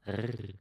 Rrr.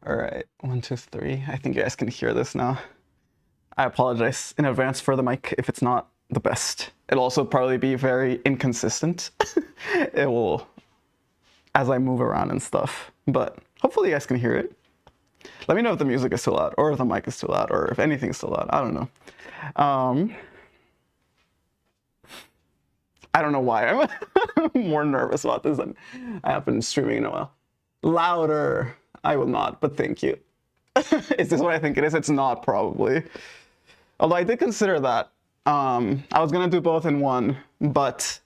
All right, one, two, three. I think you guys can hear this now. I apologize in advance for the mic if it's not the best. It'll also probably be very inconsistent. It will. as I move around and stuff. But hopefully you guys can hear it. Let me know if the music is too loud, or if the mic is too loud, or if anything's too loud. I don't know. I don't know why I'm more nervous about this than I have been streaming in a while. Louder. I will not, but thank you. Is this what I think it is? It's not, probably. Although I did consider that. I was gonna do both in one, but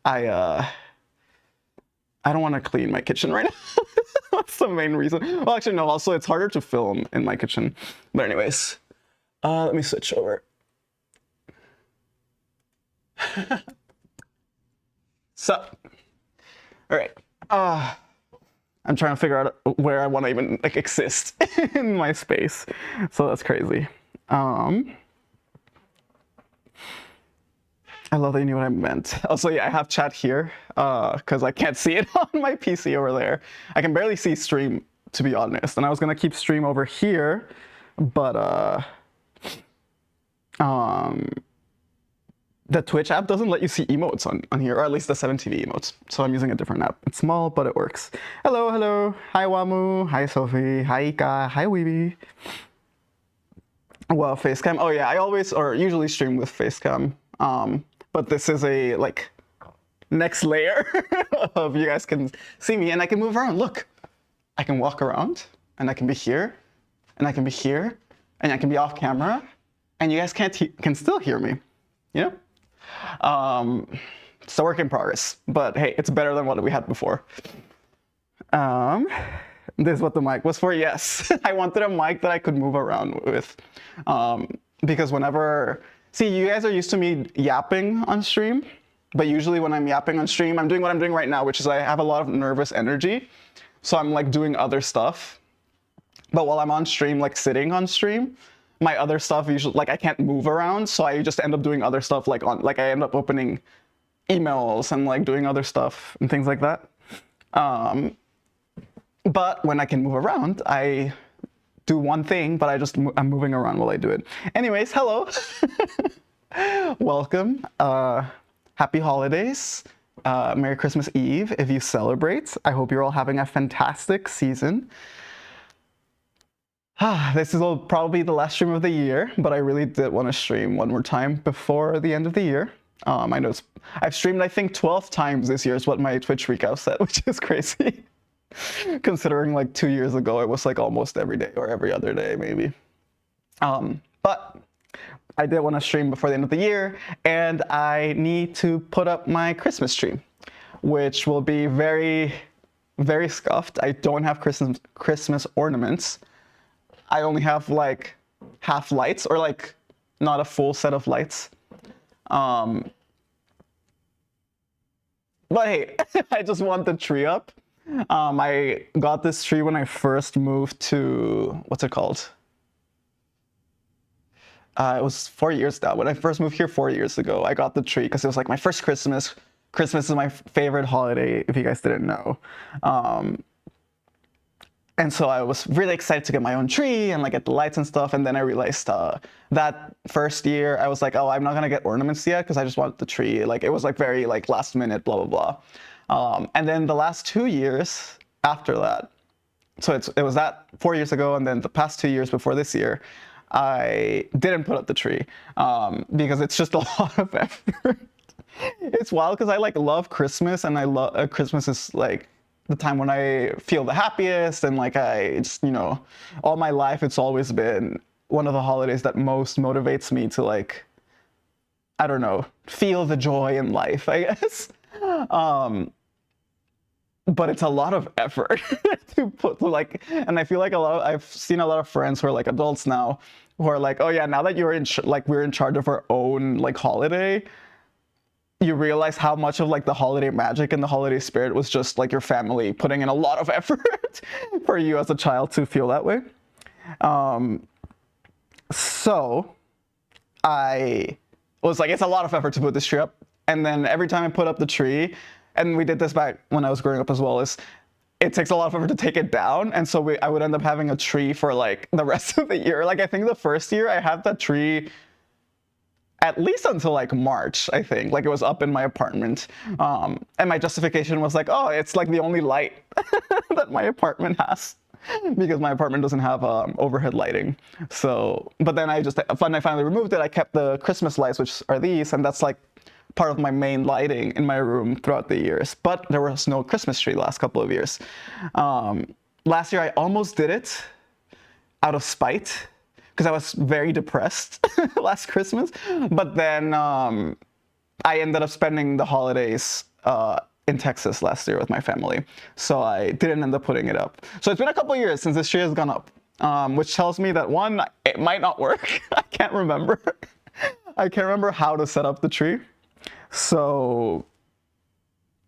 I don't want to clean my kitchen right now. That's the main reason. Well, actually, no. Also, it's harder to film in my kitchen. But anyways, let me switch over. So, all right. I'm trying to figure out where I want to even like exist in my space. So that's crazy. I love that you knew what I meant. Also, yeah, I have chat here because I can't see it on my PC over there. I can barely see stream, to be honest. And I was gonna keep stream over here, but the Twitch app doesn't let you see emotes on here, or at least the 7TV emotes. So I'm using a different app. It's small, but it works. Hello, hello. Hi, Wamu. Hi, Sophie. Hi, Ika. Hi, Weeby. Well, Facecam. Oh yeah, I always or usually stream with Facecam. But this is a like next layer of you guys can see me and I can move around. Look, I can walk around and I can be here and I can be here and I can be off camera and you guys can still hear me, you know? It's a work in progress, but hey, it's better than what we had before. This is what the mic was for. Yes, I wanted a mic that I could move around with, because whenever, see, you guys are used to me yapping on stream, but usually when I'm yapping on stream, I'm doing what I'm doing right now, which is I have a lot of nervous energy, so I'm like doing other stuff. But while I'm on stream, like sitting on stream, my other stuff usually like I can't move around, so I just end up doing other stuff like I end up opening emails and like doing other stuff and things like that. But when I can move around, I do one thing, but I'm moving around while I do it. Anyways, hello. Welcome. Happy holidays. Merry Christmas Eve if you celebrate. I hope you're all having a fantastic season. This is probably the last stream of the year, but I really did want to stream one more time before the end of the year. I know I've streamed, I think, 12 times this year is what my Twitch recap said, which is crazy. Considering like 2 years ago, it was like almost every day or every other day, maybe. But I did want to stream before the end of the year, and I need to put up my Christmas tree, which will be very, very scuffed. I don't have Christmas ornaments. I only have like half lights, or like not a full set of lights. But hey, I just want the tree up. I got this tree when I first moved to, what's it called? It was 4 years now. When I first moved here 4 years ago, I got the tree because it was like my first Christmas. Christmas is my favorite holiday, if you guys didn't know. And so I was really excited to get my own tree and like get the lights and stuff. And then I realized that first year I was like, oh, I'm not gonna get ornaments yet because I just want the tree. Like it was like very like last minute, blah, blah, blah. And then the last 2 years after that, so it was that 4 years ago, and then the past 2 years before this year, I didn't put up the tree because it's just a lot of effort. It's wild because I like love Christmas, and I love Christmas is like the time when I feel the happiest, and like I just, you know, all my life it's always been one of the holidays that most motivates me to like, I don't know, feel the joy in life, I guess. But it's a lot of effort to put like, and I feel like I've seen a lot of friends who are like adults now who are like, oh yeah, now that you're we're in charge of our own like holiday, you realize how much of like the holiday magic and the holiday spirit was just like your family putting in a lot of effort for you as a child to feel that way. So I was like, it's a lot of effort to put this tree up. And then every time I put up the tree, and we did this back when I was growing up as well, is it takes a lot of effort to take it down. And so I would end up having a tree for like the rest of the year. Like I think the first year I had that tree at least until like March, I think. Like it was up in my apartment. And my justification was like, oh, it's like the only light that my apartment has. Because my apartment doesn't have overhead lighting. So, but then when I finally removed it, I kept the Christmas lights, which are these, and that's like part of my main lighting in my room throughout the years. But there was no Christmas tree the last couple of years. Last year I almost did it out of spite because I was very depressed last Christmas. But then I ended up spending the holidays in Texas last year with my family. So I didn't end up putting it up. So it's been a couple of years since this tree has gone up, which tells me that one, it might not work. I can't remember. I can't remember how to set up the tree. So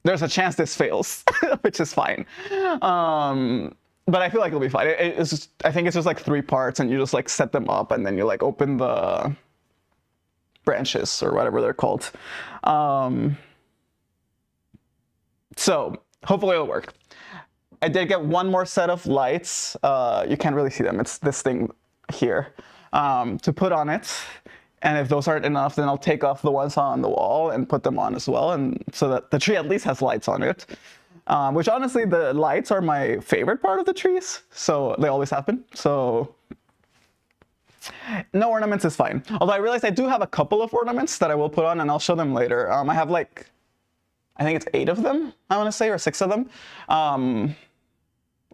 there's a chance this fails, which is fine. But I feel like it'll be fine. I think it's just like 3 parts and you just like set them up and then you like open the branches or whatever they're called. So hopefully it'll work. I did get one more set of lights. You can't really see them. It's this thing here to put on it. And if those aren't enough, then I'll take off the ones on the wall and put them on as well. And so that the tree at least has lights on it. Which honestly, the lights are my favorite part of the trees. So they always have been. So no ornaments is fine. Although I realized I do have a couple of ornaments that I will put on and I'll show them later. I have like, I think it's 8 of them, I want to say, or 6 of them.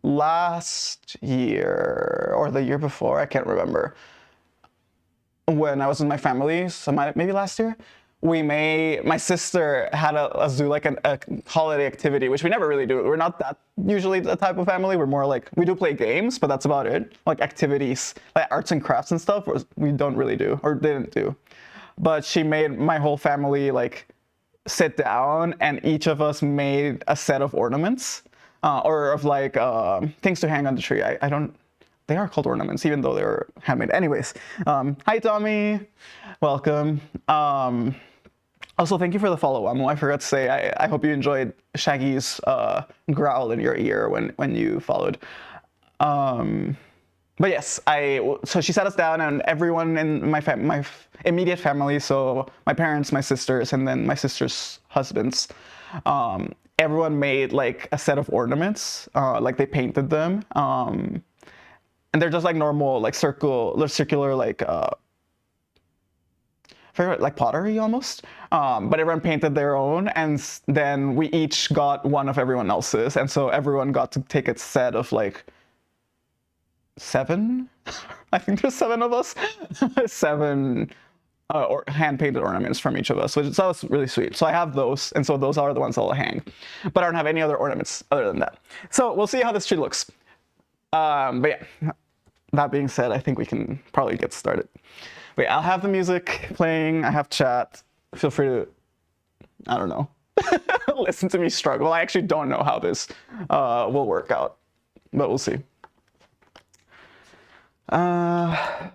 Last year or the year before, I can't remember. When I was with my family, so maybe last year, my sister had a zoo, like a holiday activity, which we never really do. We're not that usually the type of family. We're more like, we do play games, but that's about it. Like activities, like arts and crafts and stuff, we don't really do, or didn't do. But she made my whole family like sit down and each of us made a set of ornaments or of like things to hang on the tree. They are called ornaments, even though they're handmade. Anyways, hi Tommy, welcome. Also, thank you for the follow, Amo. I forgot to say, I hope you enjoyed Shaggy's growl in your ear when you followed. But yes, so she sat us down and everyone in my immediate family, so my parents, my sisters, and then my sister's husbands, everyone made like a set of ornaments, like they painted them. And they're just like normal, like circular, like like pottery almost. But everyone painted their own, and then we each got one of everyone else's, and so everyone got to take a set of like 7. I think there's 7 of us. 7 or hand-painted ornaments from each of us, which was really sweet. So I have those, and so those are the ones I'll hang. But I don't have any other ornaments other than that. So we'll see how this tree looks. But yeah. That being said, I think we can probably get started. Wait, I'll have the music playing. I have chat. Feel free to, I don't know, listen to me struggle. I actually don't know how this will work out, but we'll see. But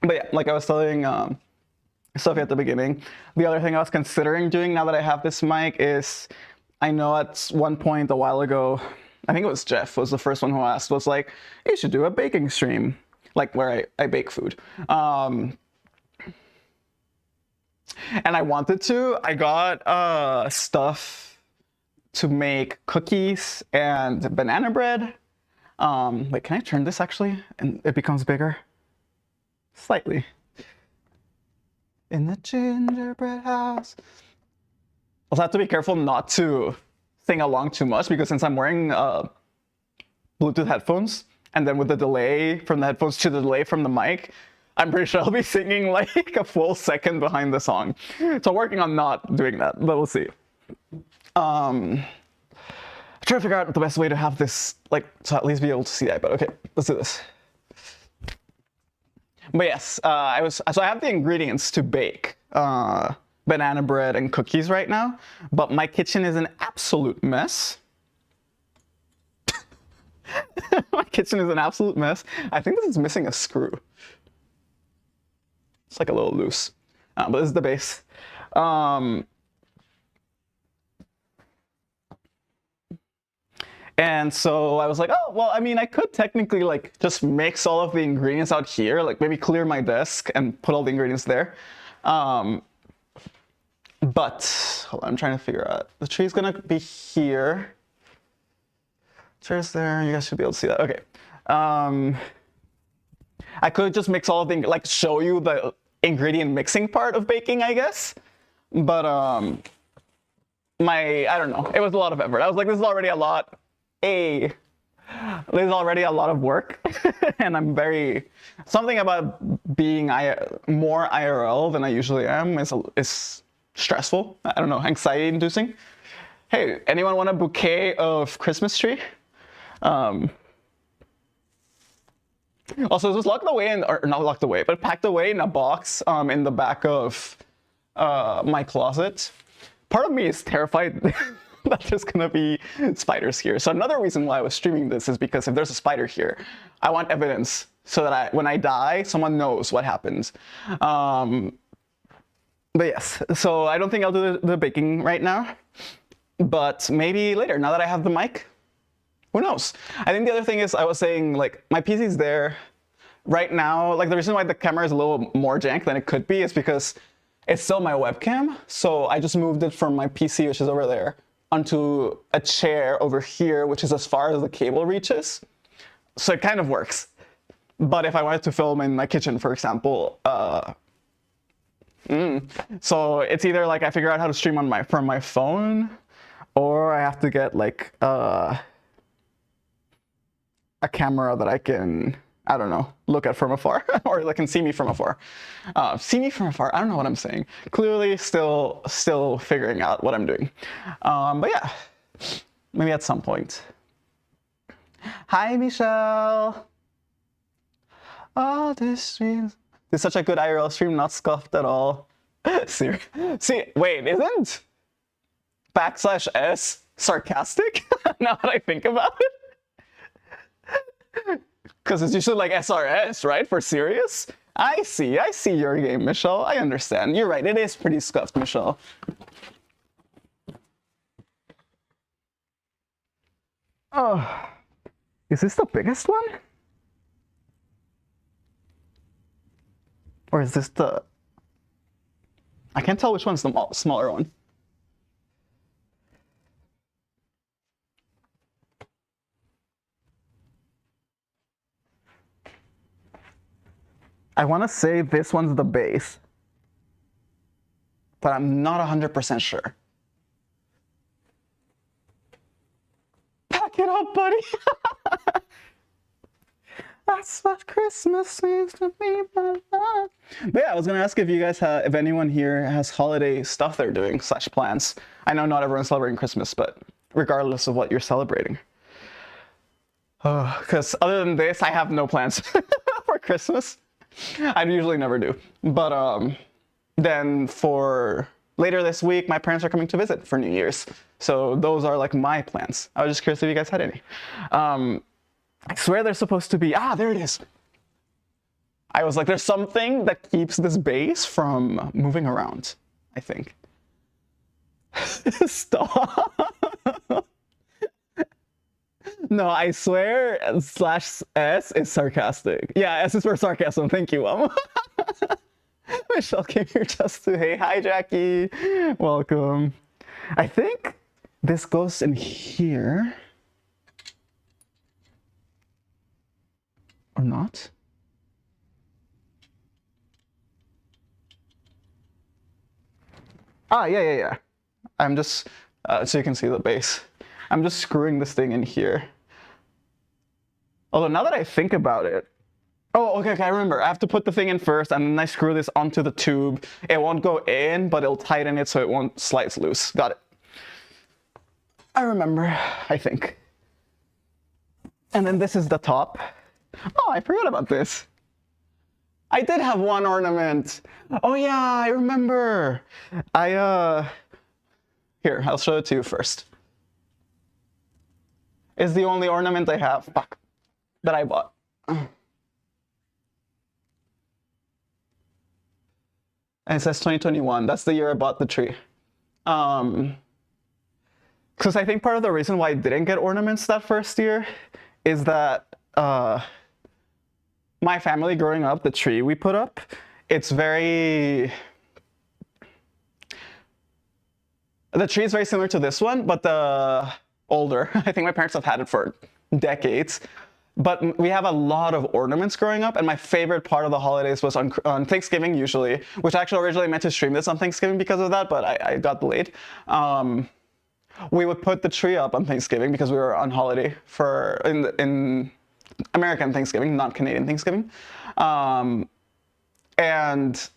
yeah, like I was telling Sophie at the beginning, the other thing I was considering doing now that I have this mic is, I know at one point a while ago, I think it was Jeff was the first one who asked, was like, you should do a baking stream, like where I bake food. And I wanted to. I got stuff to make cookies and banana bread. Wait, can I turn this actually? And it becomes bigger? Slightly. In the gingerbread house. I'll have to be careful not to sing along too much because since I'm wearing Bluetooth headphones and then with the delay from the headphones to the delay from the mic, I'm pretty sure I'll be singing like a full second behind the song. So I'm working on not doing that, but we'll see. I'm trying to figure out the best way to have this, like, to at least be able to see that, but okay, let's do this. But yes, so I have the ingredients to bake banana bread and cookies right now, but my kitchen is an absolute mess. My kitchen is an absolute mess. I think this is missing a screw. It's like a little loose, but this is the base. And so I was like, oh, well, I mean, I could technically like just mix all of the ingredients out here, like maybe clear my desk and put all the ingredients there. But hold on, I'm trying to figure out. The tree's gonna be here. Chair's there. You guys should be able to see that. Okay. I could just mix all of the, like show you the ingredient mixing part of baking, I guess. But I don't know. It was a lot of effort. I was like, this is already a lot. This is already a lot of work. And I'm something about being more IRL than I usually am is stressful. I don't know, anxiety inducing. Hey, anyone want a bouquet of Christmas tree? Also, it was locked away or not locked away, but packed away in a box in the back of my closet. Part of me is terrified that there's gonna be spiders here. So another reason why I was streaming this is because if there's a spider here, I want evidence so that when I die, someone knows what happens. But yes, so I don't think I'll do the baking right now, but maybe later, now that I have the mic. Who knows? I think the other thing is I was saying, like, my PC's there right now. Like, the reason why the camera is a little more jank than it could be is because it's still my webcam. So I just moved it from my PC, which is over there, onto a chair over here, which is as far as the cable reaches. So it kind of works. But if I wanted to film in my kitchen, for example, so it's either like I figure out how to stream from my phone, or I have to get like a camera that I can, I don't know, look at from afar, or they can see me from afar. See me from afar, I don't know what I'm saying. Clearly still figuring out what I'm doing. But yeah, maybe at some point. Hi, Michelle. Oh, this stream. This is such a good IRL stream, not scuffed at all. See, wait, isn't \s sarcastic? Now that I think about it. Because it's usually like SRS, right? For serious? I see your game, Michelle. I understand. You're right, it is pretty scuffed, Michelle. Oh, is this the biggest one? Or is this I can't tell which one's the smaller one. I want to say this one's the base, but I'm not 100% sure. Pack it up, buddy. That's what Christmas seems to be, my love. But yeah, I was gonna ask if you guys if anyone here has holiday stuff they're doing / plans. I know not everyone's celebrating Christmas, but regardless of what you're celebrating. Because other than this, I have no plans for Christmas. I usually never do. But then for later this week, my parents are coming to visit for New Year's. So those are like my plans. I was just curious if you guys had any. I swear there's supposed to be, there it is. I was like, there's something that keeps this base from moving around, I think. Stop. No, I swear /s is sarcastic. Yeah, S is for sarcasm. Thank you, Michelle came here just to, hey, hi, Jackie. Welcome. I think this goes in here. Or not? Yeah. I'm just, so you can see the base. I'm just screwing this thing in here. Although now that I think about it, okay, I remember. I have to put the thing in first, and then I screw this onto the tube. It won't go in, but it'll tighten it so it won't slice loose. Got it. I remember, I think. And then this is the top. Oh, I forgot about this. I did have one ornament. Oh yeah, I remember. Here, I'll show it to you first. It's the only ornament I have, that I bought. And it says 2021. That's the year I bought the tree. Because I think part of the reason why I didn't get ornaments that first year is that my family growing up, the tree we put up, it's very. The tree is very similar to this one, but the older. I think my parents have had it for decades. But we have a lot of ornaments growing up, and my favorite part of the holidays was on Thanksgiving usually, which I actually originally meant to stream this on Thanksgiving because of that, but I got delayed. We would put the tree up on Thanksgiving because we were on holiday in American Thanksgiving, not Canadian Thanksgiving. And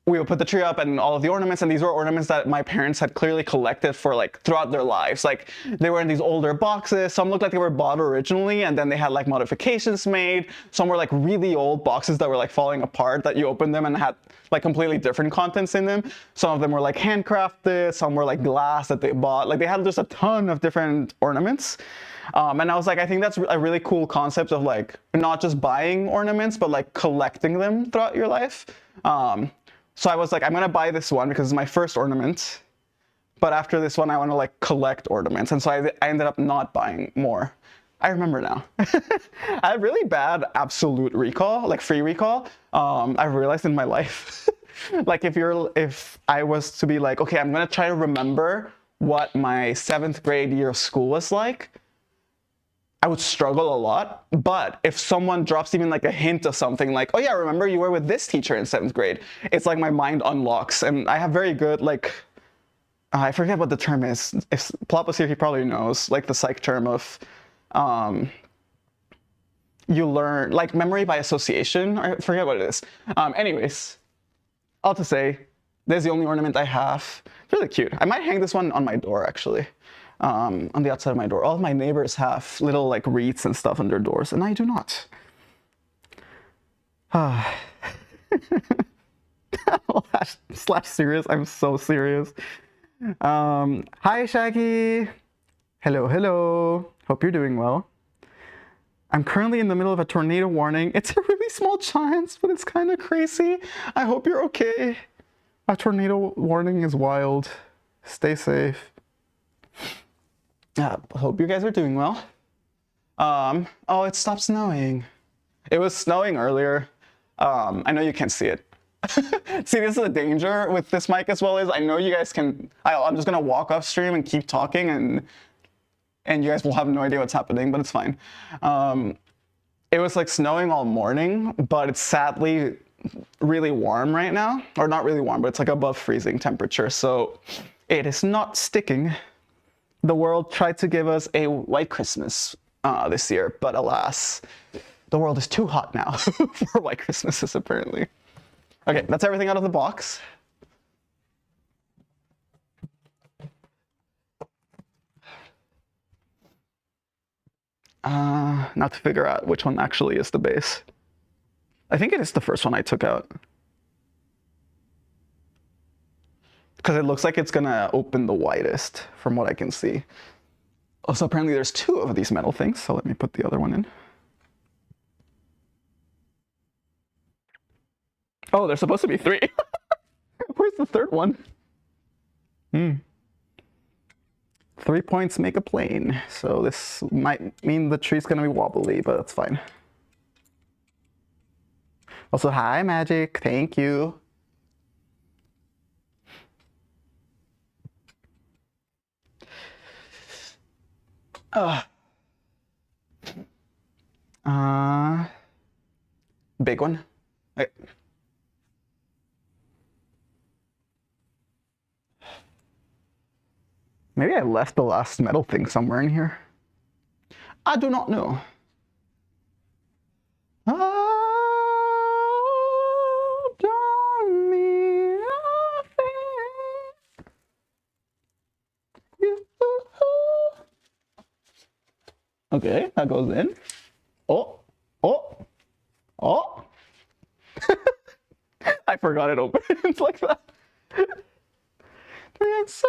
we would put the tree up and all of the ornaments, and these were ornaments that my parents had clearly collected for like throughout their lives. Like they were in these older boxes. Some looked like they were bought originally and then they had like modifications made. Some were like really old boxes that were like falling apart that you opened them and had like completely different contents in them. Some of them were like handcrafted, some were like glass that they bought. Like they had just a ton of different ornaments. And I was like, I think that's a really cool concept of like not just buying ornaments, but like collecting them throughout your life. So I was like, I'm gonna buy this one because it's my first ornament. But after this one, I want to like collect ornaments. And so I ended up not buying more. I remember now. I have really bad absolute recall, like free recall. I've realized in my life, like if I was to be like, okay, I'm gonna try to remember what my 7th grade year of school was like, I would struggle a lot. But if someone drops even like a hint of something like, oh yeah, remember you were with this teacher in 7th grade, it's like my mind unlocks. And I have very good like, I forget what the term is. If Plop was here, he probably knows, like the psych term of you learn, like memory by association, I forget what it is. Anyways, all to say, this is the only ornament I have. It's really cute. I might hang this one on my door actually. On the outside of my door. All of my neighbors have little like wreaths and stuff on their doors, and I do not. Slash serious. I'm so serious. Hi Shaggy. Hello, hello. Hope you're doing well. I'm currently in the middle of a tornado warning. It's a really small chance, but it's kind of crazy. I hope you're okay. A tornado warning is wild. Stay safe. Hope you guys are doing well. Oh, it stopped snowing. It was snowing earlier. I know you can't see it. See, this is a danger with this mic as well, is I know you guys can, I'm just gonna walk off stream and keep talking and you guys will have no idea what's happening, but it's fine. It was like snowing all morning, but it's sadly really warm right now. Or not really warm, but it's like above freezing temperature, so it is not sticking. The world tried to give us a white Christmas this year, but alas, the world is too hot now for white Christmases, apparently. Okay, that's everything out of the box. Now to figure out which one actually is the base. I think it is the first one I took out. Because it looks like it's gonna open the widest from what I can see. Also, apparently there's 2 of these metal things, so let me put the other one in. Oh, there's supposed to be 3. Where's the 3rd one? 3 points make a plane, so this might mean the tree's gonna be wobbly, but that's fine. Also, hi Magic, thank you. Big one. Okay. Maybe I left the last metal thing somewhere in here. I do not know. Okay, that goes in. Oh, oh, oh. I forgot it opens like that. It's so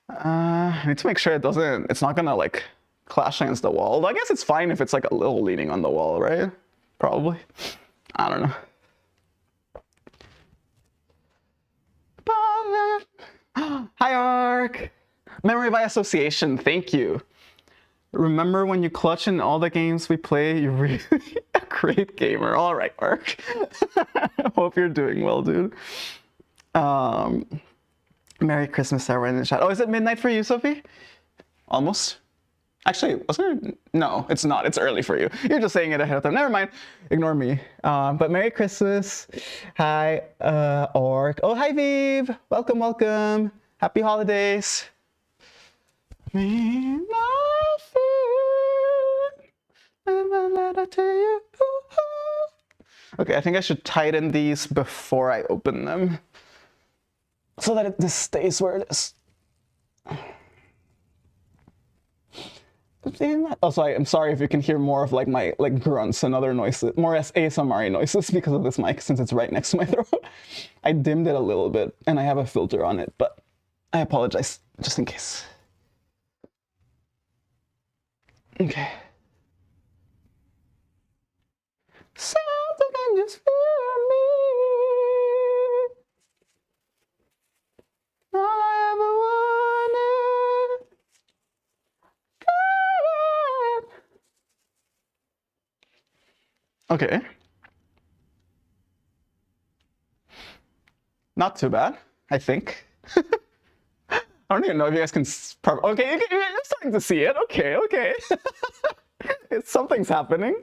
I need to make sure it's not gonna like clashing against the wall. Although I guess it's fine if it's like a little leaning on the wall, right? Probably. I don't know. Hi, Ark. Memory by association. Thank you. Remember when you clutch in all the games we play? You're really a great gamer. All right, Ark. Hope you're doing well, dude. Merry Christmas, everyone in the chat. Oh, is it midnight for you, Sophie? Almost. Actually, wasn't it? No, it's not. It's early for you. You're just saying it ahead of time. Never mind. Ignore me. But Merry Christmas. Hi, Orc. Oh, hi, Vive. Welcome, welcome. Happy holidays. Me nothing. Okay, I think I should tighten these before I open them, so that this stays where it is. Also, I'm sorry if you can hear more of like my grunts and other noises, more ASMR noises because of this mic, since it's right next to my throat. I dimmed it a little bit and I have a filter on it, but I apologize just in case. Okay. Something can just feel me. All I ever wanted. Okay. Not too bad, I think. I don't even know if you guys can. Okay, you're starting to see it. Okay, okay. Something's happening.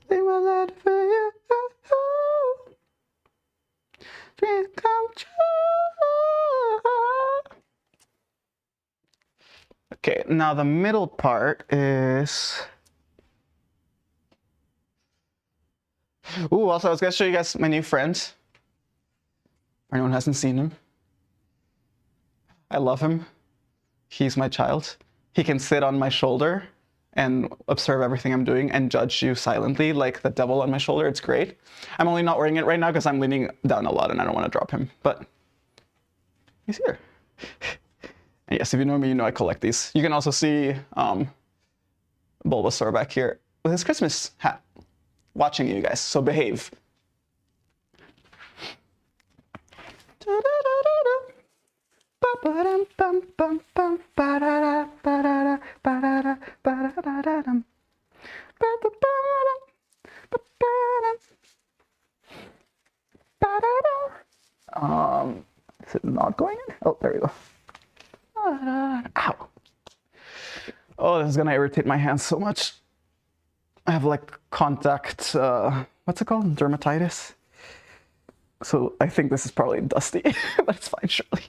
Leave my letter for you. Dreams come true. Okay, now the middle part is. Ooh, also I was gonna show you guys my new friend. Anyone hasn't seen him. I love him. He's my child. He can sit on my shoulder and observe everything I'm doing and judge you silently like the devil on my shoulder. It's great. I'm only not wearing it right now because I'm leaning down a lot and I don't want to drop him, but he's here. And yes, if you know me, you know I collect these. You can also see Bulbasaur back here with his Christmas hat, watching you guys, so behave. Is it not going in? Oh, there we go. Ow. Oh, this is gonna irritate my hands so much. I have like contact, what's it called? Dermatitis. So I think this is probably dusty, but it's fine, surely.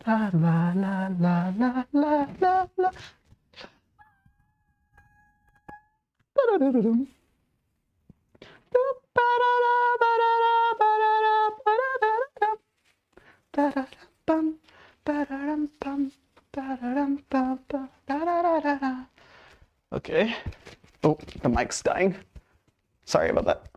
La la la la la la la la. Okay. Oh, the mic's dying. Sorry about that.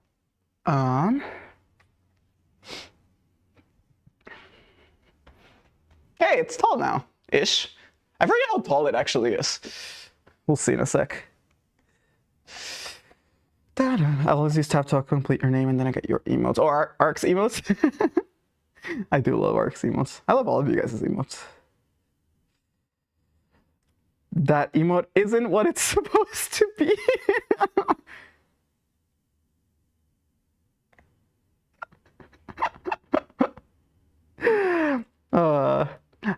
Hey, it's tall now, ish. I forget how tall it actually is. We'll see in a sec. I'll always use tap to complete your name and then I get your emotes. Or Ark's emotes. I do love Ark's emotes. I love all of you guys' emotes. That emote isn't what it's supposed to be.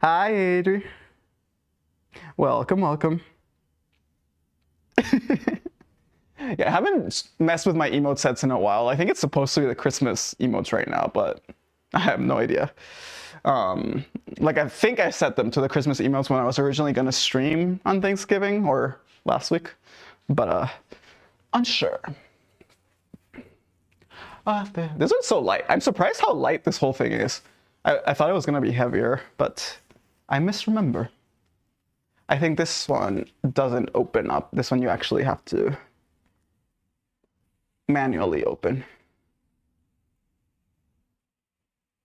Hi, Adri. Welcome, welcome. Yeah, I haven't messed with my emote sets in a while. I think it's supposed to be the Christmas emotes right now, but I have no idea. Like I think I set them to the Christmas emotes when I was originally gonna stream on Thanksgiving or last week, but unsure. This one's so light. I'm surprised how light this whole thing is. I thought it was gonna be heavier, but I misremember. I think this one doesn't open up. This one you actually have to manually open.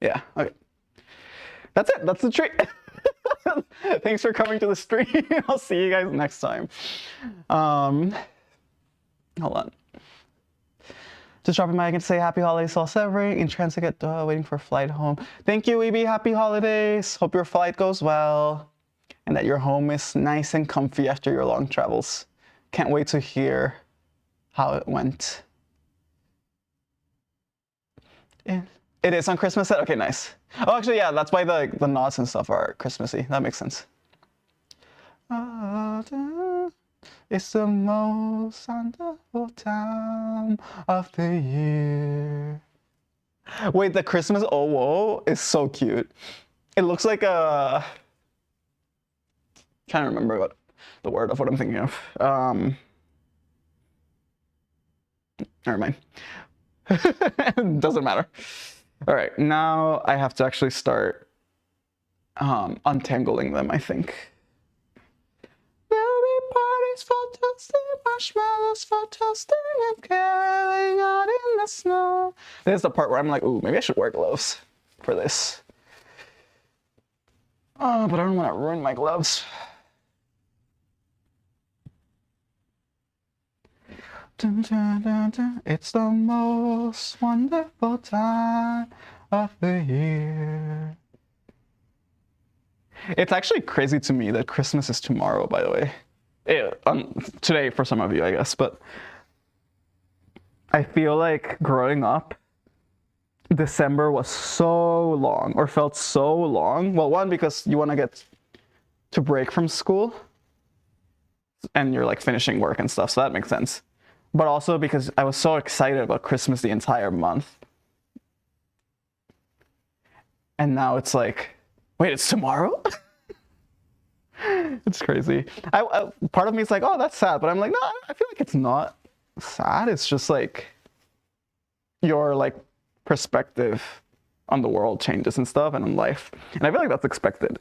Yeah, okay. That's it. That's the tree. Thanks for coming to the stream. I'll see you guys next time. Hold on. Just dropping by, I can say happy holidays all celebrating. In transit, waiting for flight home. Thank you, EB. Happy holidays. Hope your flight goes well and that your home is nice and comfy after your long travels. Can't wait to hear how it went. Yeah. It is on Christmas set? Okay, nice. Oh, actually, yeah, that's why the nods and stuff are Christmassy. That makes sense. It's the most wonderful time of the year. Wait, the Christmas oh whoa is so cute. It looks like a... trying to remember what the word of what I'm thinking of. Never mind. Doesn't matter. All right, now I have to actually start untangling them, I think. There'll be parties for toasting, marshmallows for toasting, and caroling out in the snow. This is the part where I'm like, ooh, maybe I should wear gloves for this. Oh, but I don't want to ruin my gloves. Dun, dun, dun, dun. It's the most wonderful time of the year. It's actually crazy to me that Christmas is tomorrow, by the way. Today for some of you, I guess, but I feel like growing up, December was so long, or felt so long. Well, one, because you want to get to break from school, and you're like finishing work and stuff, so that makes sense. But also because I was so excited about Christmas the entire month. And now it's like, wait, it's tomorrow? It's crazy. Part of me is like, oh, that's sad. But I'm like, no, I feel like it's not sad. It's just like your like perspective on the world changes and stuff and on life. And I feel like that's expected.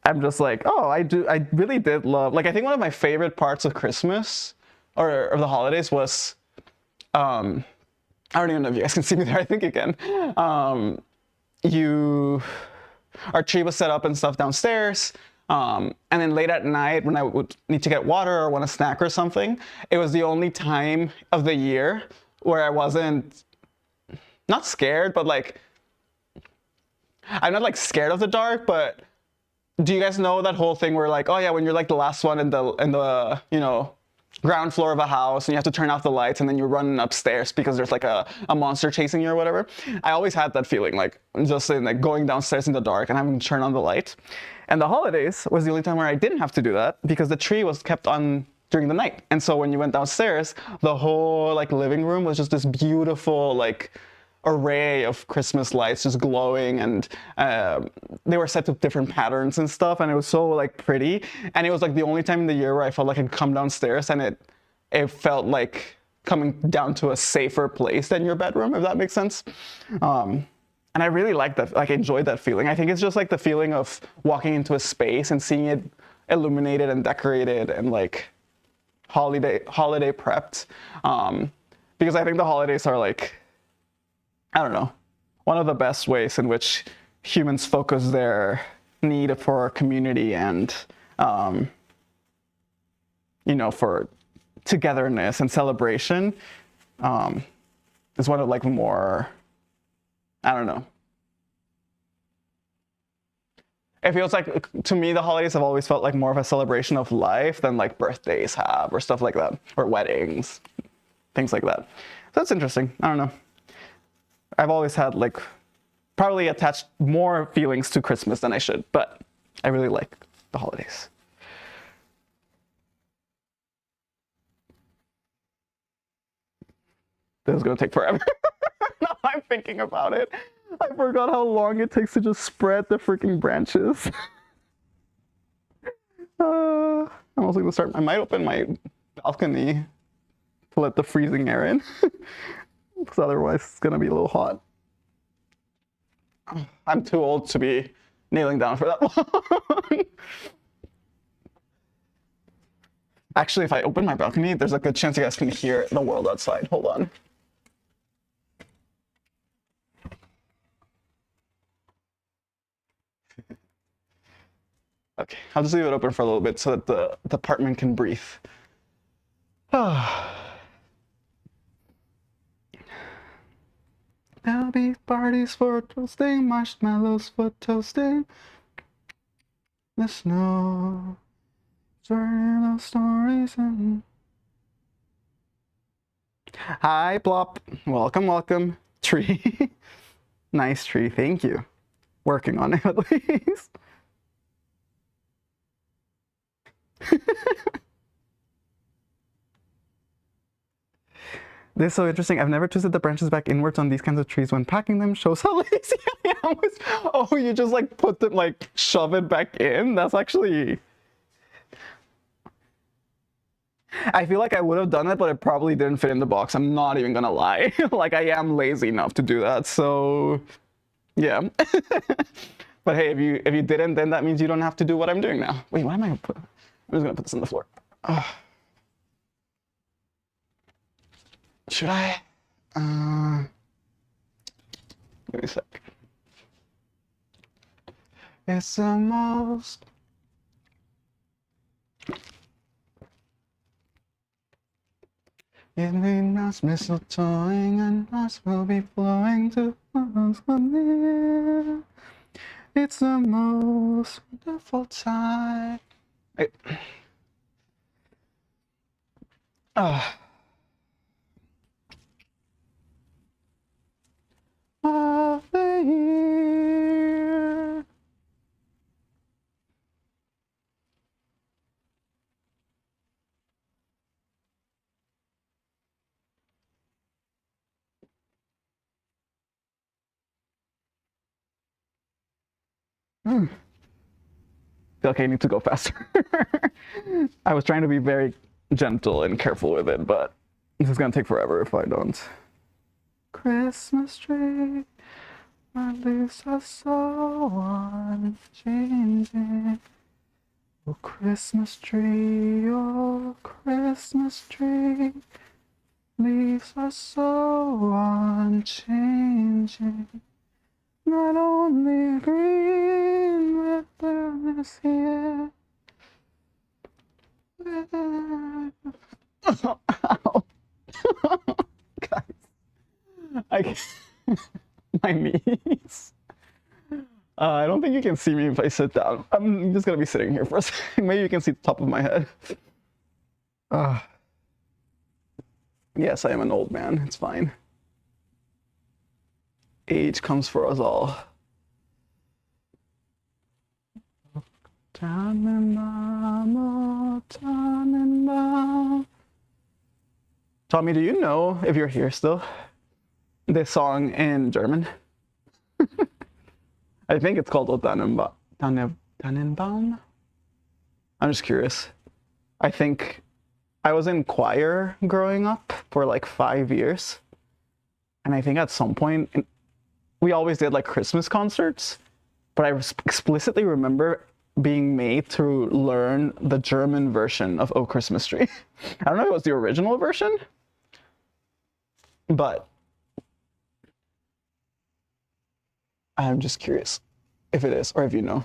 I'm just like, oh, I really did love, like, I think one of my favorite parts of Christmas or the holidays was, I don't even know if you guys can see me there, I think you can. Our tree was set up and stuff downstairs. And then late at night when I would need to get water or want a snack or something, it was the only time of the year where I wasn't, not scared, but like, I'm not like scared of the dark, but do you guys know that whole thing where like, oh yeah, when you're like the last one in the you know, ground floor of a house and you have to turn off the lights and then you're running upstairs because there's like a monster chasing you or whatever. I always had that feeling, like just in like going downstairs in the dark and having to turn on the light. And the holidays was the only time where I didn't have to do that because the tree was kept on during the night. And so when you went downstairs, the whole like living room was just this beautiful like array of Christmas lights just glowing, and they were set to different patterns and stuff, and it was so like pretty. And it was like the only time in the year where I felt like I could come downstairs and it felt like coming down to a safer place than your bedroom, if that makes sense. And I really liked that, like enjoyed that feeling. I think it's just like the feeling of walking into a space and seeing it illuminated and decorated and like holiday prepped. Because I think the holidays are like, I don't know, one of the best ways in which humans focus their need for community and, you know, for togetherness and celebration, is one of like more, I don't know. It feels like, to me, the holidays have always felt like more of a celebration of life than like birthdays have or stuff like that, or weddings, things like that. So that's interesting. I don't know. I've always had like probably attached more feelings to Christmas than I should, but I really like the holidays. This is gonna take forever. Now I'm thinking about it. I forgot how long it takes to just spread the freaking branches. I'm also gonna start, I might open my balcony to let the freezing air in. Because otherwise it's gonna be a little hot. I'm too old to be kneeling down for that long. Actually, if I open my balcony, there's a good chance you guys can hear the world outside. Hold on. Okay, I'll just leave it open for a little bit so that the apartment can breathe. There'll be parties for toasting, marshmallows for toasting. The snow, story of stories and... Hi, Plop. Welcome, welcome. Tree. Nice tree, thank you. Working on it at least. This is so interesting. I've never twisted the branches back inwards on these kinds of trees when packing them. Shows how lazy I am. Oh, you just like put them, like shove it back in? That's actually... I feel like I would have done it, but it probably didn't fit in the box. I'm not even gonna lie. Like, I am lazy enough to do that, so... Yeah. But hey, if you didn't, then that means you don't have to do what I'm doing now. Wait, why am I gonna put... I'm just gonna put this on the floor. Should I? Give me a sec. It's the most... It made us mistletoeing and us will be flowing to us near. It's the most wonderful time. Of the year. Feel like I need to go faster. I was trying to be very gentle and careful with it, but this is gonna take forever if I don't. Christmas tree, my leaves are so unchanging. Oh, Christmas tree, leaves are so unchanging. Not only green with darkness here. Ow. Guys, I can't. My knees. I don't think you can see me if I sit down. I'm just gonna be sitting here for a second. Maybe you can see the top of my head. Yes, I am an old man. It's fine. Age comes for us all. Tommy, do you know, if you're here still, this song in German? I think it's called O Tannenbaum. I'm just curious. I think I was in choir growing up for like 5 years. And I think at some point, we always did like Christmas concerts, but I explicitly remember being made to learn the German version of O Christmas Tree. I don't know if it was the original version, but I'm just curious if it is or if you know.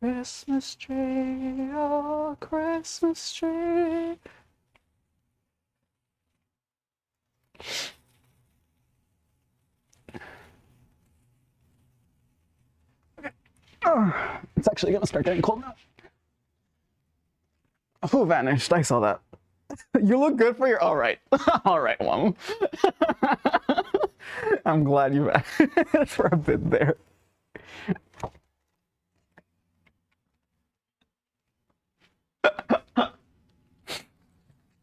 Christmas tree, oh Christmas tree. It's actually gonna start getting cold now. Who vanished? I saw that. You look good for your... All right. All right, Wong. I'm glad you vanished for a bit there.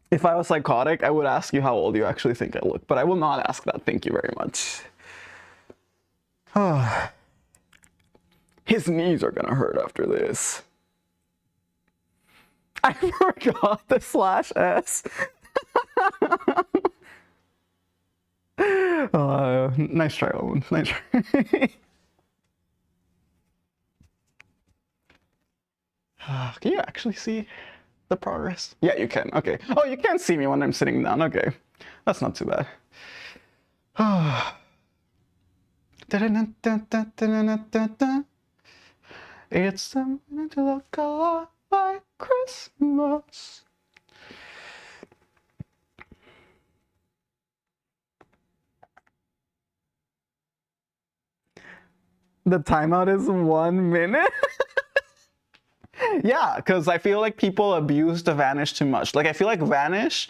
If I was psychotic, I would ask you how old you actually think I look, but I will not ask that. Thank you very much. His knees are gonna hurt after this. I forgot the /s. Nice try, Owen. Nice try. Can you actually see the progress? Yeah, you can. Okay. Oh, you can't see me when I'm sitting down. Okay. That's not too bad. It's something to look a lot like Christmas. The timeout is 1 minute. Yeah, because I feel like people abuse the Vanish too much. Like, I feel like Vanish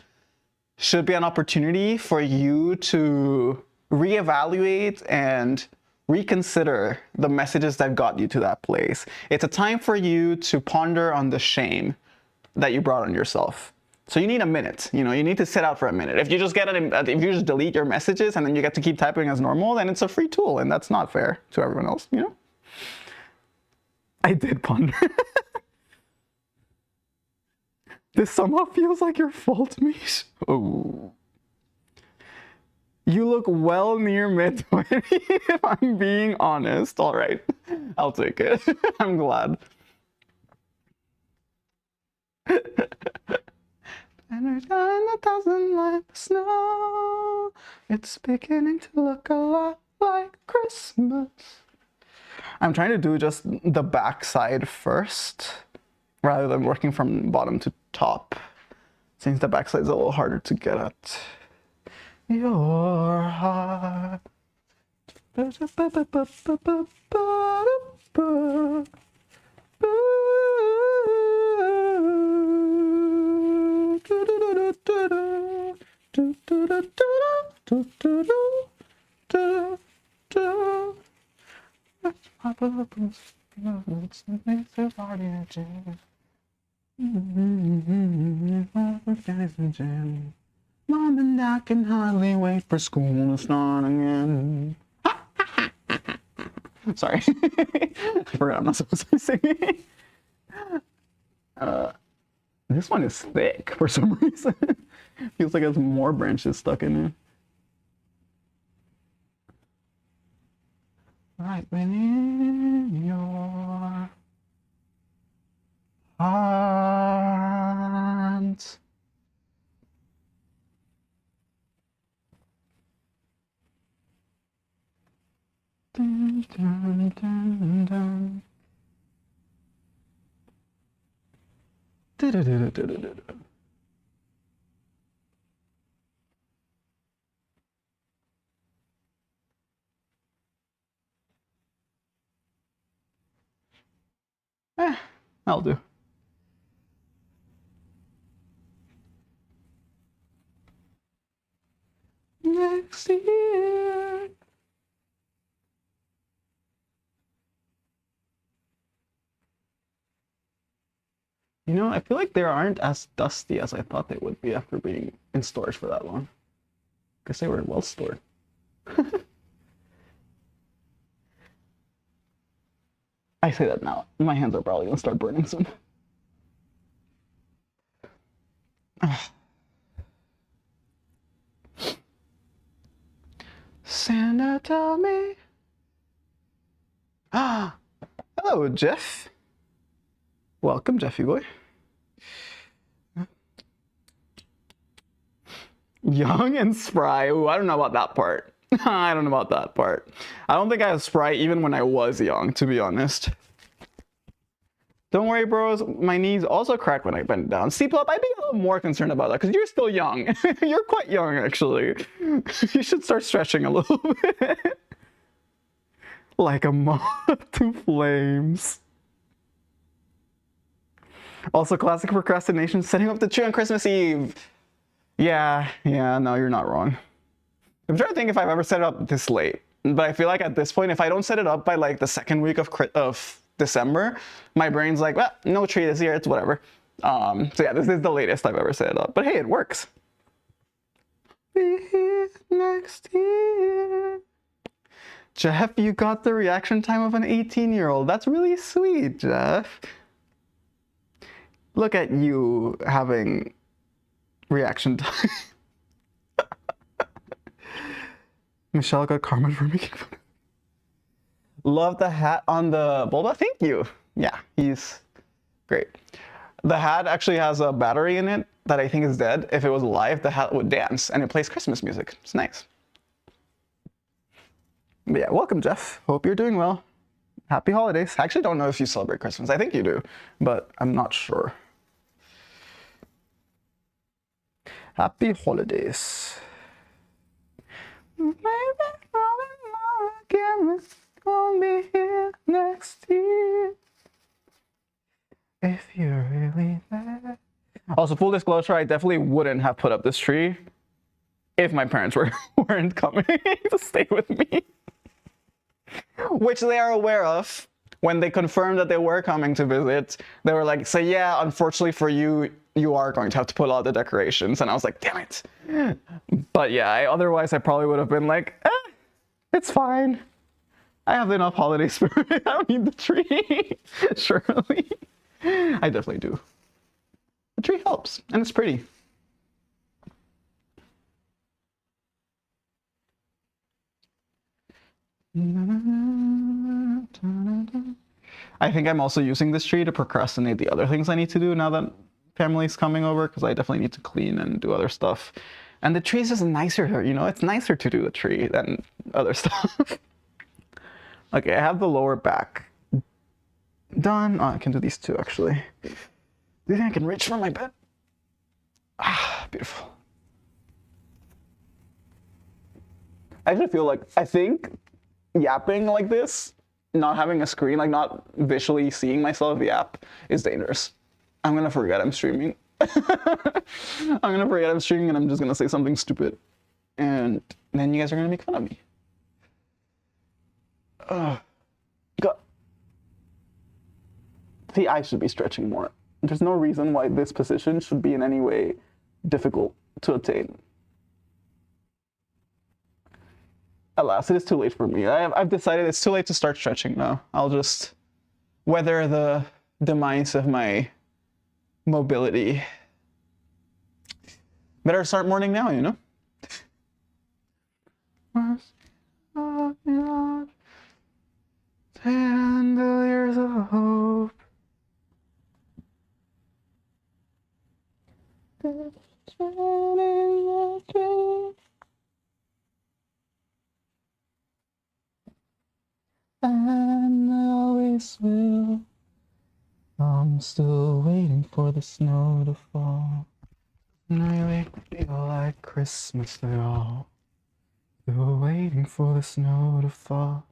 should be an opportunity for you to reevaluate and reconsider the messages that got you to that place. It's a time for you to ponder on the shame that you brought on yourself. So you need a minute. You know, you need to sit out for a minute. If you just if you just delete your messages and then you get to keep typing as normal, then it's a free tool, and that's not fair to everyone else. You know. I did ponder. This somehow feels like your fault, Mish. Oh. You look well near mid-20, if I'm being honest. All right, I'll take it. I'm glad. And there's a thousand like snow. It's beginning to look a lot like Christmas. I'm trying to do just the back side first, rather than working from bottom to top, since the back side's a little harder to get at. Your heart. Mom and I can hardly wait for school to start again. Sorry. I forgot I'm not supposed to be singing. This one is thick for some reason. Feels like it has more branches stuck in it. Right within your heart. Dun, dun, dun, dun. I'll do. Next year. You know, I feel like they aren't as dusty as I thought they would be after being in storage for that long. Guess they were well stored. I say that now. My hands are probably gonna start burning soon. Santa, tell me. Ah, hello, Jeff. Welcome, Jeffy boy. Young and spry. Ooh, I don't know about that part. I don't know about that part. I don't think I was spry even when I was young, to be honest. Don't worry, bros. My knees also crack when I bend down. C-Plop, I'd be a little more concerned about that because you're still young. You're quite young, actually. You should start stretching a little bit. Like a moth to flames. Also, classic procrastination, setting up the tree on Christmas Eve. Yeah, no, you're not wrong. I'm trying to think if I've ever set it up this late, but I feel like at this point, if I don't set it up by like the second week of December, my brain's like, well, no tree this year, it's whatever. So yeah, this is the latest I've ever set it up, but hey, it works. Be here next year. Jeff, you got the reaction time of an 18-year-old. That's really sweet, Jeff. Look at you having reaction time. Michelle got karma for making fun. Love the hat on the Bulba. Thank you. Yeah, he's great. The hat actually has a battery in it that I think is dead. If it was alive, the hat would dance and it plays Christmas music. It's nice. But yeah, welcome, Jeff. Hope you're doing well. Happy holidays. I actually don't know if you celebrate Christmas. I think you do, but I'm not sure. Happy holidays. Maybe again, it's gonna be here next year. If you're really there. Also, full disclosure, I definitely wouldn't have put up this tree if my parents weren't coming to stay with me. Which they are aware of. When they confirmed that they were coming to visit, they were like, so yeah, unfortunately for you, you are going to have to put out the decorations. And I was like, damn it. But yeah, otherwise I probably would have been like, it's fine. I have enough holiday spirit. I don't need the tree. Surely. I definitely do. The tree helps, and it's pretty. I think I'm also using this tree to procrastinate the other things I need to do now that family's coming over, because I definitely need to clean and do other stuff. And the tree is just nicer here, you know? It's nicer to do the tree than other stuff. Okay, I have the lower back done. Oh, I can do these two, actually. Do you think I can reach for my bed? Ah, beautiful. I actually feel like, I think yapping like this, not having a screen, like not visually seeing myself yap, is dangerous. I'm gonna forget I'm streaming. I'm gonna forget I'm streaming and I'm just gonna say something stupid. And then you guys are gonna make fun of me. God. See, I should be stretching more. There's no reason why this position should be in any way difficult to attain. Alas, it is too late for me. I've decided it's too late to start stretching now. I'll just weather the demise of my mobility. Better start morning now, you know? Chandeliers of hope. And I always will. I'm still waiting for the snow to fall. Doesn't really feel like Christmas at all. Still waiting for the snow to fall.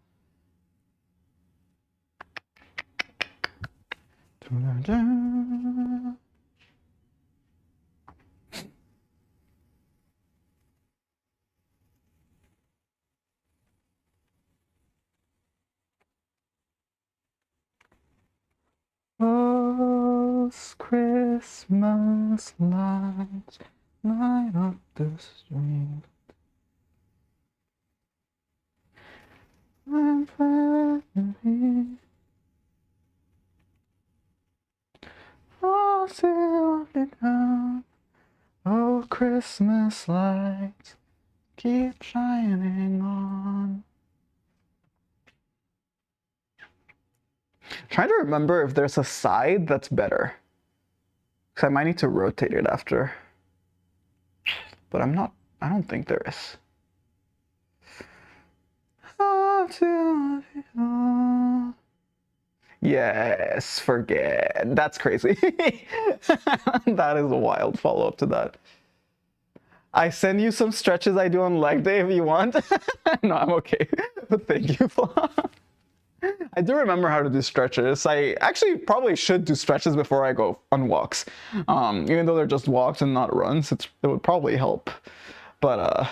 Da-da-da. Those Christmas lights light up the street. I'm finally all still down. Oh, Christmas lights keep shining on. Trying to remember if there's a side that's better. Because I might need to rotate it after. But I don't think there is. Yes, forget. That's crazy. That is a wild follow-up to that. I send you some stretches I do on leg day if you want. No, I'm okay. But thank you. I do remember how to do stretches. I actually probably should do stretches before I go on walks. Even though they're just walks and not runs, it would probably help. But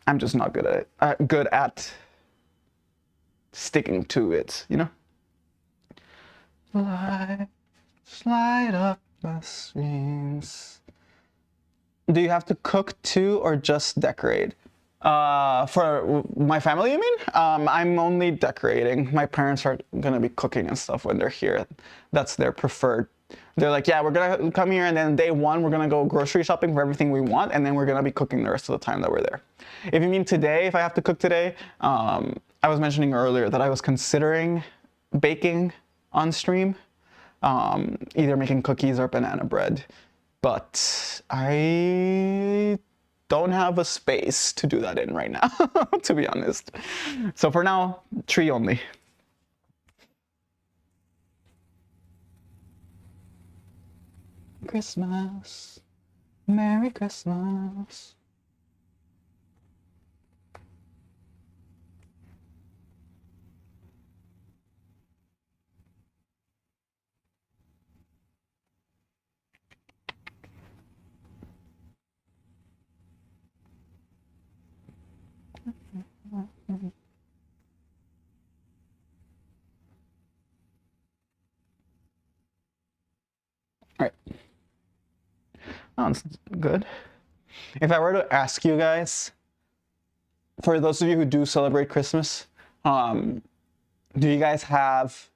I'm just not good at sticking to it, you know? Slide up my streams. Do you have to cook too or just decorate? For my family, you mean? I'm only decorating. My parents are gonna be cooking and stuff when they're here. That's their preferred. They're like, yeah, we're gonna come here and then day one, we're gonna go grocery shopping for everything we want and then we're gonna be cooking the rest of the time that we're there. If you mean today, if I have to cook today, I was mentioning earlier that I was considering baking on stream, either making cookies or banana bread. But I don't have a space to do that in right now, to be honest. So for now, tree only. Christmas, Merry Christmas. All right. Sounds good. If I were to ask you guys, for those of you who do celebrate Christmas, do you guys have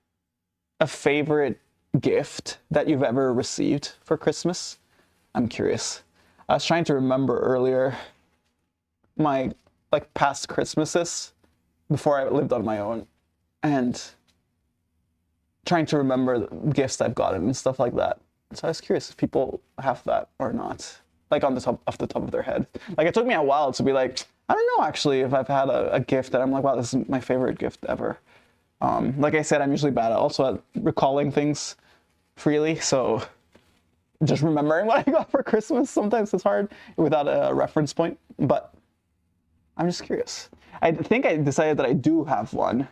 a favorite gift that you've ever received for Christmas? I'm curious. I was trying to remember earlier my like past Christmases before I lived on my own, and trying to remember the gifts I've gotten and stuff like that. So I was curious if people have that or not, like on the top off the top of their head. Like it took me a while to be like, I don't know actually if I've had a gift that I'm like, wow, this is my favorite gift ever. Like I said, I'm usually bad also at recalling things freely, so just remembering what I got for Christmas sometimes is hard without a reference point. But I'm just curious. I think I decided that I do have one.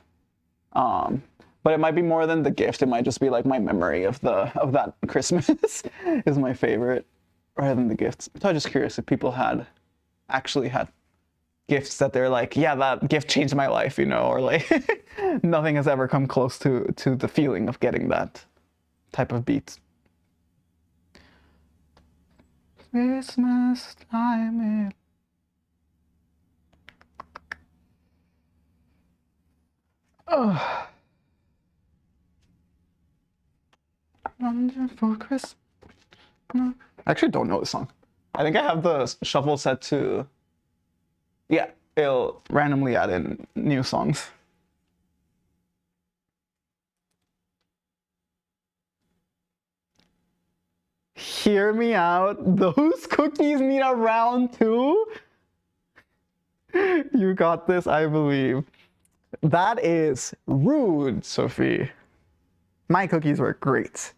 But it might be more than the gift. It might just be like my memory of that Christmas is my favorite rather than the gifts. So I'm just curious if people actually had gifts that they're like, yeah, that gift changed my life, or like nothing has ever come close to the feeling of getting that type of beat. Christmas time. Oh. Wonderful Christmas. I actually don't know the song. I think I have the shuffle set to, yeah, it'll randomly add in new songs. Hear me out. Those cookies need a round two. You got this, I believe. That is rude, Sophie. My cookies were great.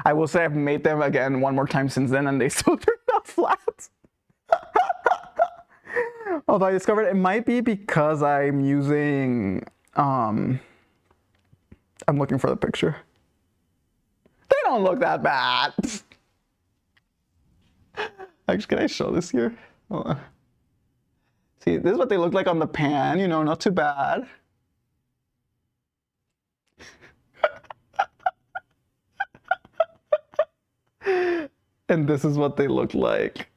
I will say I've made them again one more time since then, and they still turned out flat. Although I discovered it might be because I'm using, I'm looking for the picture. They don't look that bad. Actually, can I show this here? Hold on. See, this is what they look like on the pan, not too bad. And this is what they look like.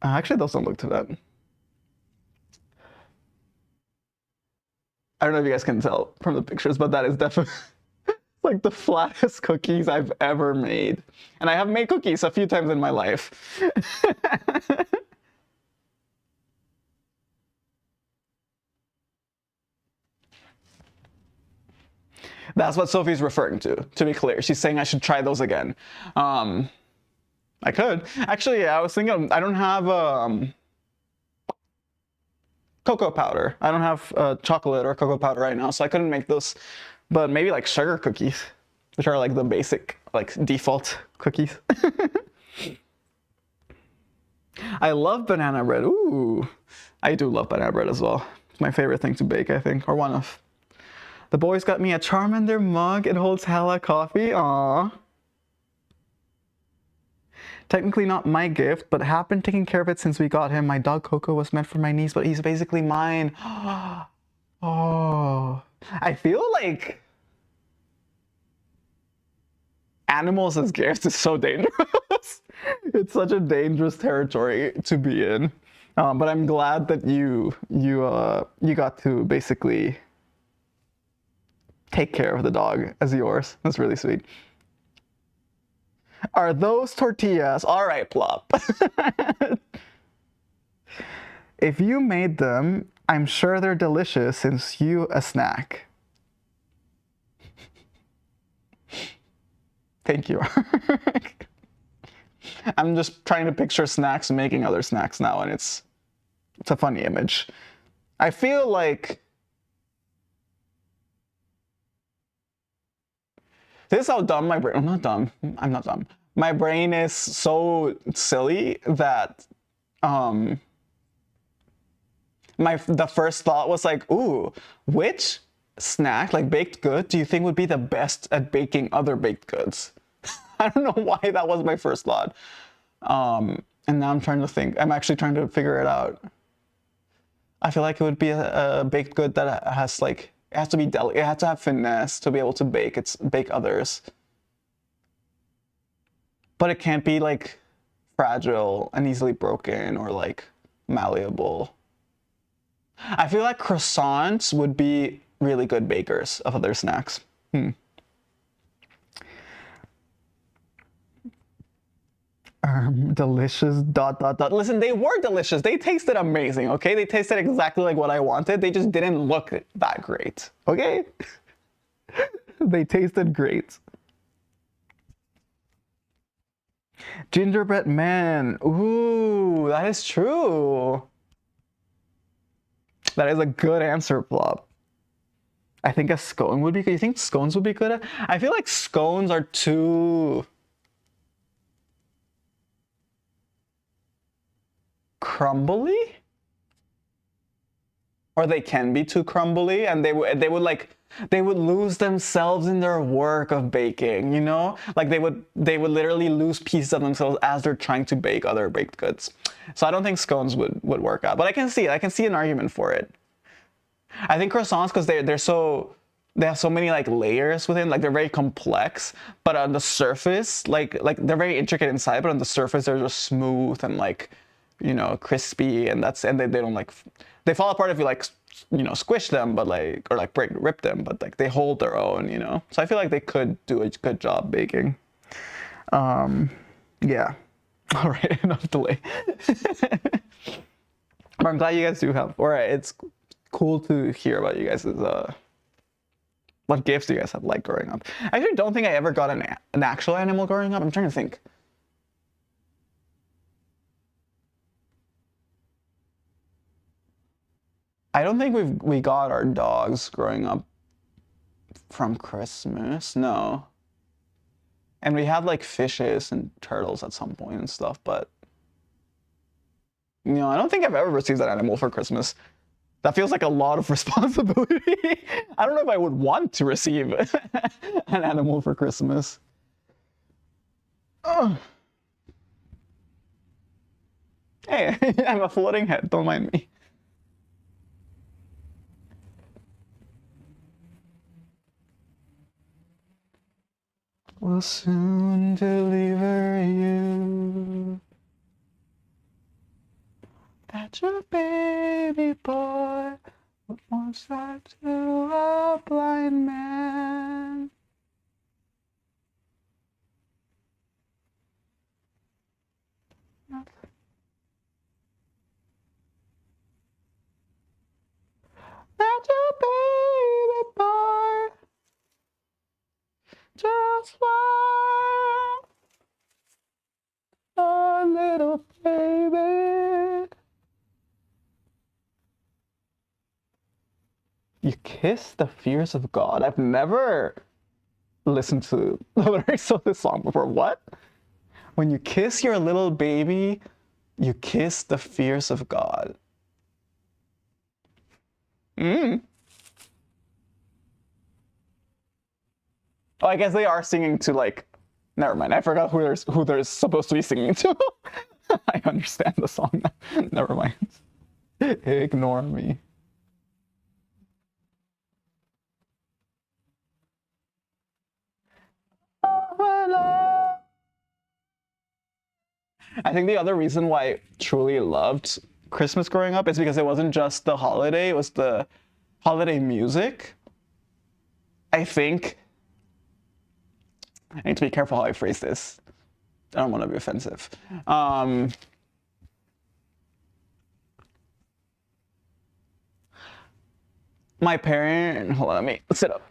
Actually, those don't look too bad. I don't know if you guys can tell from the pictures, but that is definitely like the flattest cookies I've ever made. And I have made cookies a few times in my life. That's what Sophie's referring to be clear. She's saying I should try those again. I could. Actually, yeah, I was thinking I don't have cocoa powder. I don't have chocolate or cocoa powder right now, so I couldn't make those. But maybe like sugar cookies, which are like the basic, like default cookies. I love banana bread. Ooh, I do love banana bread as well. It's my favorite thing to bake, I think, or one of. The boys got me a Charmander mug. It holds hella coffee. Aww. Technically not my gift, but have been taking care of it since we got him. My dog Coco was meant for my niece, but he's basically mine. Oh. I feel like animals as gifts is so dangerous. It's such a dangerous territory to be in. But I'm glad that you got to basically take care of the dog as yours. That's really sweet. Are those tortillas? All right, Plop. If you made them, I'm sure they're delicious since you a snack. Thank you. I'm just trying to picture snacks making other snacks now, and it's a funny image. I feel like this is how dumb my brain. I'm not dumb. I'm not dumb. My brain is so silly that um the first thought was like, ooh, which snack, like baked good, do you think would be the best at baking other baked goods? I don't know why that was my first thought. And now I'm trying to think. I'm actually trying to figure it out. I feel like it would be a baked good that has like it has to be delicate. It has to have finesse to be able to bake others. But it can't be like fragile and easily broken or like malleable. I feel like croissants would be really good bakers of other snacks. Delicious dot dot dot. Listen, they were delicious. They tasted amazing, okay? They tasted exactly like what I wanted. They just didn't look that great, okay? They tasted great. Gingerbread man. Ooh, that is true. That is a good answer, Plop. I think a scone would be good. You think scones would be good? I feel like scones are too crumbly, or they can be too crumbly, and they would lose themselves in their work of baking. You know, like they would literally lose pieces of themselves as they're trying to bake other baked goods. So I don't think scones would work out, but I can see an argument for it. I think croissants, because they have so many like layers within, like they're very complex, but on the surface, like they're very intricate inside, but on the surface they're just smooth and like, crispy, and they don't like, they fall apart if you like, squish them, but like, or like rip them, but like they hold their own. So I feel like they could do a good job baking. Yeah. All right, enough delay. But I'm glad you guys do have. All right, it's cool to hear about you guys' what gifts do you guys have like growing up? I actually don't think I ever got an actual animal growing up. I'm trying to think. I don't think we got our dogs growing up from Christmas. No. And we had like fishes and turtles at some point and stuff, but I don't think I've ever received an animal for Christmas. That feels like a lot of responsibility. I don't know if I would want to receive an animal for Christmas. Oh. Hey, I'm a floating head. Don't mind me. Will soon deliver you. That your baby boy would once like to a blind man. That your baby boy just want a little baby. You kiss the fears of God. I've never listened to the lyrics of this song before. What? When you kiss your little baby, you kiss the fears of God. Oh, I guess they are singing to like. Never mind. I forgot who they're supposed to be singing to. I understand the song now. Never mind. Ignore me. I think the other reason why I truly loved Christmas growing up is because it wasn't just the holiday, it was the holiday music. I think I need to be careful how I phrase this. I don't want to be offensive. My parent, hold on, let me sit up.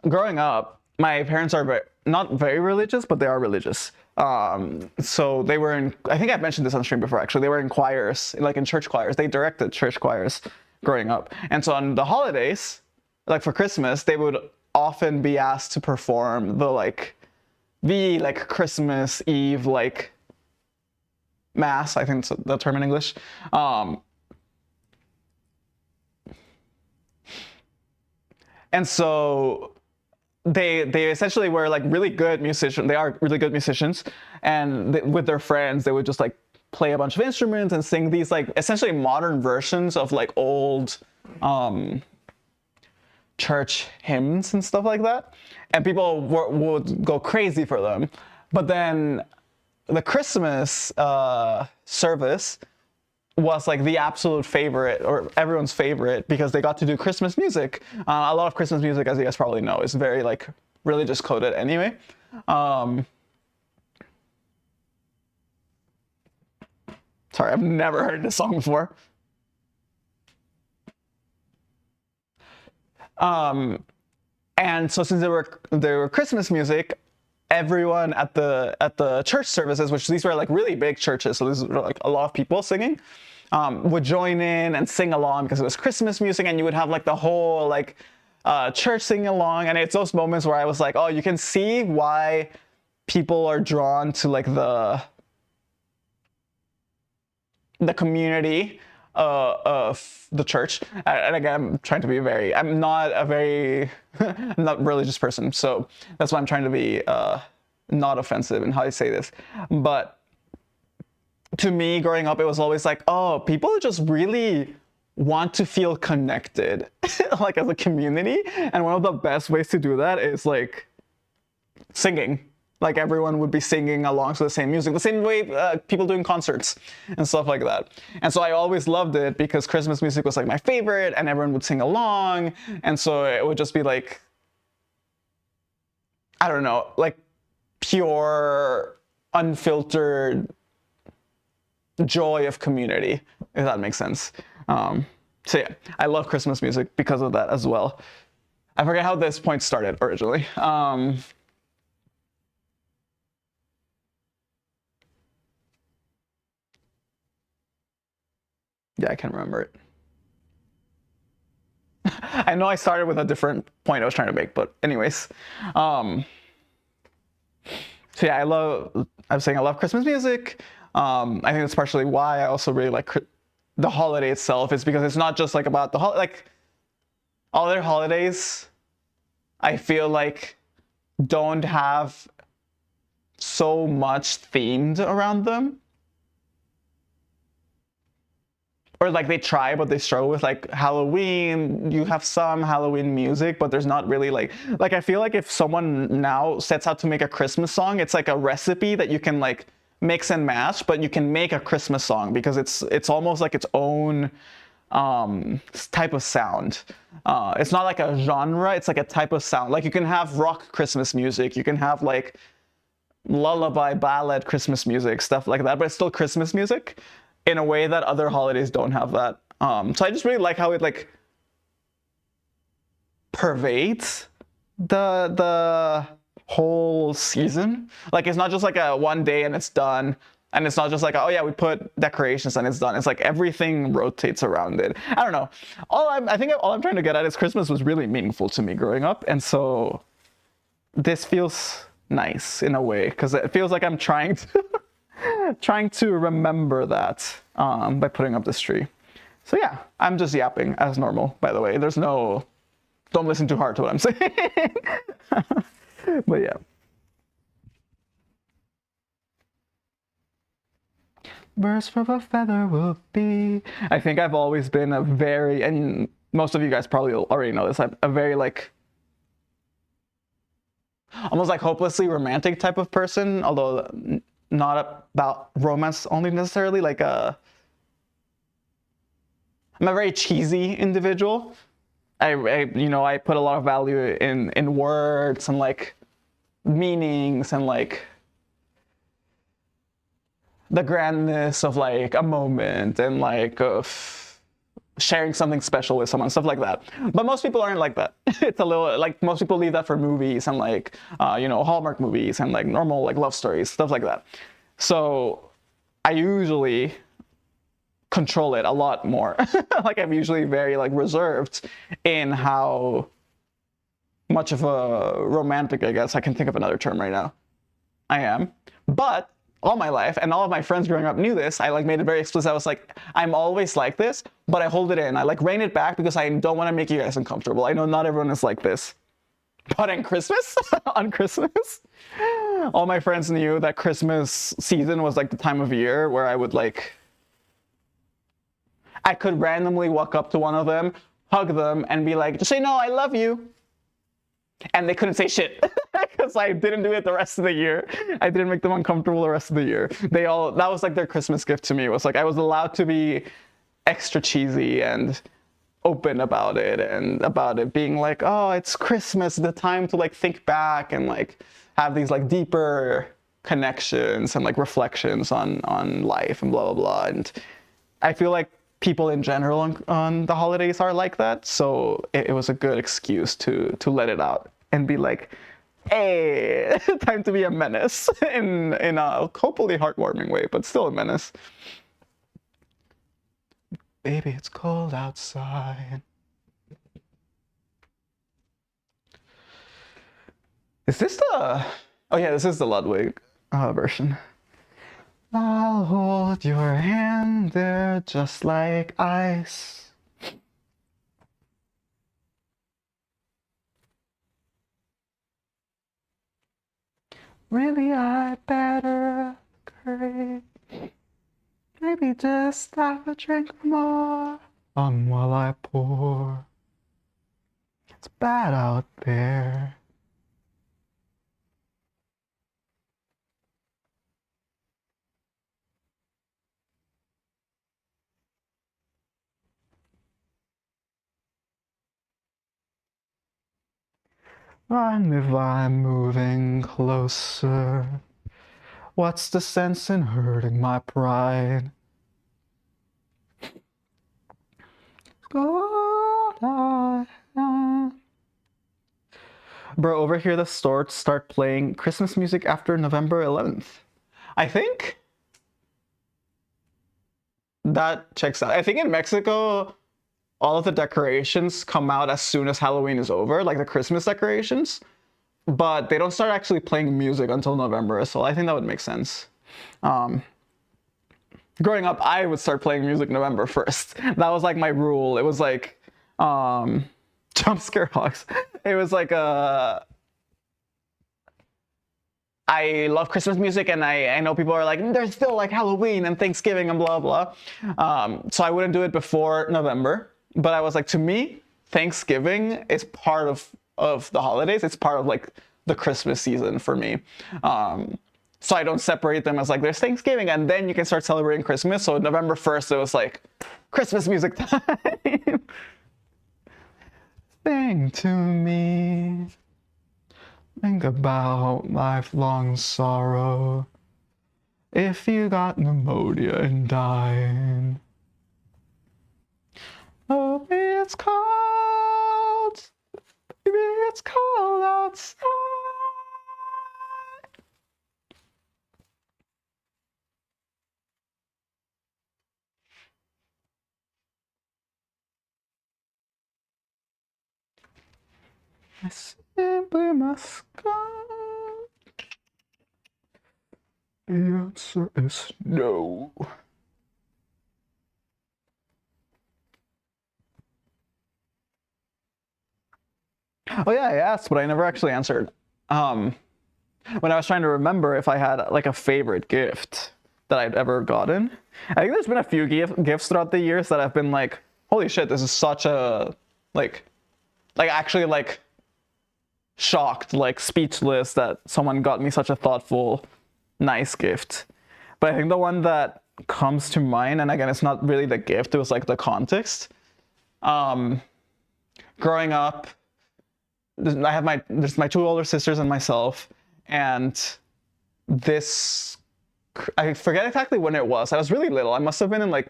Growing up, my parents are not very religious, but they are religious. So they were in, I think I've mentioned this on stream before, actually. They were in choirs, like in church choirs. They directed church choirs growing up. And so on the holidays, like for Christmas, they would often be asked to perform the Christmas Eve, like mass, I think it's the term in English. And so they essentially were like really good musicians. They are really good musicians, and with their friends, they would just like play a bunch of instruments and sing these like essentially modern versions of like old church hymns and stuff like that. And people would go crazy for them. But then the Christmas service was like the absolute favorite, or everyone's favorite, because they got to do Christmas music. A lot of Christmas music, as you guys probably know, is very like religious coded anyway. Sorry, I've never heard this song before. And so since they were Christmas music, everyone at the church services, which these were like really big churches, so this were like a lot of people singing, would join in and sing along because it was Christmas music, and you would have like the whole like church singing along. And it's those moments where I was like, oh, you can see why people are drawn to like the community of the church. And again, I'm trying to be I'm not a religious person, so that's why I'm trying to be not offensive in how I say this. But to me, growing up, it was always like, oh, people just really want to feel connected, like as a community. And one of the best ways to do that is like singing. Like everyone would be singing along to the same music, the same way people doing concerts and stuff like that. And so I always loved it because Christmas music was like my favorite, and everyone would sing along. And so it would just be like, I don't know, like pure, unfiltered joy of community, if that makes sense. So yeah, I love Christmas music because of that as well. I forget how this point started originally. Yeah, I can't remember it. I know I started with a different point I was trying to make, but anyways. So yeah, I was saying I love Christmas music. I think that's partially why I also really like the holiday itself, is because it's not just like about the like other holidays, I feel like don't have so much themed around them. Or like they try, but they struggle with like Halloween. You have some Halloween music, but there's not really like I feel like if someone now sets out to make a Christmas song, it's like a recipe that you can like mix and match, but you can make a Christmas song because it's almost like its own type of sound. It's not like a genre, it's like a type of sound. Like you can have rock Christmas music, you can have like lullaby ballad Christmas music, stuff like that, but it's still Christmas music in a way that other holidays don't have that. So I just really like how it like pervades the whole season. Like it's not just like a one day and it's done. And it's not just like, oh yeah, we put decorations and it's done. It's like everything rotates around it. I don't know. I think all I'm trying to get at is Christmas was really meaningful to me growing up. And so this feels nice in a way, because it feels like I'm trying to remember that by putting up this tree. So yeah, I'm just yapping as normal, by the way. Don't listen too hard to what I'm saying. But yeah. Birds of a feather will be. I think I've always been and most of you guys probably already know this, I'm a very like, almost like hopelessly romantic type of person, although not about romance only necessarily. Like I'm a very cheesy individual. I put a lot of value in words and like meanings and like the grandness of like a moment and like of sharing something special with someone, stuff like that. But most people aren't like that. It's a little like most people leave that for movies and like Hallmark movies and like normal like love stories, stuff like that. So I usually control it a lot more. Like I'm usually very like reserved in how much of a romantic, I guess I can think of another term right now, I am. But all my life, and all of my friends growing up knew this, I like made it very explicit. I was like, I'm always like this, but I hold it in. I like rein it back because I don't want to make you guys uncomfortable. I know not everyone is like this. But on Christmas, on Christmas, all my friends knew that Christmas season was like the time of year where I would like, I could randomly walk up to one of them, hug them, and be like, just say, no, I love you. And they couldn't say shit because I didn't do it the rest of the year. I didn't make them uncomfortable the rest of the year. That was like their Christmas gift to me. It was like I was allowed to be extra cheesy and open about it, and about it being like, oh, it's Christmas, the time to like think back and like have these like deeper connections and like reflections on life and blah, blah, blah. And I feel like people in general on the holidays are like that, so it was a good excuse to let it out and be like, hey, time to be a menace in a hopefully heartwarming way, but still a menace. Baby, it's cold outside. Is this the... Oh yeah, this is the Ludwig version. I'll hold your hand there just like ice. Really, I better hurry. Maybe just have a drink more on while I pour. It's bad out there. And if I'm moving closer, what's the sense in hurting my pride? Bro, over here the stores start playing Christmas music after November 11th. I think that checks out. I think in Mexico, all of the decorations come out as soon as Halloween is over, like the Christmas decorations, but they don't start actually playing music until November, so I think that would make sense. Growing up, I would start playing music November 1st. That was like my rule. It was like, jump scare hogs. It was like I love Christmas music, and I know people are like, there's still like Halloween and Thanksgiving and blah, blah. So I wouldn't do it before November. But I was like, to me, Thanksgiving is part of the holidays. It's part of like the Christmas season for me. So I don't separate them as like, there's Thanksgiving and then you can start celebrating Christmas. So November 1st, it was like Christmas music time. Sing to me. Think about lifelong sorrow. If you got pneumonia and died. Oh, it's cold. Baby, it's cold outside. I simply must go. The answer is no. Oh yeah, I asked, but I never actually answered. When I was trying to remember if I had like a favorite gift that I'd ever gotten, I think there's been a few gifts throughout the years that I've been like, holy shit, this is such a like actually like shocked, like speechless that someone got me such a thoughtful, nice gift. But I think the one that comes to mind, and again, it's not really the gift, it was like the context. Growing up, I have there's my two older sisters and myself, and this, I forget exactly when it was. I was really little. I must have been in like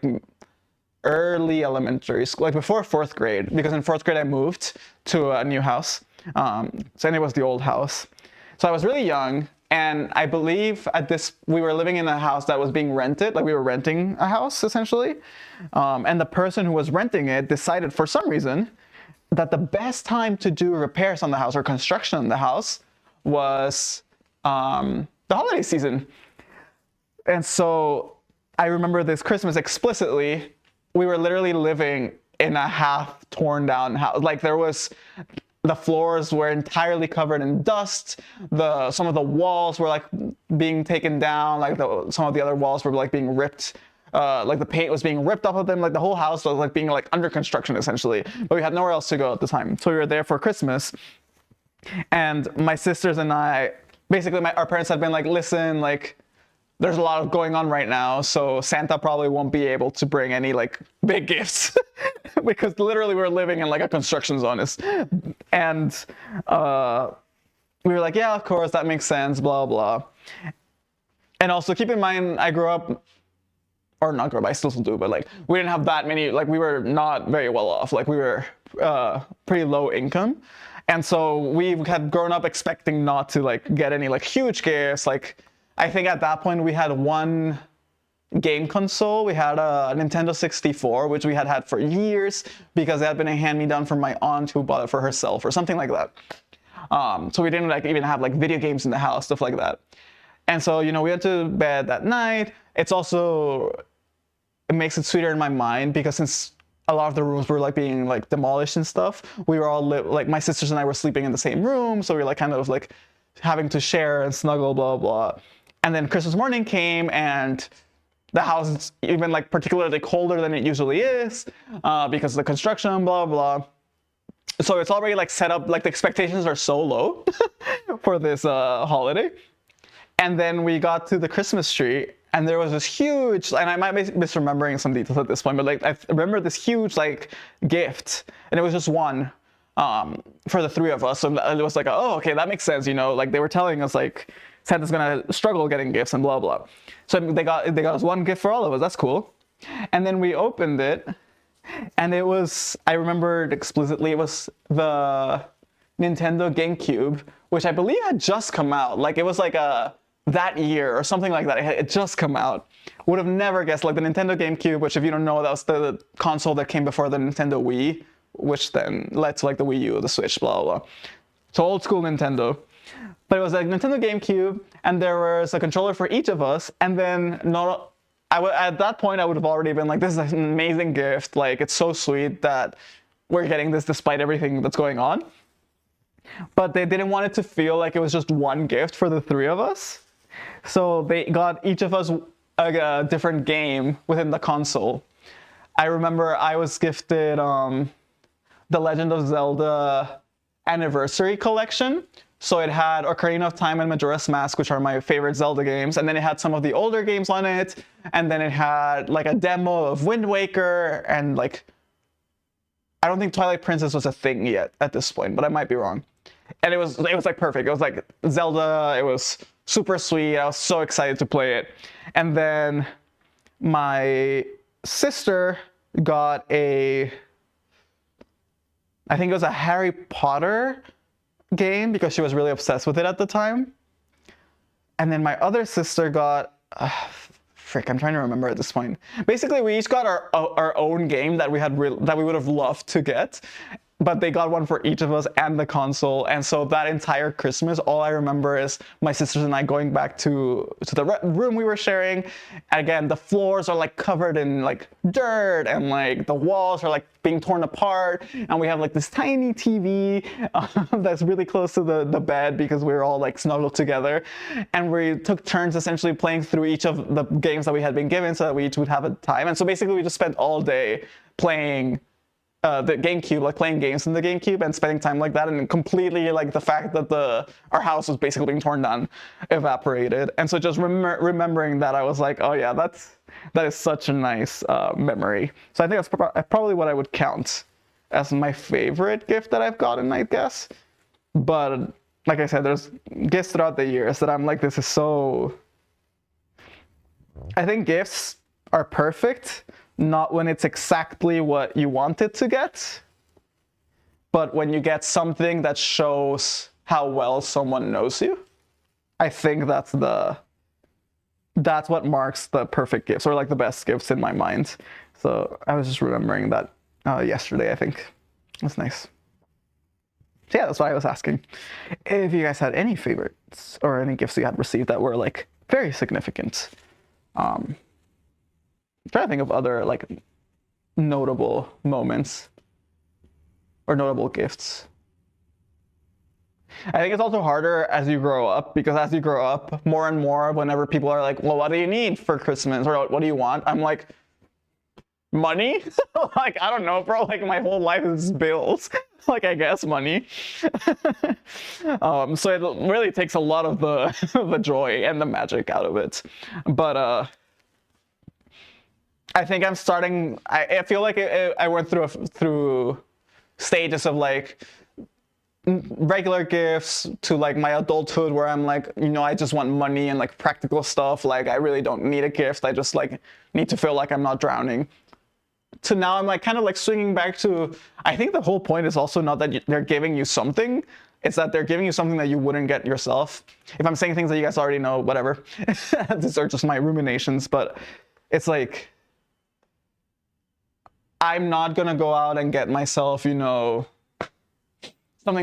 early elementary school, like before fourth grade, because in fourth grade I moved to a new house. So and it was the old house. So I was really young, and I believe we were living in a house that was being rented, like we were renting a house essentially. And the person who was renting it decided for some reason that the best time to do repairs on the house or construction on the house was the holiday season. And so I remember this Christmas explicitly, we were literally living in a half torn down house. Like the floors were entirely covered in dust. Some of the walls were like being taken down. Like some of the other walls were like being ripped. Like the paint was being ripped off of them. Like the whole house was like being like under construction essentially. But we had nowhere else to go at the time. So we were there for Christmas. And my sisters and I, basically our parents had been like, listen, like there's a lot going on right now, so Santa probably won't be able to bring any like big gifts because literally we're living in like a construction zone. And we were like, yeah, of course, that makes sense, blah, blah. And also keep in mind, I grew up, or not grew up, I still do, but like we didn't have that many, like we were not very well off. Like we were pretty low income. And so we had grown up expecting not to like get any like huge gifts. Like I think at that point we had one game console. We had a Nintendo 64, which we had for years because it had been a hand-me-down from my aunt who bought it for herself or something like that. So we didn't like even have like video games in the house, stuff like that. And so, we went to bed that night. It makes it sweeter in my mind because since a lot of the rooms were like being like demolished and stuff, we were all like my sisters and I were sleeping in the same room. So we were like kind of like having to share and snuggle, blah, blah. And then Christmas morning came and the house is even like particularly colder than it usually is because of the construction, blah, blah. So it's already like set up, like the expectations are so low for this holiday. And then we got to the Christmas tree and there was this huge, and I might be misremembering some details at this point, but like I remember this huge like gift and it was just one for the three of us. So it was like, oh, okay, that makes sense. Like they were telling us like, Santa's gonna struggle getting gifts and blah, blah. So they got us one gift for all of us. That's cool. And then we opened it and it was, I remembered explicitly, it was the Nintendo GameCube, which I believe had just come out. Like it was like that year or something like that. It had just come out. Would have never guessed, like the Nintendo GameCube, which if you don't know, that was the console that came before the Nintendo Wii, which then led to like the Wii U, the Switch, blah, blah. So old school Nintendo. But it was a Nintendo GameCube, and there was a controller for each of us. And then at that point, I would have already been like, this is an amazing gift. Like, it's so sweet that we're getting this despite everything that's going on. But they didn't want it to feel like it was just one gift for the three of us. So they got each of us a different game within the console. I remember I was gifted The Legend of Zelda Anniversary Collection. So it had Ocarina of Time and Majora's Mask, which are my favorite Zelda games. And then it had some of the older games on it. And then it had like a demo of Wind Waker and like, I don't think Twilight Princess was a thing yet at this point, but I might be wrong. And it was like perfect. It was like Zelda. It was super sweet. I was so excited to play it. And then my sister got I think it was a Harry Potter game because she was really obsessed with it at the time. And then my other sister got I'm trying to remember at this point. Basically, we each got our own game that we would have loved to get, but they got one for each of us and the console. And so that entire Christmas, all I remember is my sisters and I going back to the room we were sharing. And again, the floors are like covered in like dirt and like the walls are like being torn apart. And we have like this tiny TV that's really close to the bed because we were all like snuggled together. And we took turns essentially playing through each of the games that we had been given so that we each would have a time. And so basically we just spent all day playing the GameCube, like playing games in the GameCube and spending time like that, and completely like the fact that our house was basically being torn down evaporated. And so just remembering that, I was like, oh yeah, that is such a nice memory. So I think that's probably what I would count as my favorite gift that I've gotten, I guess. But like I said, there's gifts throughout the years that I'm like, this is so. I think gifts are perfect, not when it's exactly what you wanted to get, but when you get something that shows how well someone knows you. I think that's what marks the perfect gifts, or like the best gifts in my mind. So I was just remembering that yesterday, I think. That's nice. So yeah, that's why I was asking if you guys had any favorites or any gifts you had received that were like very significant. I'm trying to think of other like notable moments or notable gifts. I think it's also harder as you grow up, because as you grow up more and more, whenever people are like, well, what do you need for Christmas, or what do you want? I'm like, money? Like, I don't know, bro. Like, my whole life is bills. Like, I guess money. So it really takes a lot of the joy and the magic out of it. But I think I'm starting. I feel like I went through stages of like regular gifts to like my adulthood, where I'm like, I just want money and like practical stuff. Like, I really don't need a gift. I just like need to feel like I'm not drowning. To now I'm like kind of like swinging back to, I think the whole point is also not that they're giving you something. It's that they're giving you something that you wouldn't get yourself. If I'm saying things that you guys already know, whatever. These are just my ruminations, but it's like, I'm not gonna go out and get myself, something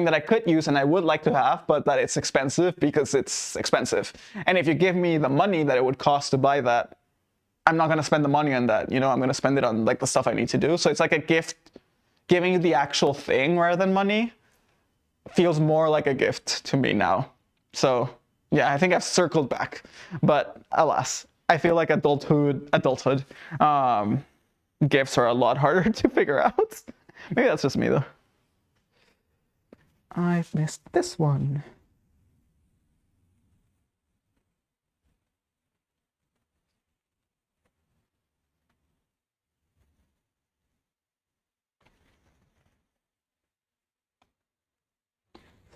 that I could use and I would like to have, but that it's expensive because it's expensive. And if you give me the money that it would cost to buy that, I'm not going to spend the money on that. I'm going to spend it on like the stuff I need to do. So it's like a gift. Giving you the actual thing rather than money feels more like a gift to me now. So yeah, I think I've circled back, but alas, I feel like adulthood, gifts are a lot harder to figure out. Maybe that's just me though. I've missed this one.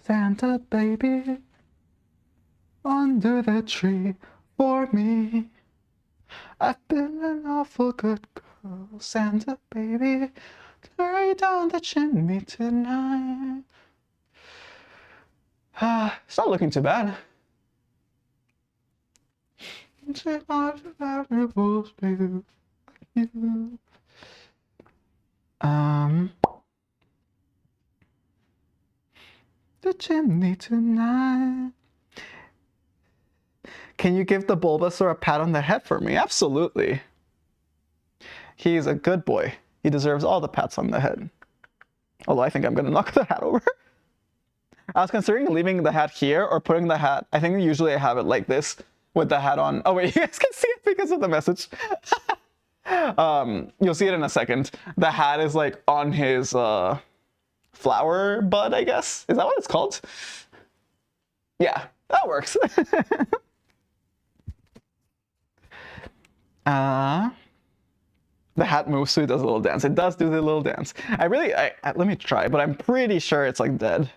Santa baby, under the tree for me. I've been an awful good girl, Santa baby. Hurry down the chimney tonight. It's not looking too bad. Say lots of valuables to you. The chimney tonight. Can you give the Bulbasaur a pat on the head for me? Absolutely. He's a good boy. He deserves all the pats on the head. Although I think I'm gonna knock the hat over. I was considering leaving the hat here or putting the hat. I think usually I have it like this with the hat on. Oh wait, you guys can see it because of the message. You'll see it in a second. The hat is like on his flower bud, I guess. Is that what it's called? Yeah, that works. The hat moves, so it does a little dance. It does do the little dance. Let me try, but I'm pretty sure it's like dead.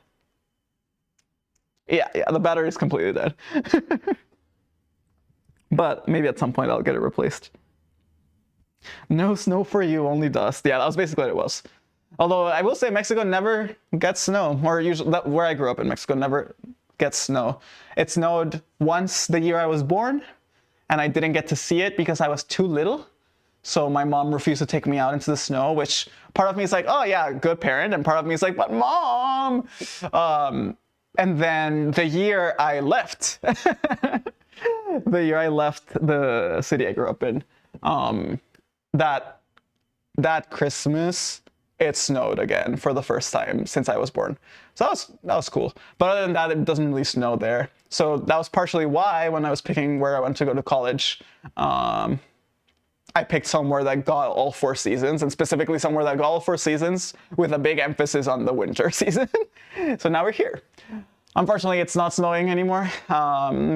Yeah, the battery is completely dead. But maybe at some point I'll get it replaced. No snow for you, only dust. Yeah, that was basically what it was. Although I will say Mexico never gets snow, or usually where I grew up in Mexico never gets snow. It snowed once the year I was born, and I didn't get to see it because I was too little. So my mom refused to take me out into the snow, which part of me is like, oh yeah, good parent, and part of me is like, but mom. And then the year I left, the city I grew up in, that Christmas, it snowed again for the first time since I was born. So that was cool. But other than that, it doesn't really snow there. So that was partially why when I was picking where I went to go to college, I picked somewhere that got all 4 seasons, and specifically somewhere that got all 4 seasons with a big emphasis on the winter season. So now we're here. Unfortunately, it's not snowing anymore,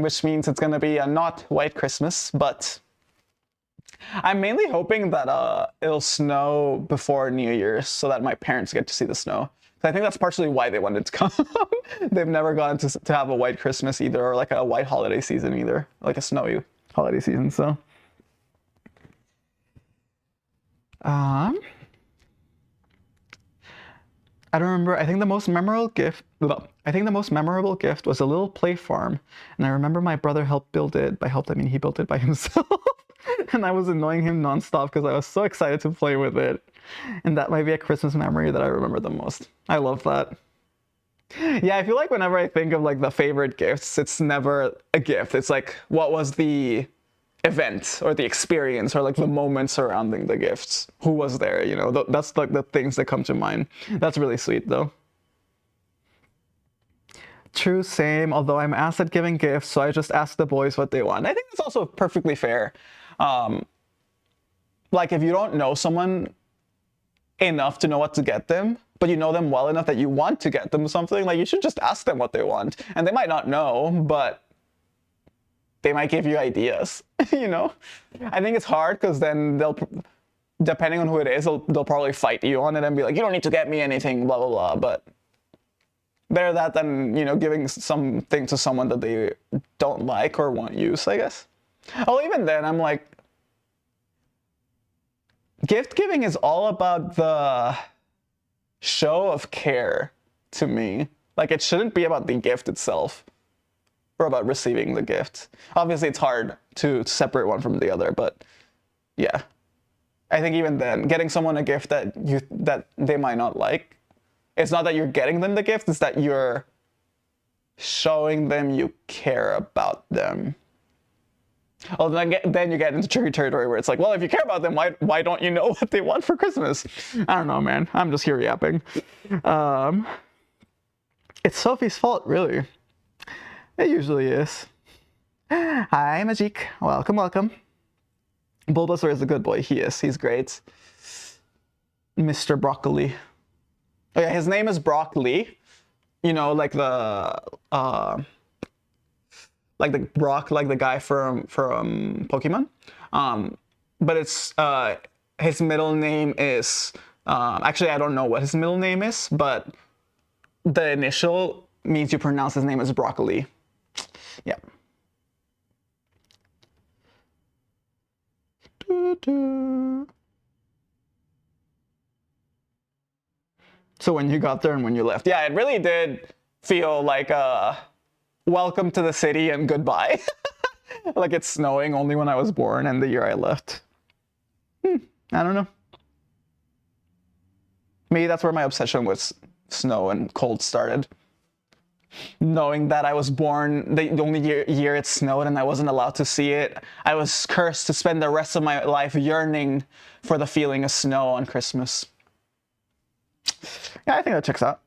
which means it's going to be a not white Christmas, but I'm mainly hoping that it'll snow before New Year's so that my parents get to see the snow. I think that's partially why they wanted to come. They've never gotten to have a white Christmas either, or like a white holiday season either, like a snowy holiday season, so. Um, I don't remember. I think the most memorable gift. Well, I think the most memorable gift was a little play farm, and I remember my brother helped build it. By helped, I mean he built it by himself, and I was annoying him nonstop because I was so excited to play with it. And that might be a Christmas memory that I remember the most. I love that. Yeah, I feel like whenever I think of like the favorite gifts, it's never a gift. It's like what was the event or the experience or like the moment surrounding the gifts. Who was there? You know, that's like the things that come to mind. That's really sweet though. True, same. Although I'm asked at giving gifts, so I just ask the boys what they want. I think it's also perfectly fair. Um, like if you don't know someone enough to know what to get them, but you know them well enough that you want to get them something, like you should just ask them what they want. And they might not know, but they might give you ideas, you know? I think it's hard because then they'll, depending on who it is, they'll probably fight you on it and be like, you don't need to get me anything, blah, blah, blah. But better that than, you know, giving something to someone that they don't like or won't use, I guess. Oh, even then, I'm like, gift giving is all about the show of care to me. Like, it shouldn't be about the gift itself or about receiving the gift. Obviously, it's hard to separate one from the other, but yeah. I think even then, getting someone a gift that they might not like, it's not that you're getting them the gift, it's that you're showing them you care about them. Oh, then you get into tricky territory where it's like, well, if you care about them, why don't you know what they want for Christmas? I don't know, man. I'm just here yapping. Um, it's Sophie's fault, really. It usually is. Hi, Majik. Welcome, welcome. Bulbasaur is a good boy. He is. He's great. Mr. Broccoli. Oh yeah, his name is Broccoli. You know, like the Brock, like the guy from Pokemon. But it's his middle name is actually I don't know what his middle name is, but the initial means you pronounce his name as Broccoli. Yeah. So when you got there and when you left, yeah, it really did feel like welcome to the city and goodbye. Like it's snowing only when I was born and the year I left. I don't know. Maybe that's where my obsession with snow and cold started. Knowing that I was born the only year it snowed and I wasn't allowed to see it, I was cursed to spend the rest of my life yearning for the feeling of snow on Christmas. Yeah, I think that checks out.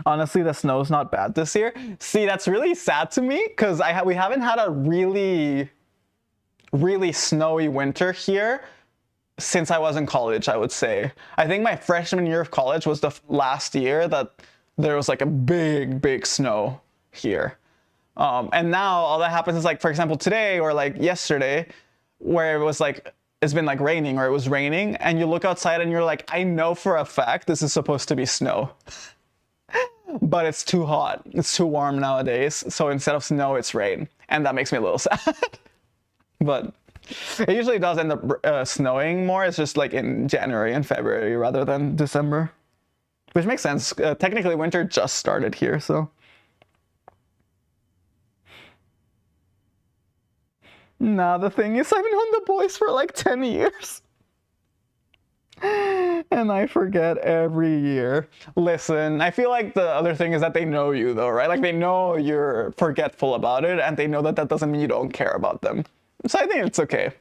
Honestly, the snow's not bad this year. See, that's really sad to me because we haven't had a really snowy winter here since I was in college, I would say. I think my freshman year of college was the last year that there was like a big snow here. And now all that happens is like, for example, today or like yesterday, where it was like, it's been like raining or it was raining, and you look outside and you're like, I know for a fact this is supposed to be snow. But it's too hot. It's too warm nowadays. So instead of snow, it's rain. And that makes me a little sad. But it usually does end up snowing more. It's just like in January and February rather than December. Which makes sense. Technically, winter just started here, so. Nah, the thing is, I've known the boys for like 10 years. And I forget every year. Listen, I feel like the other thing is that they know you though, right? Like they know you're forgetful about it and they know that that doesn't mean you don't care about them. So I think it's okay.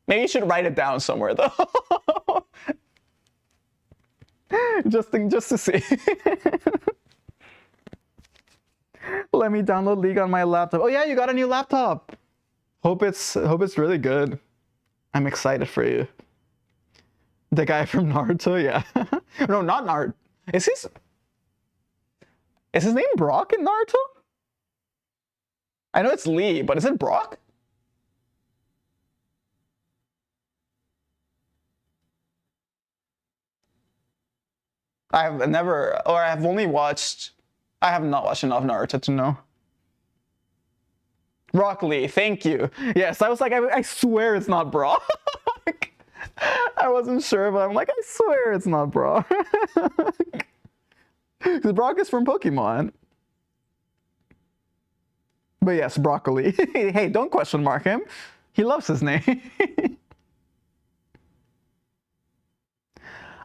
Maybe you should write it down somewhere though. just to see. Let me download League on my laptop. Oh yeah, you got a new laptop. Hope it's really good. I'm excited for you. The guy from Naruto, yeah. No, not Naruto. Is his name Brock in Naruto? I know it's Lee, but is it Brock? I have never, or I have only watched. I have not watched enough Naruto to know. Broccoli, thank you. Yes, I was like, I swear it's not Brock. I wasn't sure, but I'm like, I swear it's not Brock. Because Brock is from Pokemon. But yes, Broccoli. Hey, don't question mark him. He loves his name.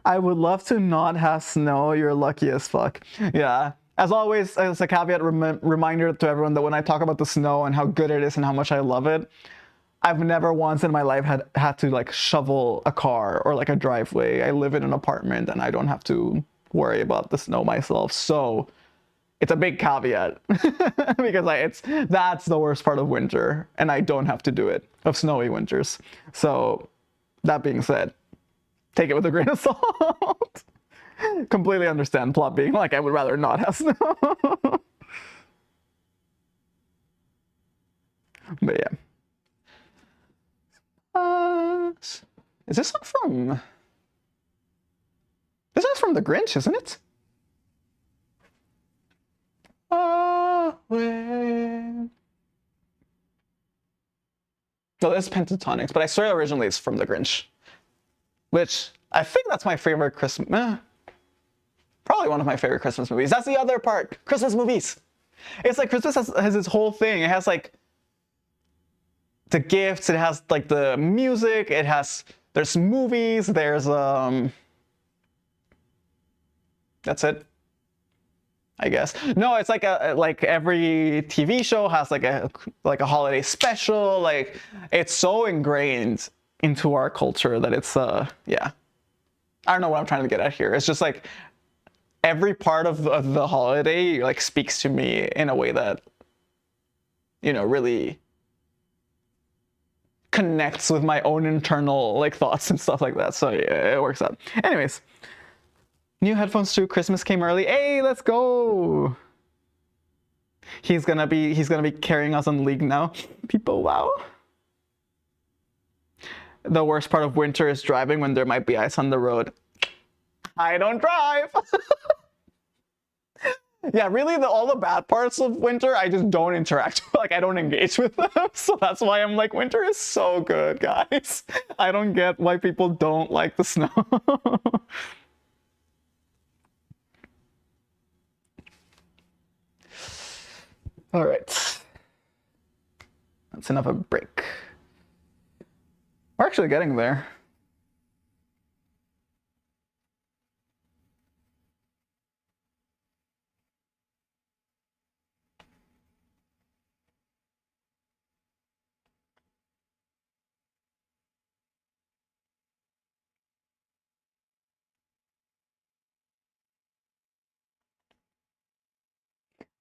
I would love to not have snow. You're lucky as fuck. Yeah. As always, as a caveat reminder to everyone that when I talk about the snow and how good it is and how much I love it, I've never once in my life had to like shovel a car or like a driveway. I live in an apartment and I don't have to worry about the snow myself. So it's a big caveat because that's the worst part of winter and I don't have to do it, of snowy winters. So that being said, take it with a grain of salt. Completely understand plot being like, I would rather not have snow. But yeah. Is this one from... This one's from The Grinch, isn't it? No, this is Pentatonix, but I swear originally it's from The Grinch. Which, I think that's my favorite Christmas... Probably one of my favorite Christmas movies. That's the other part. Christmas movies. It's like Christmas has its whole thing. It has like the gifts. It has like the music. There's movies. There's That's it, I guess. No, it's like like every TV show has like a holiday special. Like it's so ingrained into our culture that it's yeah. I don't know what I'm trying to get at here. It's just like every part of the holiday like speaks to me in a way that, you know, really connects with my own internal like thoughts and stuff like that. So yeah, it works out. Anyways, new headphones too. Christmas came early. Hey, let's go. He's gonna be carrying us on League now. People, wow. The worst part of winter is driving when there might be ice on the road. I don't drive. Yeah, really, all the bad parts of winter, I just don't interact with. Like, I don't engage with them. So that's why I'm like, winter is so good, guys. I don't get why people don't like the snow. All right. That's enough of a break. We're actually getting there.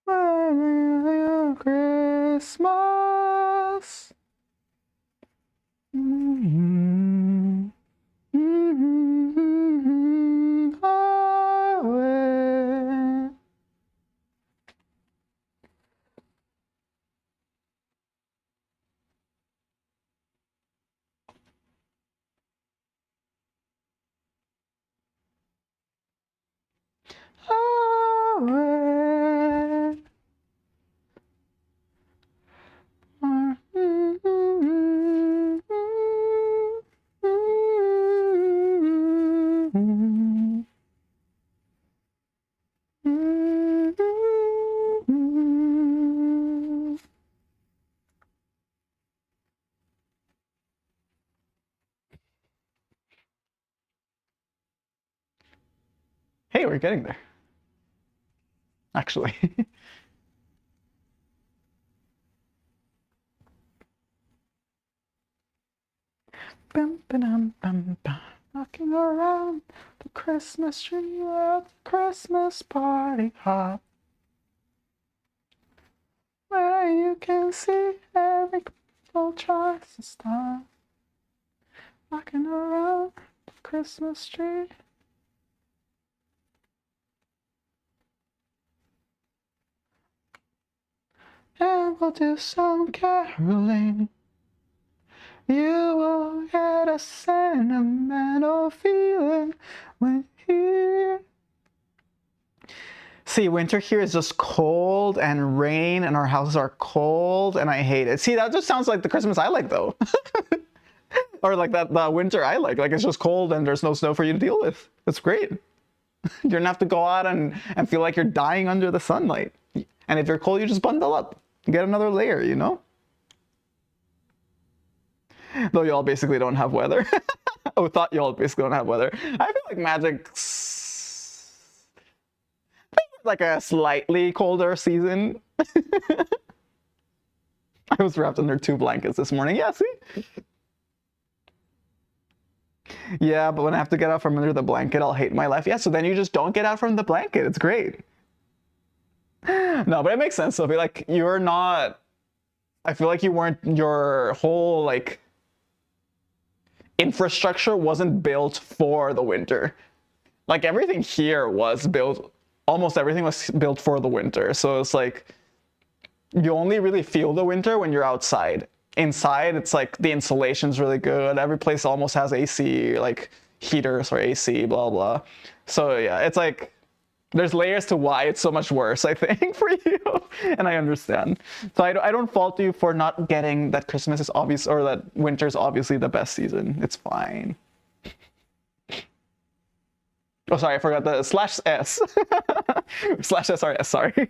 Merry Christmas. Hey, we're getting there. Actually. Knocking around the Christmas tree at the Christmas party hop, where you can see every couple tries to stop. Knocking around the Christmas tree. And we'll do some caroling. You will get a sentimental feeling when you hear See, winter here is just cold and rain, and our houses are cold, and I hate it. See, that just sounds like the Christmas I like, though. Or like that the winter I like. Like, it's just cold and there's no snow for you to deal with. It's great. You don't have to go out and feel like you're dying under the sunlight. And if you're cold, you just bundle up. Get another layer, you know? Though y'all basically don't have weather. Oh, thought y'all basically don't have weather. I feel like Magic's like a slightly colder season. I was wrapped under 2 blankets this morning. Yeah, see? Yeah, but when I have to get out from under the blanket, I'll hate my life. Yeah, so then you just don't get out from the blanket. It's great. No, but it makes sense. So be like, you're not. I feel like you weren't. Your whole like infrastructure wasn't built for the winter. Like everything here was built. Almost everything was built for the winter. So it's like you only really feel the winter when you're outside. Inside, it's like the insulation's really good. Every place almost has AC, like heaters or AC, blah, blah. So yeah, it's like there's layers to why it's so much worse, I think, for you. And I understand. So I don't fault you for not getting that Christmas is obvious or that winter's obviously the best season. It's fine. Oh, sorry, I forgot the /S. /SRS, sorry.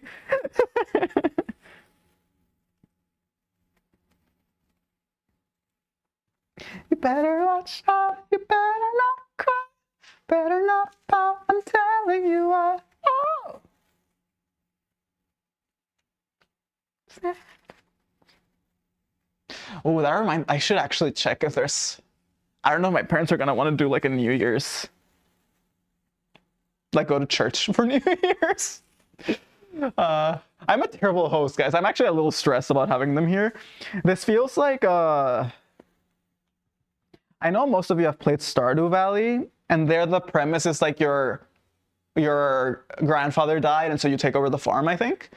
You better watch out, you better not cry, better not pout, I'm telling you what. Oh! Oh, that reminds, I should actually check if there's, I don't know if my parents are gonna want to do like a New Year's. Like go to church for New Year's. I'm a terrible host, guys. I'm actually a little stressed about having them here. This feels like, I know most of you have played Stardew Valley, and there the premise is like your grandfather died, and so you take over the farm, I think.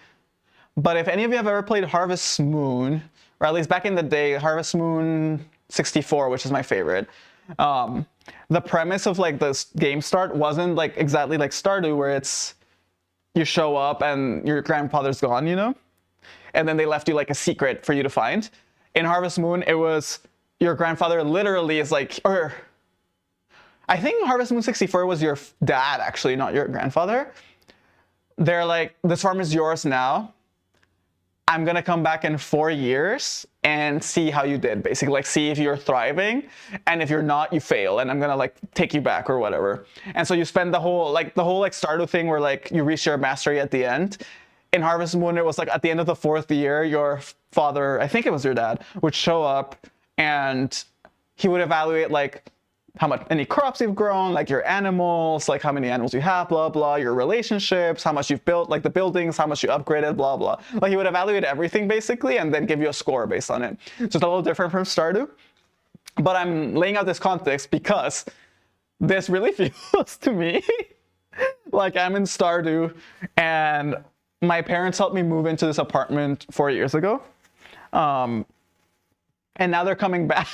But if any of you have ever played Harvest Moon, or at least back in the day, Harvest Moon 64, which is my favorite, the premise of like this game start wasn't like exactly like Stardew, where it's you show up and your grandfather's gone, you know? And then they left you like a secret for you to find. In Harvest Moon, it was your grandfather literally is like, or I think Harvest Moon 64 was your dad, actually, not your grandfather. They're like, this farm is yours now. I'm gonna come back in 4 years and see how you did, basically, like see if you're thriving, and if you're not, you fail, and I'm gonna like take you back or whatever. And so you spend the whole like Stardew thing where like you reach your mastery at the end. In Harvest Moon, it was like at the end of the 4th year, your father, I think it was your dad, would show up and he would evaluate like how much any crops you've grown, like your animals, like how many animals you have, blah blah, your relationships, how much you've built, like the buildings, how much you upgraded, blah blah. Like he would evaluate everything basically and then give you a score based on it. So it's a little different from Stardew. But I'm laying out this context because this really feels to me like I'm in Stardew and my parents helped me move into this apartment 4 years ago. And now they're coming back.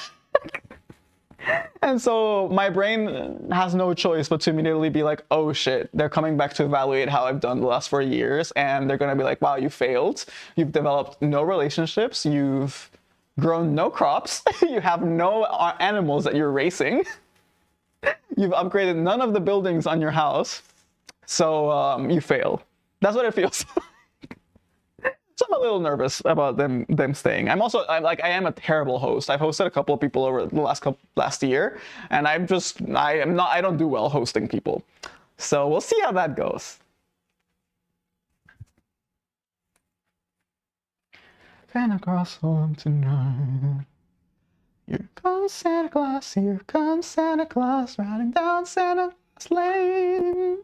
And so my brain has no choice but to immediately be like, oh shit, they're coming back to evaluate how I've done the last 4 years. And they're going to be like, wow, you failed. You've developed no relationships. You've grown no crops. You have no animals that you're racing. You've upgraded none of the buildings on your house. So you fail. That's what it feels. So I'm a little nervous about them staying. I am a terrible host. I've hosted a couple of people over the last year, and I don't do well hosting people. So we'll see how that goes. Santa Claus home tonight. Here comes Santa Claus, here comes Santa Claus, riding down Santa Claus Lane.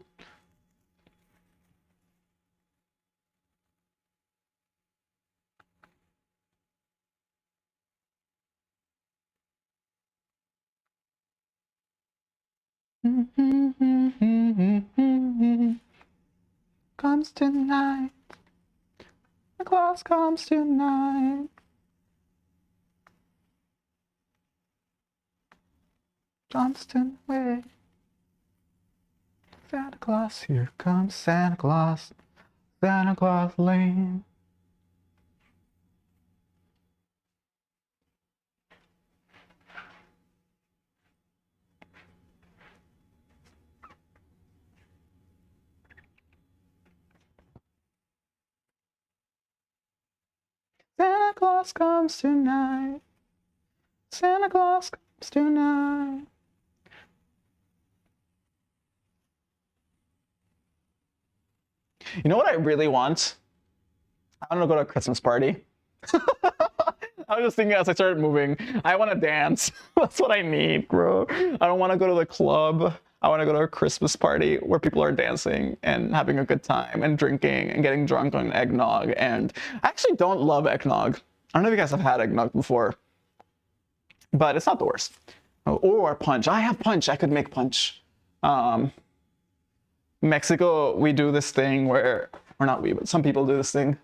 Comes tonight. The Claus comes tonight. Johnston way. Santa Claus, here comes Santa Claus. Santa Claus Lane. Santa Claus comes tonight. Santa Claus comes tonight. You know what I really want? I want to go to a Christmas party. I was just thinking as I started moving, I want to dance. That's what I need, bro. I don't want to go to the club. I want to go to a Christmas party where people are dancing and having a good time and drinking and getting drunk on eggnog. And I actually don't love eggnog. I don't know if you guys have had eggnog before, but it's not the worst. Oh, or punch. I have punch. I could make punch. Mexico, we do this thing where, or not we, but some people do this thing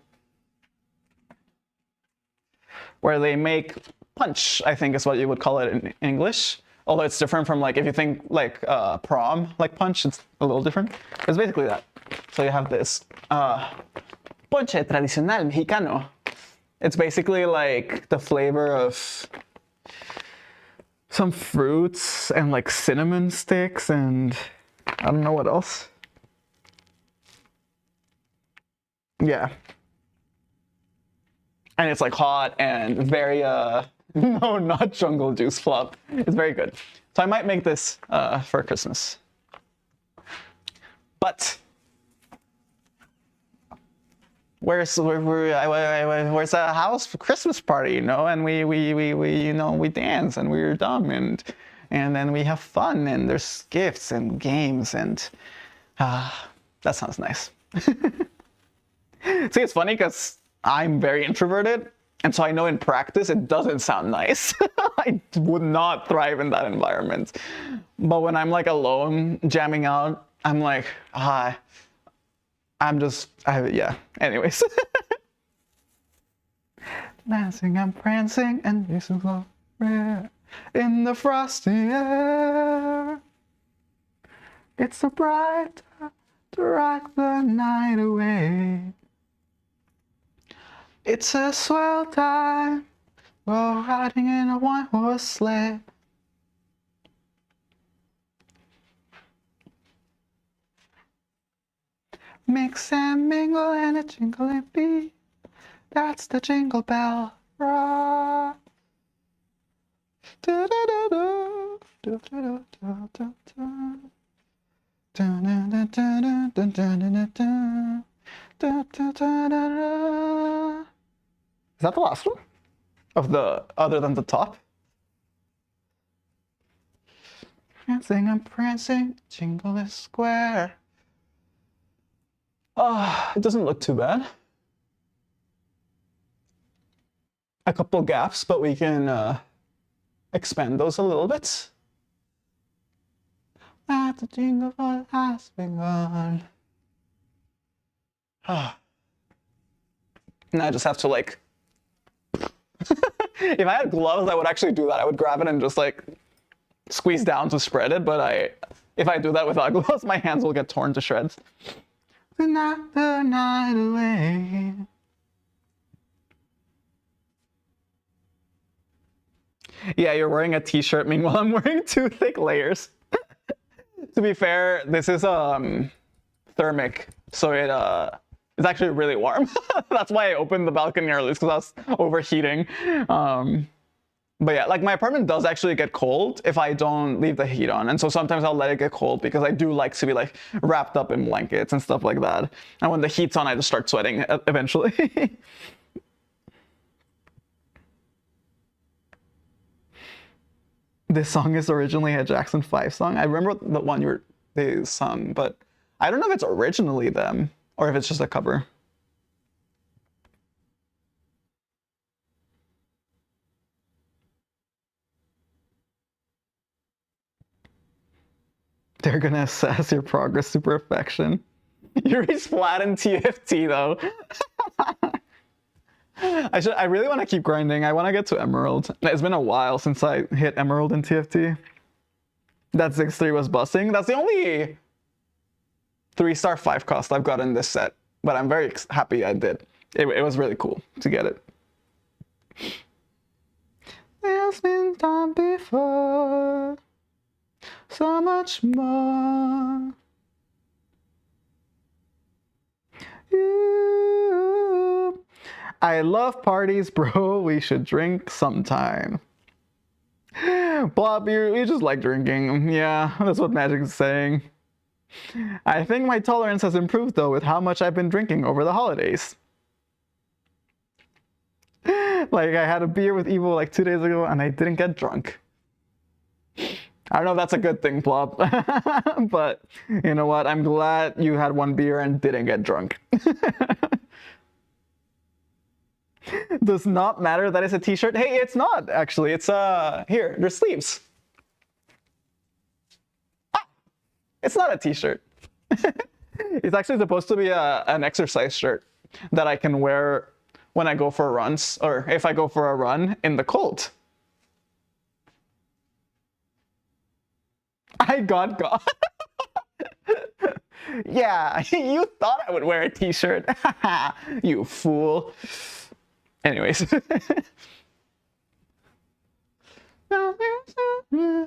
where they make punch, I think is what you would call it in English. Although it's different from like, if you think like prom, like punch, it's a little different. It's basically that. So you have this ponche tradicional mexicano. It's basically like the flavor of some fruits and like cinnamon sticks and I don't know what else. Yeah. And it's like hot and very, no, not jungle juice flop. It's very good. So I might make this for Christmas. But where's a house for Christmas party, you know? And we you know, we dance and we're dumb and then we have fun and there's gifts and games and that sounds nice. See, it's funny because I'm very introverted, and so I know in practice it doesn't sound nice. I would not thrive in that environment. But when I'm like alone jamming out, I'm like, yeah. Anyways. Dancing and prancing and using glory in the frosty air. It's so bright to rock the night away. It's a swell time, we're riding in a one-horse sleigh. Mix and mingle and a jingling beat, that's the Jingle Bell Rock. Do-do-do-do, do-do-do-do-do-do. Dun-dun-dun-dun-dun-dun-dun-dun-dun. Da-da-da-da-da. Is that the last one? Of the, other than the top? Prancing and prancing, Jingle is square. It doesn't look too bad. A couple gaps, but we can expand those a little bit. Let the jingle bell has begun. Now I just have to like, if I had gloves, I would actually do that. I would grab it and just like squeeze down to spread it. But if I do that without gloves, my hands will get torn to shreds. Knock the night away. Yeah, you're wearing a t-shirt. Meanwhile, I'm wearing 2 thick layers. To be fair, this is thermic, so it's actually really warm. That's why I opened the balcony early, because I was overheating. But yeah, like my apartment does actually get cold if I don't leave the heat on. And so sometimes I'll let it get cold because I do like to be like wrapped up in blankets and stuff like that. And when the heat's on, I just start sweating eventually. This song is originally a Jackson 5 song. I remember the one they sung, but I don't know if it's originally them or if it's just a cover. They're gonna assess your progress to perfection. Yuri's flat in TFT though. I really want to keep grinding. I want to get to Emerald. It's been a while since I hit Emerald in TFT. That 6-3 was busting. That's the only 3-star 5 cost I've gotten this set. but I'm very happy I did. It was really cool to get it. There's been time before, so much more. You. I love parties, bro. We should drink sometime. Blob, you just like drinking. Yeah, that's what Magic is saying. I think my tolerance has improved though with how much I've been drinking over the holidays. Like I had a beer with Evo like 2 days ago and I didn't get drunk. I don't know if that's a good thing, Plop. But you know what? I'm glad you had one beer and didn't get drunk. Does not matter that it's a t-shirt. Hey, it's not actually. It's here, there's sleeves. Ah, it's not a t-shirt. It's actually supposed to be an exercise shirt that I can wear when I go for runs, or if I go for a run in the cold. I got God. Yeah, you thought I would wear a t-shirt. You fool. Anyways. I'm a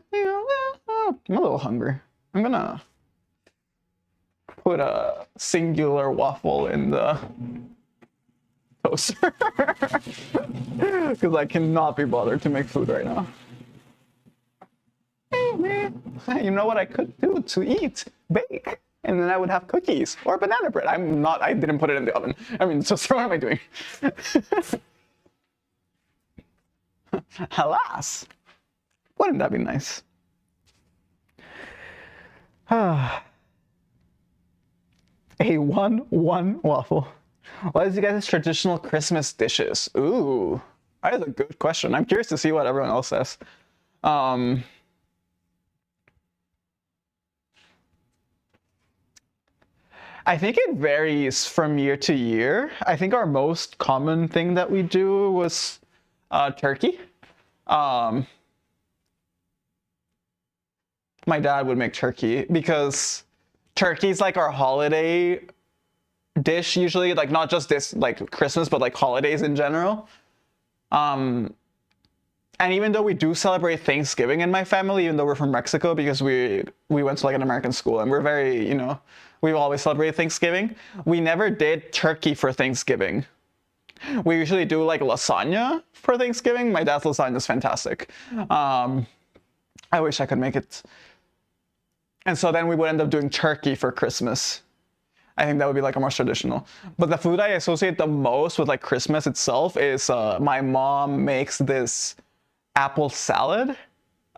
little hungry. I'm gonna put a singular waffle in the toaster. Because I cannot be bothered to make food right now. You know what I could do to eat? Bake. And then I would have cookies or banana bread. I didn't put it in the oven. I mean, so what am I doing? Alas. Wouldn't that be nice? A 1-1 waffle. What is you guys' traditional Christmas dishes? Ooh, that is a good question. I'm curious to see what everyone else says. I think it varies from year to year. I think our most common thing that we do was turkey. My dad would make turkey because turkey's like our holiday dish usually, like not just this like Christmas, but like holidays in general. And even though we do celebrate Thanksgiving in my family, even though we're from Mexico, because we went to like an American school and we're very, we always celebrate Thanksgiving. We never did turkey for Thanksgiving. We usually do like lasagna for Thanksgiving. My dad's lasagna is fantastic. I wish I could make it. And so then we would end up doing turkey for Christmas. I think that would be like a more traditional. But the food I associate the most with like Christmas itself is my mom makes this apple salad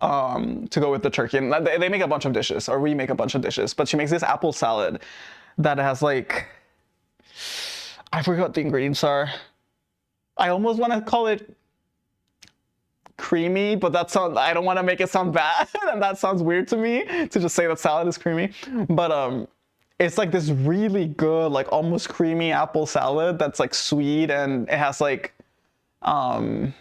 to go with the turkey. And they make a bunch of dishes, or we make a bunch of dishes, but she makes this apple salad that has like, I forgot what the ingredients are. I almost want to call it creamy, but I don't want to make it sound bad, and that sounds weird to me to just say that salad is creamy. But it's like this really good, like almost creamy apple salad that's like sweet, and it has like a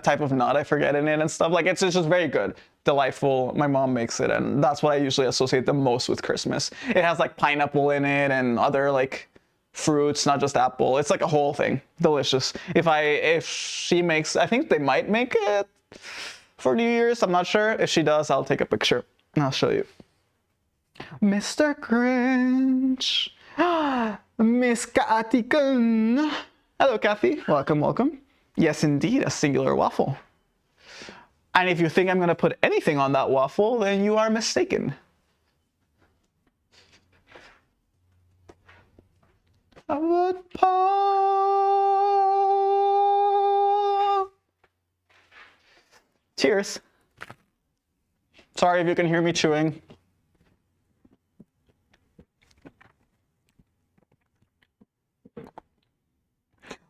type of nut, I forget, in it and stuff. Like it's just very good, delightful. My mom makes it, and that's what I usually associate the most with Christmas. It has like pineapple in it and other like fruits, not just apple. It's like a whole thing. Delicious. If she makes, I think they might make it for New Year's. I'm not sure. If she does, I'll take a picture and I'll show you. Mr. Grinch. Miss Kathy Kun. Hello, Kathy. Welcome, welcome. Yes, indeed, a singular waffle. And if you think I'm going to put anything on that waffle, then you are mistaken. I would pause. Cheers. Sorry if you can hear me chewing.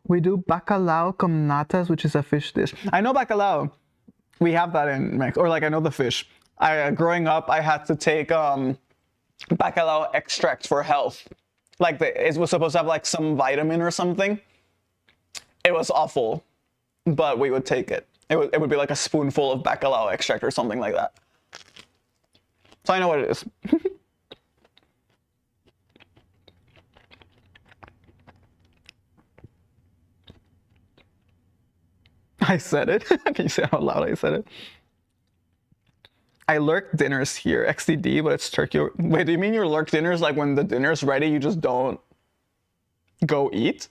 We do bacalao con natas, which is a fish dish. I know bacalao. We have that in Mexico, or like I know the fish. Growing up, I had to take bacalao extract for health. Like it was supposed to have like some vitamin or something. It was awful, but we would take it. It would be like a spoonful of bacalao extract or something like that. So I know what it is. I said it. Can you say how loud I said it? I lurk dinners here, XDD, but it's turkey. Wait, do you mean your lurk dinners like when the dinner's ready, you just don't go eat?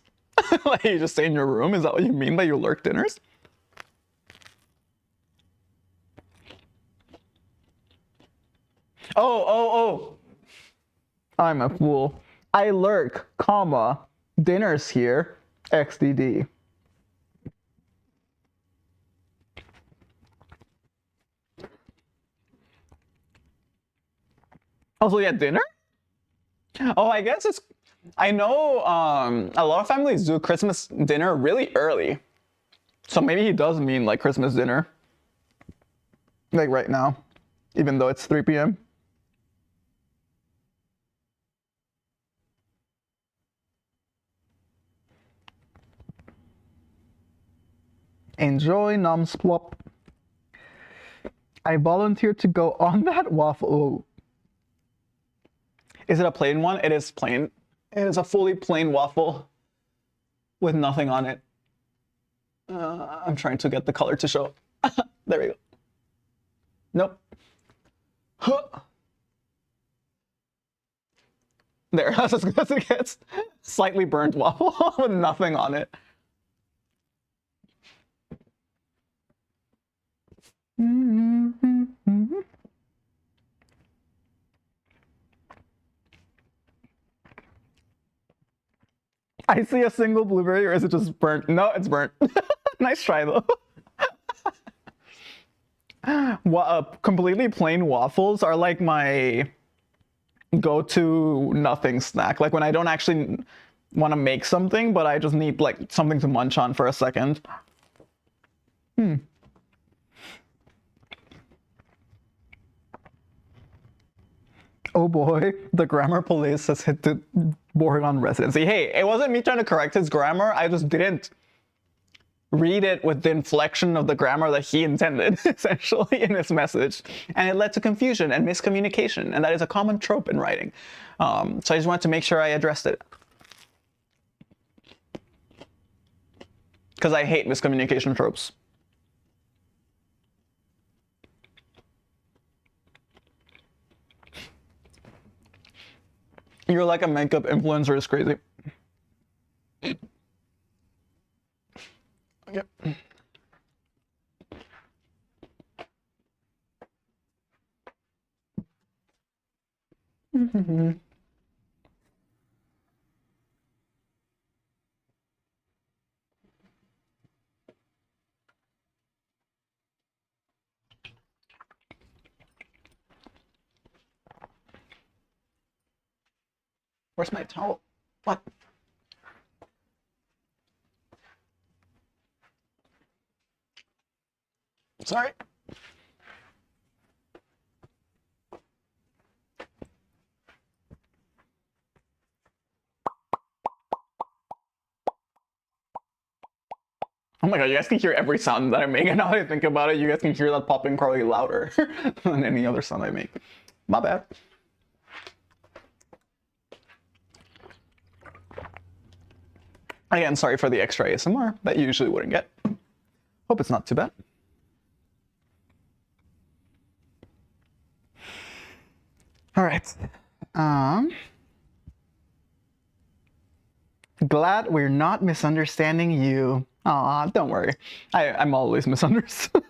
Like you just stay in your room? Is that what you mean by you lurk dinners? Oh. I'm a fool. I lurk, comma, dinners here, XDD. Also, yeah, dinner? Oh, I guess it's. I know a lot of families do Christmas dinner really early. So maybe he does mean like Christmas dinner. Like right now, even though it's 3 p.m. Enjoy, numsplop. I volunteered to go on that waffle. Is it a plain one? It is plain. It is a fully plain waffle with nothing on it. I'm trying to get the color to show. There we go. Nope. There, that's as good as it gets. Slightly burnt waffle with nothing on it. I see a single blueberry, or is it just burnt? No, it's burnt. Nice try, though. Completely plain waffles are like my go-to nothing snack. Like when I don't actually want to make something, but I just need like something to munch on for a second. Oh boy, the grammar police has hit the Boregon residency. Hey, it wasn't me trying to correct his grammar. I just didn't read it with the inflection of the grammar that he intended, essentially, in his message. And it led to confusion and miscommunication. And that is a common trope in writing. So I just wanted to make sure I addressed it. Because I hate miscommunication tropes. You're like a makeup influencer is crazy. Yep. Where's my towel? What? Sorry. Oh my god, you guys can hear every sound that I make, and now that I think about it, you guys can hear that popping probably louder than any other sound I make. My bad. Again, sorry for the extra ASMR that you usually wouldn't get. Hope it's not too bad. All right. Glad we're not misunderstanding you. Aw, don't worry. I'm always misunderstood.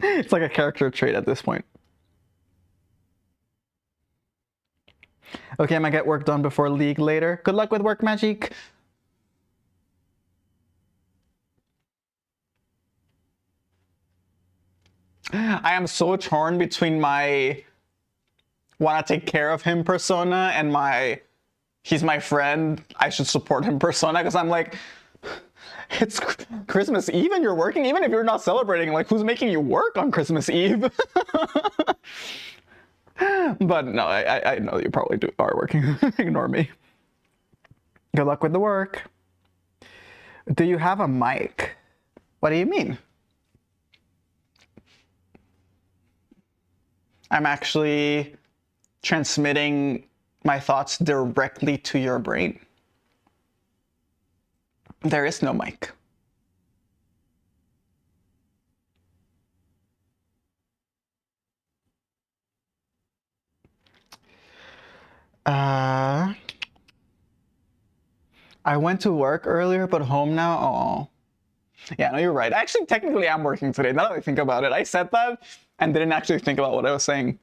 It's like a character trait at this point. Okay, I'm gonna get work done before League later. Good luck with work, Magic. I am so torn between my want to take care of him persona and my he's my friend, I should support him persona, because I'm like, it's Christmas Eve and you're working, even if you're not celebrating, like who's making you work on Christmas Eve? But no, I know you probably are working. Ignore me. Good luck with the work. Do you have a mic? What do you mean? I'm actually transmitting my thoughts directly to your brain. There is no mic. Uh, I went to work earlier, but home now. Oh, yeah, no, you're right. Actually, technically, I'm working today. Now that I think about it, I said that and didn't actually think about what I was saying.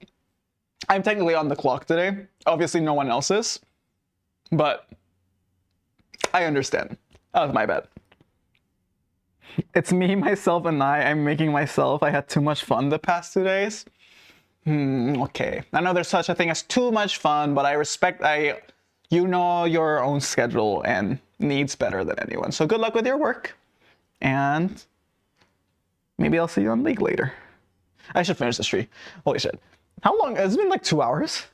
I'm technically on the clock today. Obviously, no one else is, but I understand. That was my bad. It's me, myself, and I. I'm making myself. I had too much fun the past 2 days. Okay. I know there's such a thing as too much fun, but you know your own schedule and needs better than anyone. So good luck with your work, and maybe I'll see you on League later. I should finish this tree. Holy shit. How long? It's been like 2 hours.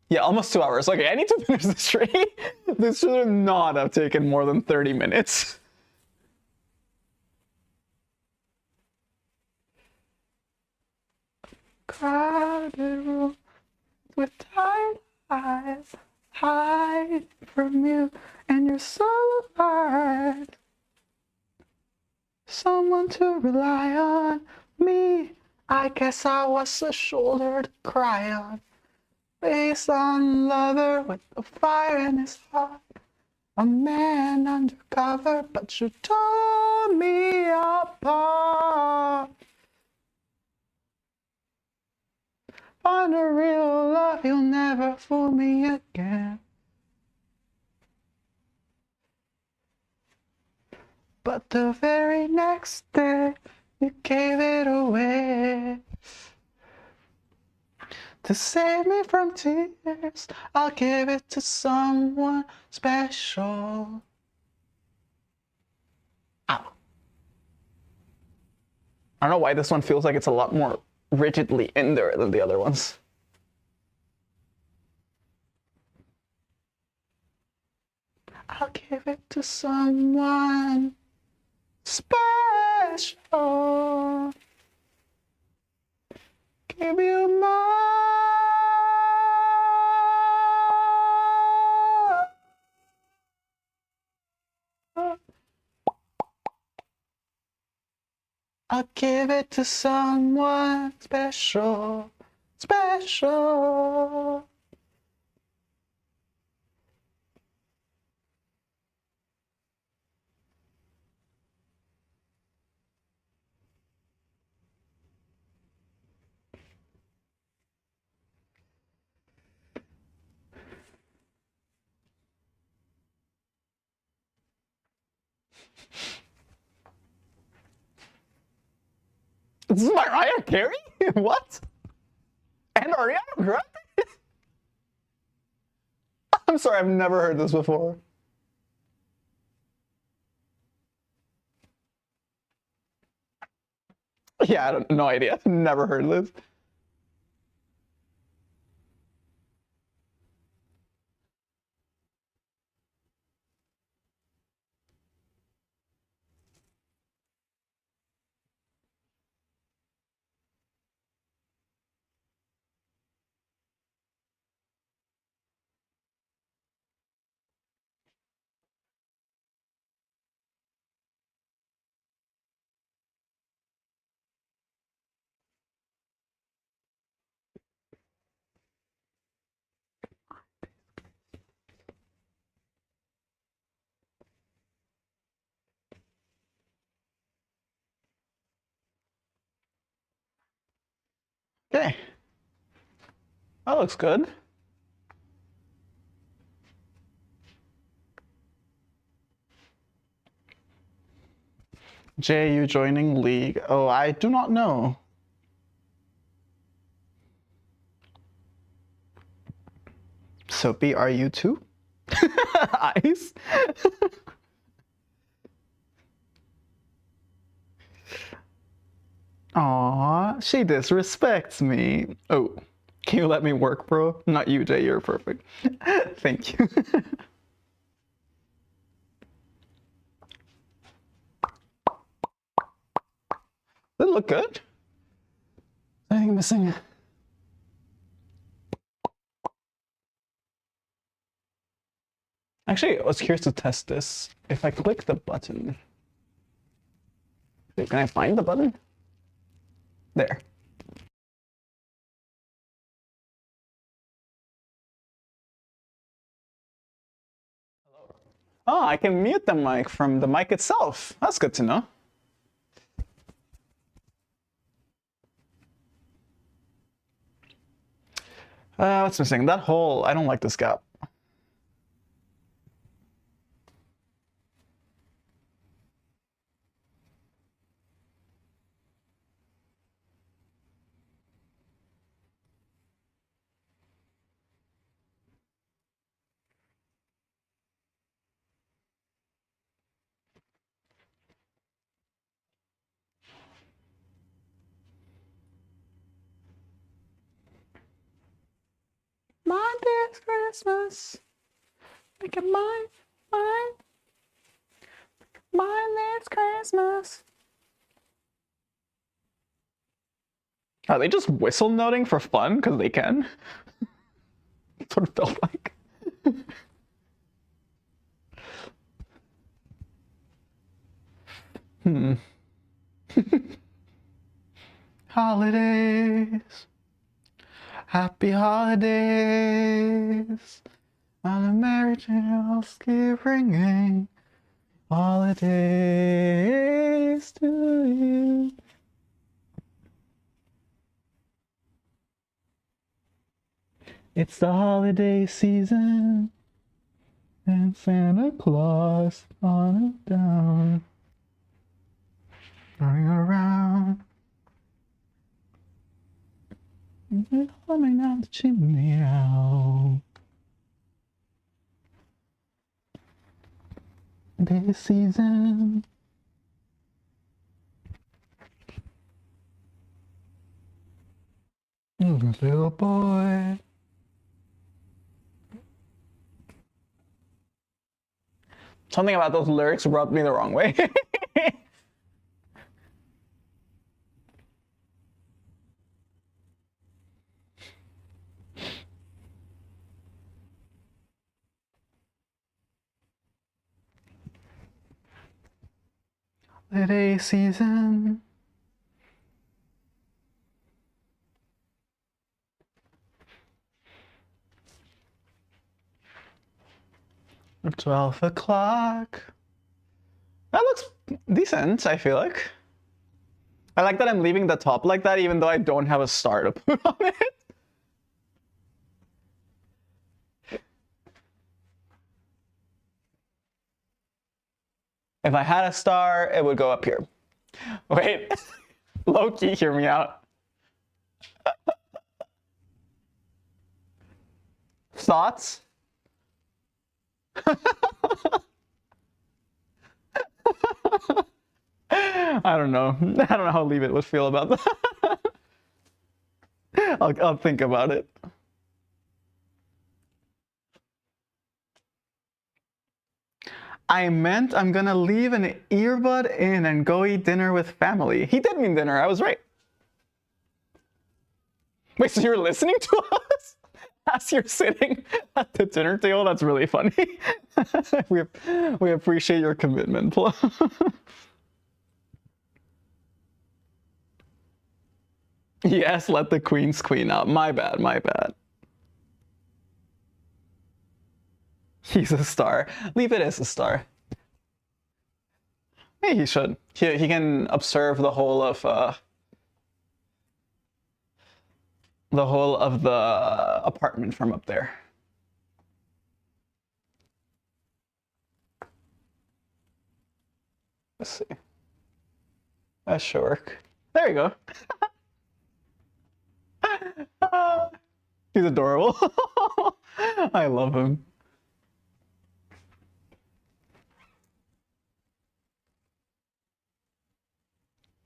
Yeah, almost 2 hours. Okay, I need to finish this tree. This should not have taken more than 30 minutes. Crowded room with tired eyes, hide from you and your silhouette. Someone to rely on. Me, I guess I was a shoulder to cry on. Face on lover with a fire in his heart. A man undercover, but you tore me apart. Find a real love, you'll never fool me again. But the very next day, you gave it away. To save me from tears, I'll give it to someone special. Ow. I don't know why this one feels like it's a lot more rigidly in there than the other ones. I'll give it to someone special. Give you my. I'll give it to someone special, special. This is Mariah Carey? What? And Ariana Grande? I'm sorry, I've never heard this before. Yeah, no idea. Never heard this. Okay. That looks good. Jay, you joining League? Oh, I do not know. Soapy, are you too? Ice? Aw, she disrespects me. Oh, can you let me work, bro? Not you, Jay, you're perfect. Thank you. Does it look good? Anything missing? Actually, I was curious to test this. If I click the button, wait, can I find the button? There. Oh, I can mute the mic from the mic itself. That's good to know. What's missing? That hole. I don't like this gap. Mine this Christmas. Make it mine, mine. Mine this Christmas. Are they just whistle noting for fun? Because they can. That's what it felt like. Holidays. Happy holidays. While the merry bells keep ringing. Holidays to you. It's the holiday season, and Santa Claus on it down, running around, coming out the chimney now. This season. This little boy. Something about those lyrics rubbed me the wrong way. Holiday season. Or 12 o'clock. That looks decent, I feel like. I like that I'm leaving the top like that, even though I don't have a star to put on it. If I had a star, it would go up here. Wait, Loki, hear me out. Thoughts? I don't know. I don't know how Leave It would feel about that. I'll think about it. I meant I'm gonna leave an earbud in and go eat dinner with family. He did mean dinner, I was right. Wait, so you're listening to us as you're sitting at the dinner table? That's really funny. we appreciate your commitment. Yes, let the queens queen out. My bad, my bad. He's a star. Leave It as a star. Hey, he should. He can observe the whole of the apartment from up there. Let's see. That should work. There you go. He's adorable. I love him.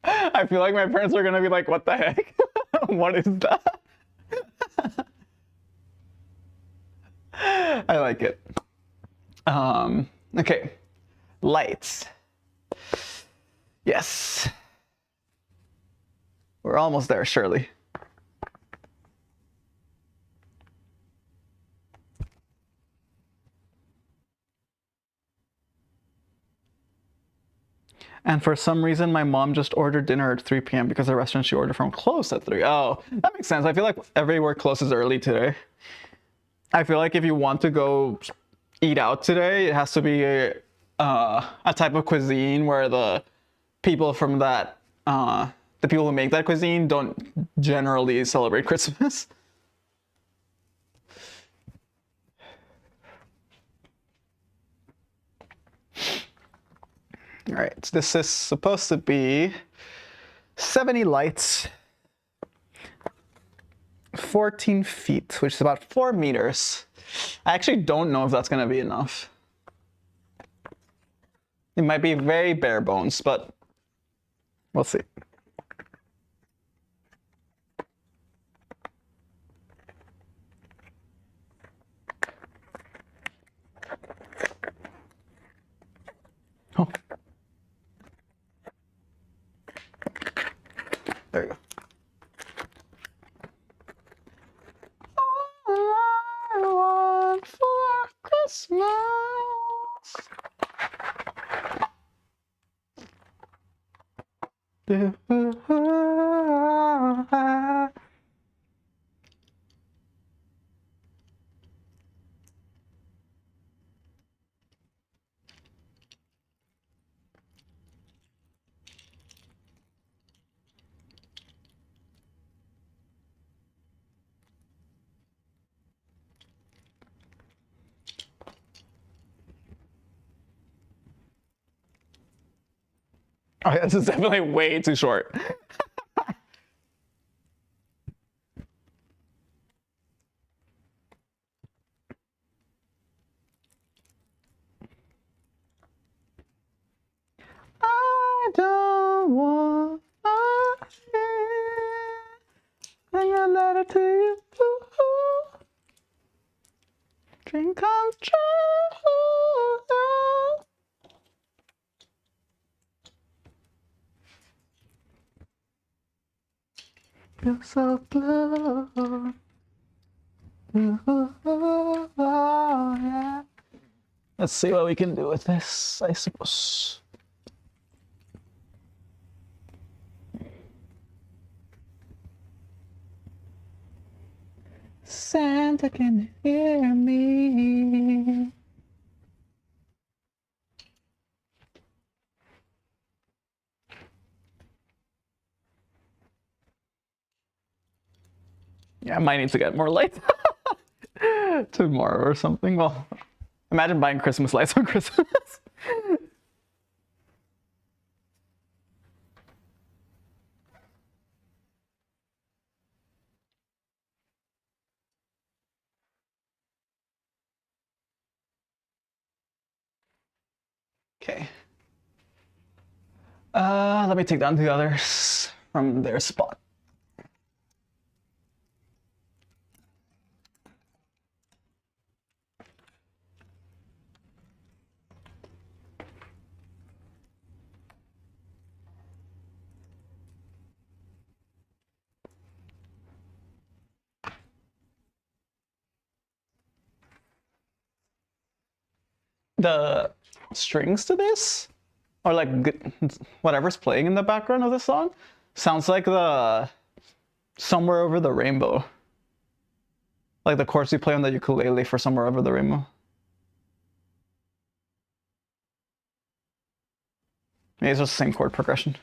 I feel like my parents are gonna be like, what the heck? What is that? I like it. Okay. Lights. Yes. We're almost there, Shirley. And for some reason, my mom just ordered dinner at 3 p.m. because the restaurant she ordered from closed at 3. Oh, that makes sense. I feel like everywhere closes early today. I feel like if you want to go eat out today, it has to be a type of cuisine where the people from that the people who make that cuisine don't generally celebrate Christmas. All right, so this is supposed to be 70 lights, 14 feet, which is about 4 meters. I actually don't know if that's gonna be enough. It might be very bare bones, but we'll see. Oh. There you go. All I want for Christmas. Oh, yeah, this is definitely way too short. I don't want I'm a letter to you. Dream come true. You're so blue. Yeah. Let's see what we can do with this, I suppose. Santa can hear me. Yeah, I might need to get more lights tomorrow or something. Well, imagine buying Christmas lights on Christmas. Okay. Let me take down the others from their spot. The strings to this, or like whatever's playing in the background of the song, sounds like the Somewhere Over the Rainbow. Like the chords you play on the ukulele for Somewhere Over the Rainbow. Maybe it's just the same chord progression.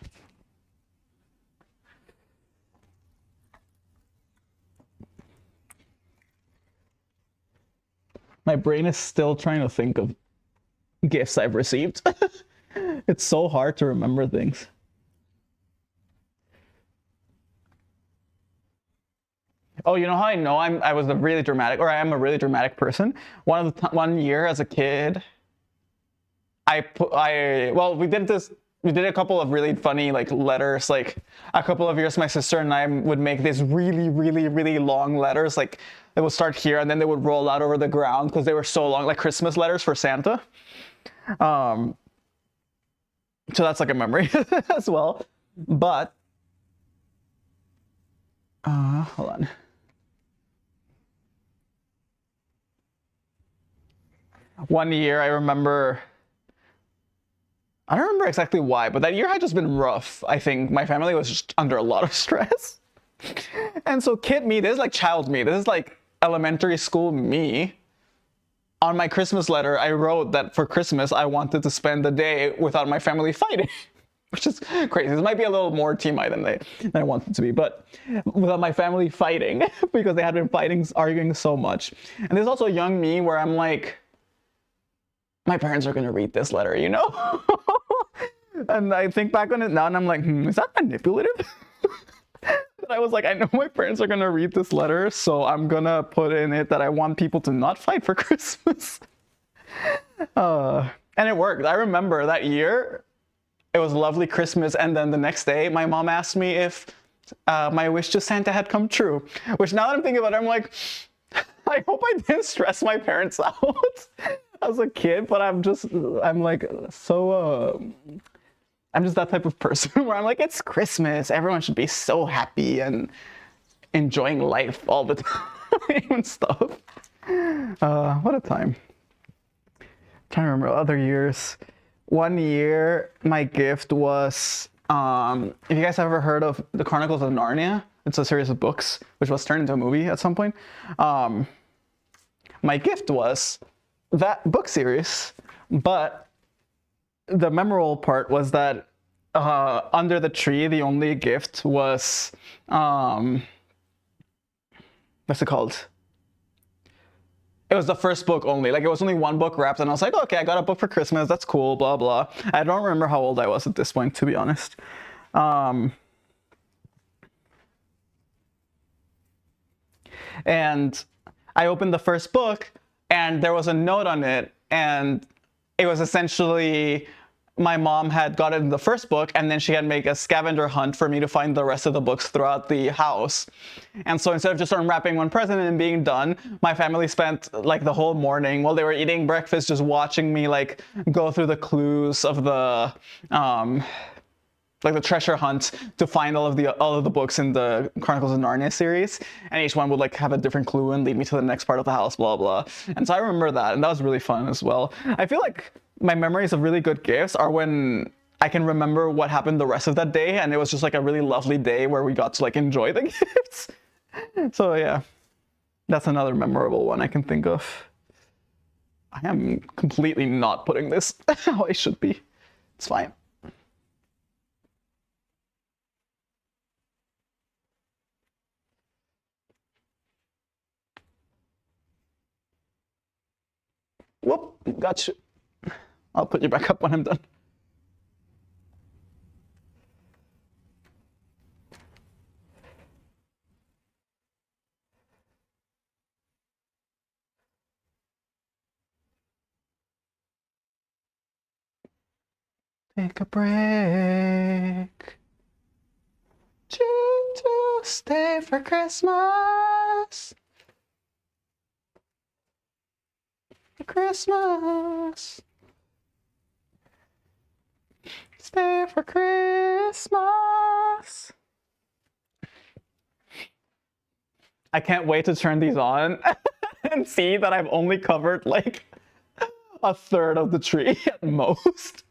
My brain is still trying to think of gifts I've received. It's so hard to remember things. Oh, you know how I know I was a really dramatic, or I am a really dramatic person? One year as a kid, well, we did a couple of really funny like letters. Like a couple of years, my sister and I would make these really, really, really long letters. Like they would start here and then they would roll out over the ground because they were so long, like Christmas letters for Santa. So that's like a memory as well. But hold on. One year I remember, I don't remember exactly why, but that year had just been rough. I think my family was just under a lot of stress. And so kid me, this is like child me, this is like elementary school me on my Christmas letter, I wrote that for Christmas, I wanted to spend the day without my family fighting, which is crazy. This might be a little more TMI than I want it to be, but without my family fighting, because they had been fighting, arguing so much. And there's also young me where I'm like, my parents are going to read this letter, you know? And I think back on it now and I'm like, is that manipulative? I was like, I know my parents are gonna read this letter, so I'm gonna put in it that I want people to not fight for Christmas. And it worked. I remember that year, it was a lovely Christmas, and then the next day, my mom asked me if my wish to Santa had come true. Which now that I'm thinking about it, I'm like, I hope I didn't stress my parents out as a kid, but I'm just that type of person where I'm like, it's Christmas. Everyone should be so happy and enjoying life all the time and stuff. What a time. Trying to remember other years. One year, my gift was, if you guys have ever heard of The Chronicles of Narnia, it's a series of books, which was turned into a movie at some point. My gift was that book series, but the memorable part was that under the tree, the only gift was, what's it called? It was the first book only. Like, it was only one book wrapped, and I was like, okay, I got a book for Christmas. That's cool, blah, blah. I don't remember how old I was at this point, to be honest. And I opened the first book, and there was a note on it, and it was essentially my mom had gotten the first book, and then she had made a scavenger hunt for me to find the rest of the books throughout the house. And so instead of just unwrapping one present and being done, my family spent like the whole morning while they were eating breakfast just watching me like go through the clues of the like the treasure hunt to find all of the books in the Chronicles of Narnia series, and each one would like have a different clue and lead me to the next part of the house, blah blah. And so I remember that, and that was really fun as well. I feel like my memories of really good gifts are when I can remember what happened the rest of that day, and it was just like a really lovely day where we got to like enjoy the gifts. So yeah, that's another memorable one I can think of. I am completely not putting this how I should be. It's fine. Whoop, got you. I'll put you back up when I'm done. Take a break. Choose to stay for Christmas. For Christmas. Stay for Christmas. I can't wait to turn these on and see that I've only covered like a third of the tree at most.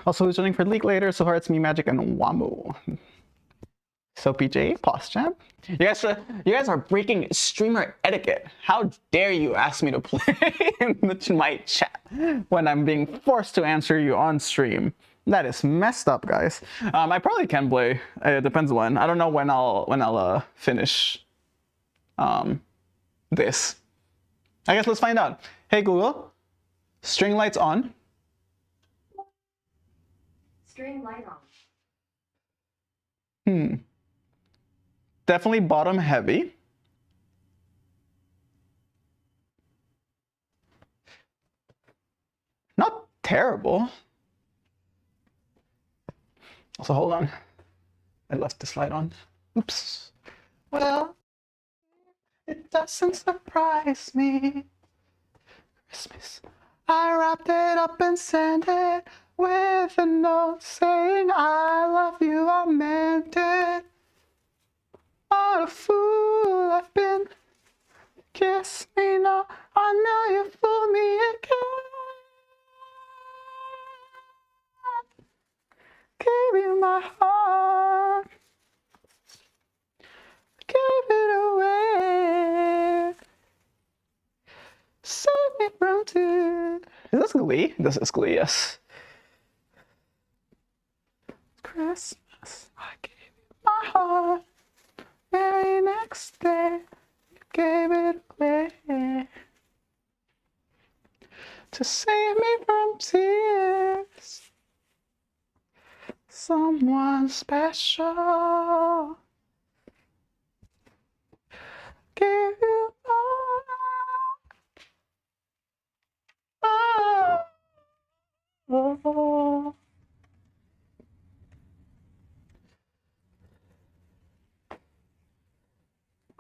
Also listening for League later, so far it's me, Magic, and Wamu. So PJ, pause chat. You guys are breaking streamer etiquette. How dare you ask me to play in my chat when I'm being forced to answer you on stream? That is messed up, guys. I probably can play. It depends when. I don't know when I'll finish this. I guess let's find out. Hey Google, string lights on. String light on. Definitely bottom heavy. Not terrible. Also, hold on. I left the slide on. Oops. Well, it doesn't surprise me. Christmas. I wrapped it up and sent it with a note saying I love you tormented. What a fool I've been. Kiss me now, I know you fooled me again. Gave you my heart, gave it away. Save me from tears. Is this Glee? This is Glee, yes. Christmas, I gave you my heart. Very next day, you gave it away. To save me from tears. Someone special. Give you all. Oh.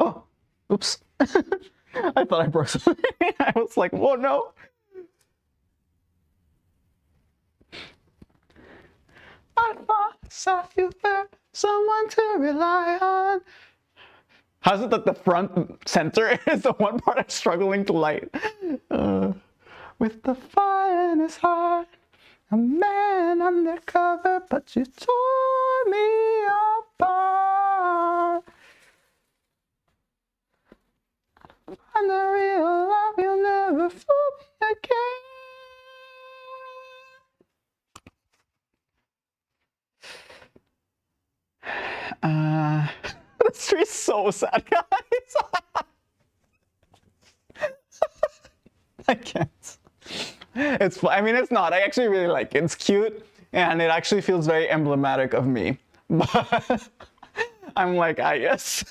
Oh, oops. I thought I broke something. I was like, whoa, no. I thought I saw you there, someone to rely on. How's it that the front center is the one part I'm struggling to light? With the fire in his heart, a man undercover, but you tore me apart. And the real love, you'll never fool me again. This tree's so sad, guys. I can't. I mean, it's not. I actually really like it. It's cute, and it actually feels very emblematic of me. But I'm like, ah, yes.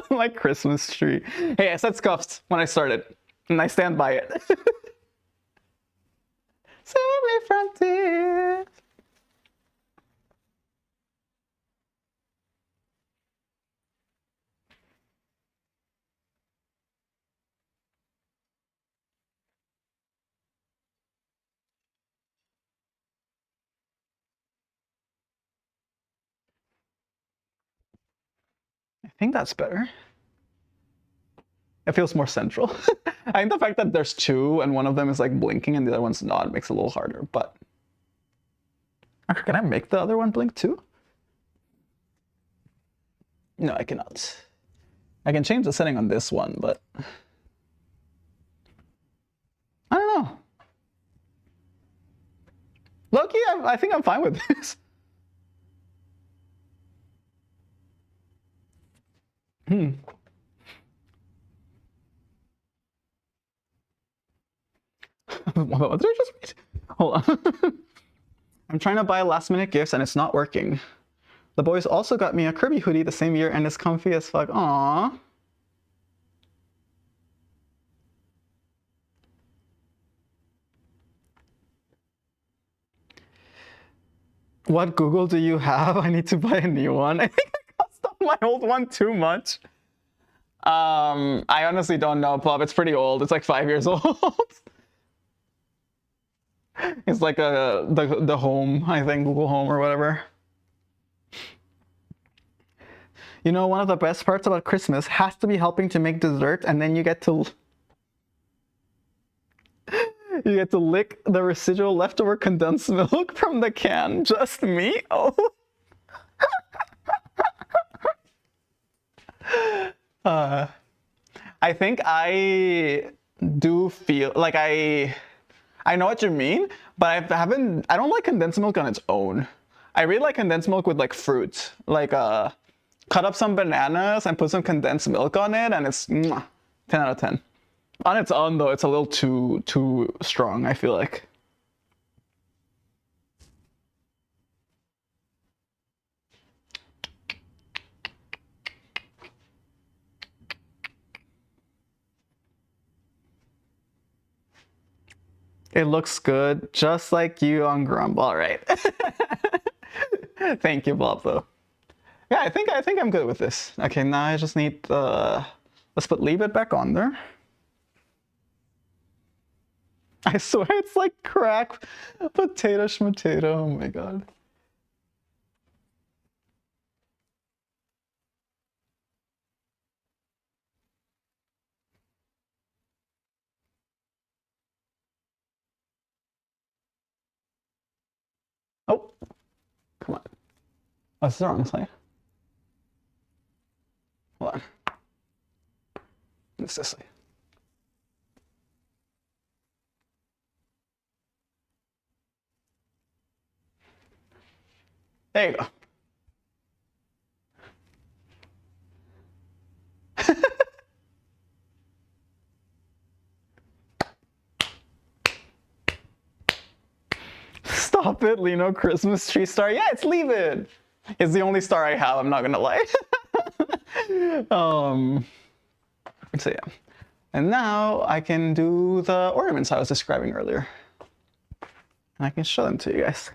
Like Christmas tree. Hey, I said scuffed when I started, and I stand by it. Save me from tears. I think that's better. It feels more central. I think the fact that there's two and one of them is like blinking and the other one's not makes it a little harder, but actually, can I make the other one blink too? No, I cannot. I can change the setting on this one, but I don't know. Loki, I think I'm fine with this. What did I just read? Hold on. I'm trying to buy last minute gifts and it's not working. The boys also got me a Kirby hoodie the same year and it's comfy as fuck. Aww. What Google do you have? I need to buy a new one. I think I custom my old one too much. I honestly don't know, Plop. It's pretty old. It's like 5 years old. It's like the Home, I think, Google Home or whatever. You know, one of the best parts about Christmas has to be helping to make dessert, and then you get to lick the residual leftover condensed milk from the can. Just me? Oh. I think I do feel like I know what you mean, but I don't like condensed milk on its own. I really like condensed milk with like fruit. Like cut up some bananas and put some condensed milk on it and it's 10 out of 10. On its own though, it's a little too strong, I feel like. It looks good, just like you on Grumble. All right. Thank you, Bob, though. Yeah, I think I'm good with this. Okay, now I just need let's put Leave It back on there. I swear it's like crack potato schmatato. Oh my god. Oh, it's the wrong side. Hold on. It's this way. There you go. Stop it, Lino. Christmas tree star. Yeah, it's Leave It. It's the only star I have, I'm not gonna lie. So yeah. And now I can do the ornaments I was describing earlier. And I can show them to you guys.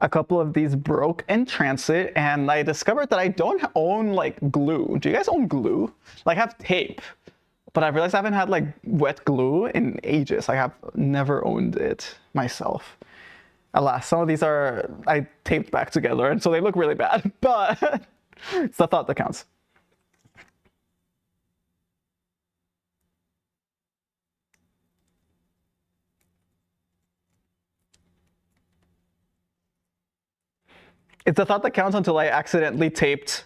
A couple of these broke in transit, and I discovered that I don't own like glue. Do you guys own glue? Like I have tape, but I realized I haven't had like wet glue in ages. I have never owned it myself. Alas, some of these are I taped back together, and so they look really bad, but it's the thought that counts. It's the thought that counts until I accidentally taped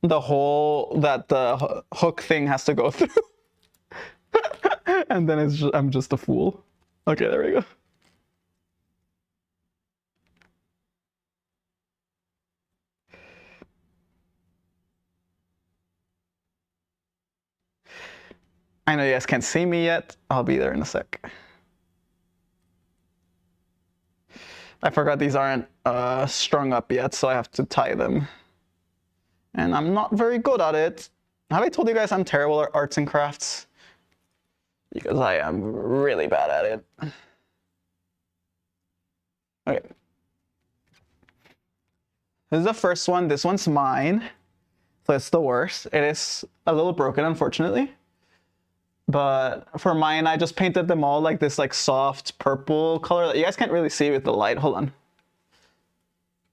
the hole that the hook thing has to go through. And then I'm just a fool. Okay, there we go. I know you guys can't see me yet. I'll be there in a sec. I forgot these aren't strung up yet, so I have to tie them. And I'm not very good at it. Have I told you guys I'm terrible at arts and crafts? Because I am really bad at it. Okay. This is the first one. This one's mine. So it's the worst. It is a little broken, unfortunately. But for mine, I just painted them all like this like soft purple color that you guys can't really see with the light. Hold on.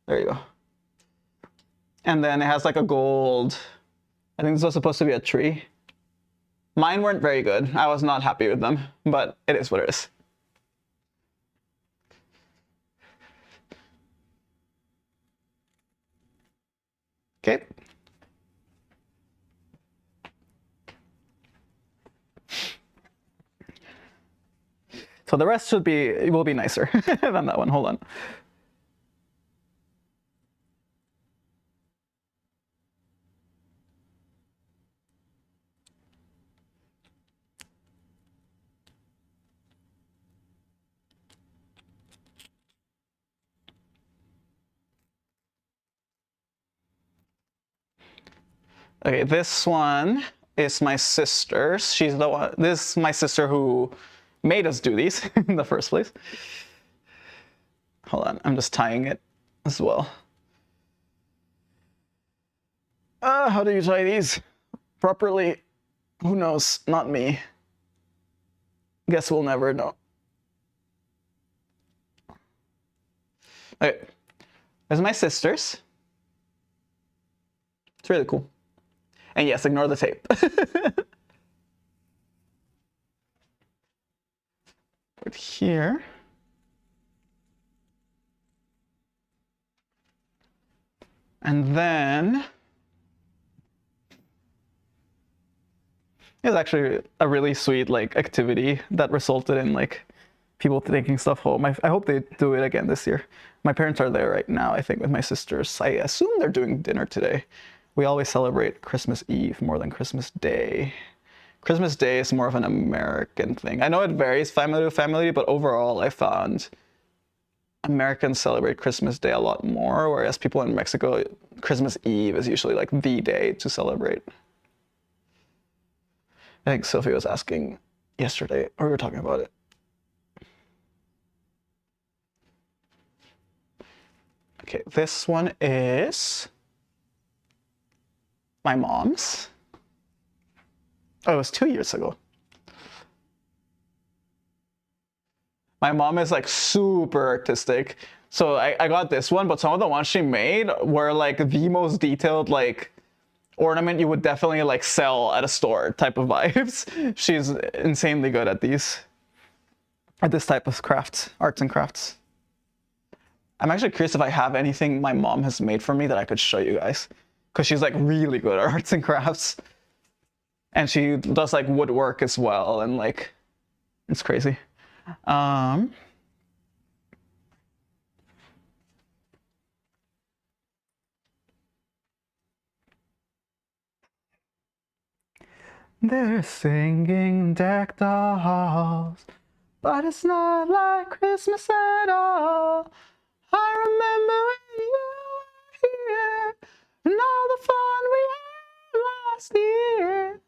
There you go. And then it has like a gold. I think this was supposed to be a tree. Mine weren't very good. I was not happy with them, but it is what it is. Okay. So the rest will be nicer than that one. Hold on. Okay, this one is my sister's. She's the one. This is my sister who made us do these in the first place. Hold on, I'm just tying it as well. How do you tie these properly? Who knows? Not me. Guess we'll never know. Okay, there's my sister's. It's really cool. And yes, ignore the tape. Put here. And then it was actually a really sweet like activity that resulted in like people taking stuff home. I hope they do it again this year. My parents are there right now, I think, with my sisters. I assume they're doing dinner today. We always celebrate Christmas Eve more than Christmas Day. Christmas Day is more of an American thing. I know it varies family to family, but overall I found Americans celebrate Christmas Day a lot more, whereas people in Mexico, Christmas Eve is usually like the day to celebrate. I think Sophie was asking yesterday, or we were talking about it. Okay, this one is my mom's. Oh, it was 2 years ago. My mom is like super artistic. So I got this one, but some of the ones she made were like the most detailed like ornament you would definitely like sell at a store type of vibes. She's insanely good at these, at this type of crafts, arts and crafts. I'm actually curious if I have anything my mom has made for me that I could show you guys. Because she's like really good at arts and crafts. And she does like woodwork as well. And like, it's crazy. They're singing deck the halls, but it's not like Christmas at all. I remember when you were here and all the fun we had last year.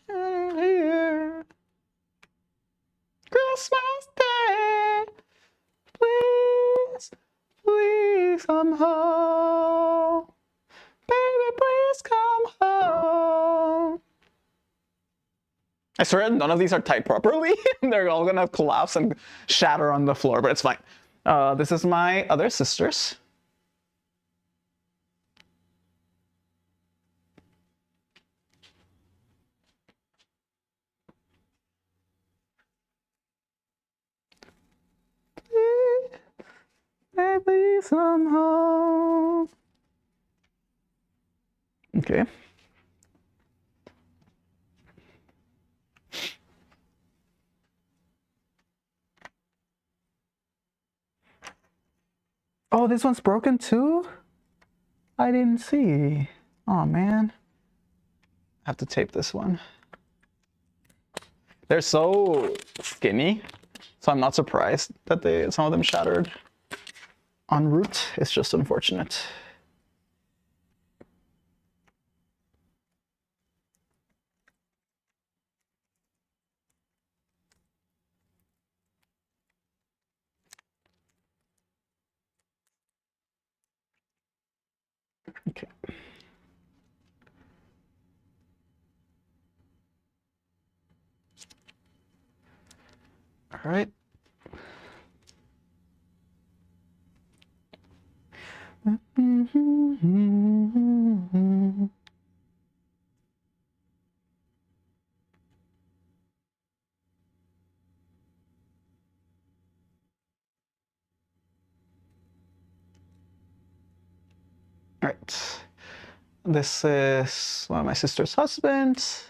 Here, Christmas Day, please, please come home. Baby, please come home. I swear none of these are typed properly. They're all gonna collapse and shatter on the floor, but it's fine. This is my other sisters. Please come home. Okay. Oh, this one's broken too? I didn't see. Oh man. I have to tape this one. They're so skinny, so I'm not surprised that some of them shattered en route. It's just unfortunate. Okay. All right. All right. This is one of my sister's husbands.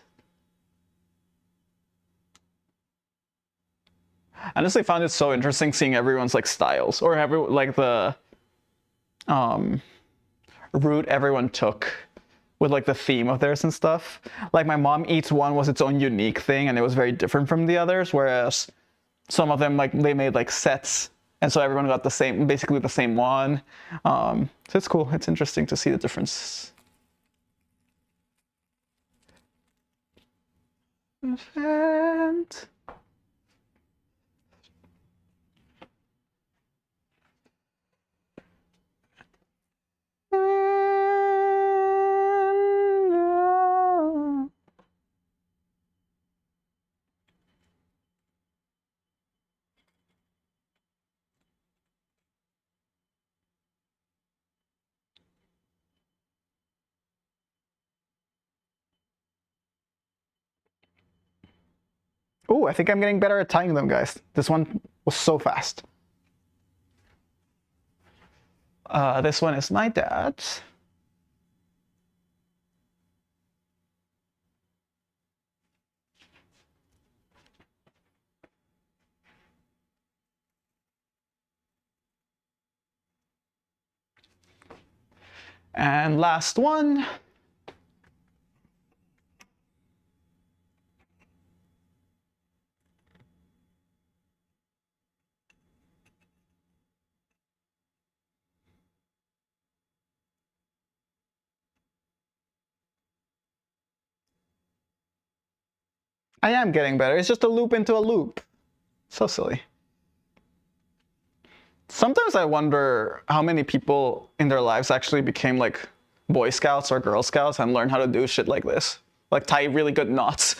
I honestly found it so interesting seeing everyone's like styles or like the route everyone took with like the theme of theirs and stuff. Like my mom eats one was its own unique thing and it was very different from the others, whereas some of them like they made like sets and so everyone got the same, basically the same one. So it's cool. It's interesting to see the difference. And oh, I think I'm getting better at tying them, guys. This one was so fast. This one is my dad's. And last one. I am getting better. It's just a loop into a loop. So silly. Sometimes I wonder how many people in their lives actually became like Boy Scouts or Girl Scouts and learned how to do shit like this. Like tie really good knots.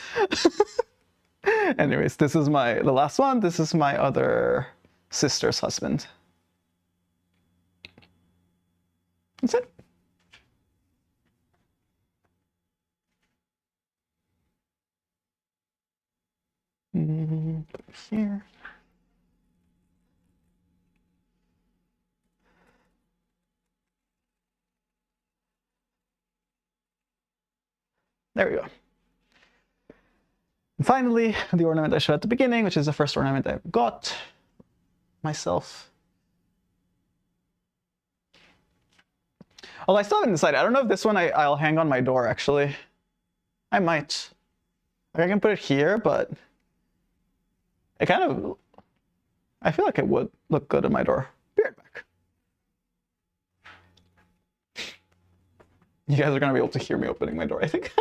Anyways, this is the last one. This is my other sister's husband. That's it. Here. There we go. And finally, the ornament I showed at the beginning, which is the first ornament I've got myself. Although I still haven't decided. I don't know if this one I'll hang on my door, actually. I might. Like I can put it here, but it kind of... I feel like it would look good on my door. Be right back. You guys are going to be able to hear me opening my door, I think.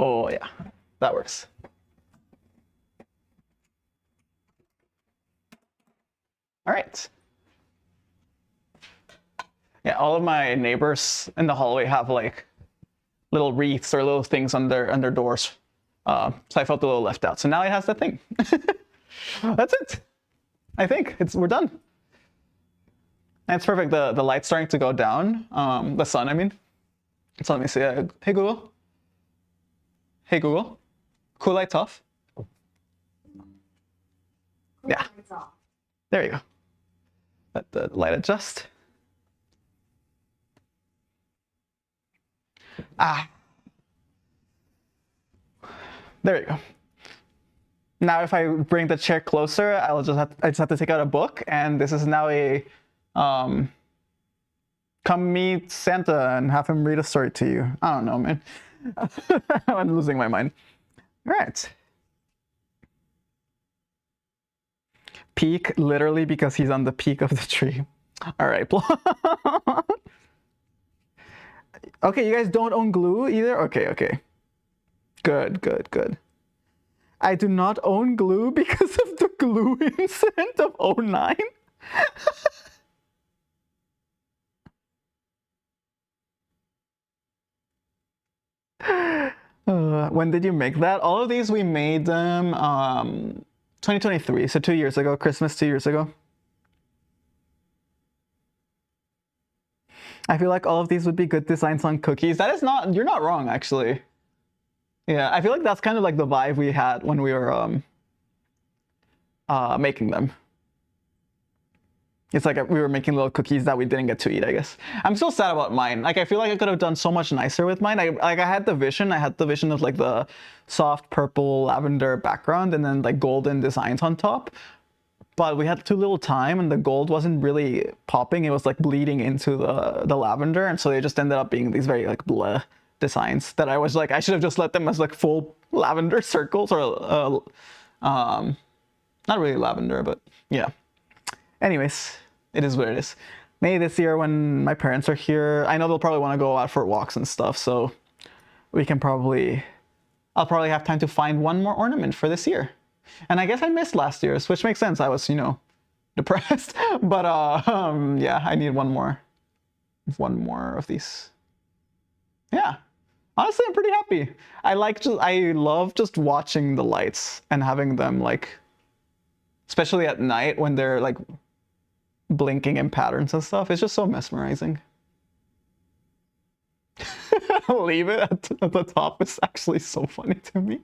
Oh, yeah. That works. All right. Yeah, all of my neighbors in the hallway have like little wreaths or little things on their doors. So I felt a little left out. So now it has that thing. That's it. I think we're done. And it's perfect. The light's starting to go down. The sun, I mean. So let me see. Hey Google. Hey Google. Cool lights off. Yeah. There you go. Let the light adjust. Ah. There you go. Now if I bring the chair closer, I just have to take out a book, and this is now a come meet Santa and have him read a story to you. I don't know, man. I'm losing my mind. All right. Peak, literally, because he's on the peak of the tree. All right. Okay, you guys don't own glue either? Okay. Good. I do not own glue because of the glue incident of 2009. When did you make that? All of these we made them 2023, so 2 years ago, Christmas 2 years ago. I feel like all of these would be good designs on cookies. That is not, you're not wrong, actually. Yeah, I feel like that's kind of like the vibe we had when we were making them. It's like we were making little cookies that we didn't get to eat, I guess. I'm still sad about mine. Like, I feel like I could have done so much nicer with mine. I had the vision. I had the vision of like the soft purple lavender background and then like golden designs on top. But we had too little time and the gold wasn't really popping. It was like bleeding into the lavender. And so they just ended up being these very like bleh designs that I was like, I should have just let them as like full lavender circles or not really lavender, but yeah. Anyways, it is what it is. Maybe this year when my parents are here, I know they'll probably want to go out for walks and stuff, so we can I'll probably have time to find one more ornament for this year. And I guess I missed last year's, which makes sense. I was, depressed. But yeah, I need one more of these. Yeah. Honestly, I'm pretty happy. I love just watching the lights and having them like, especially at night when they're like blinking in patterns and stuff. It's just so mesmerizing. Leave it at the top is actually so funny to me.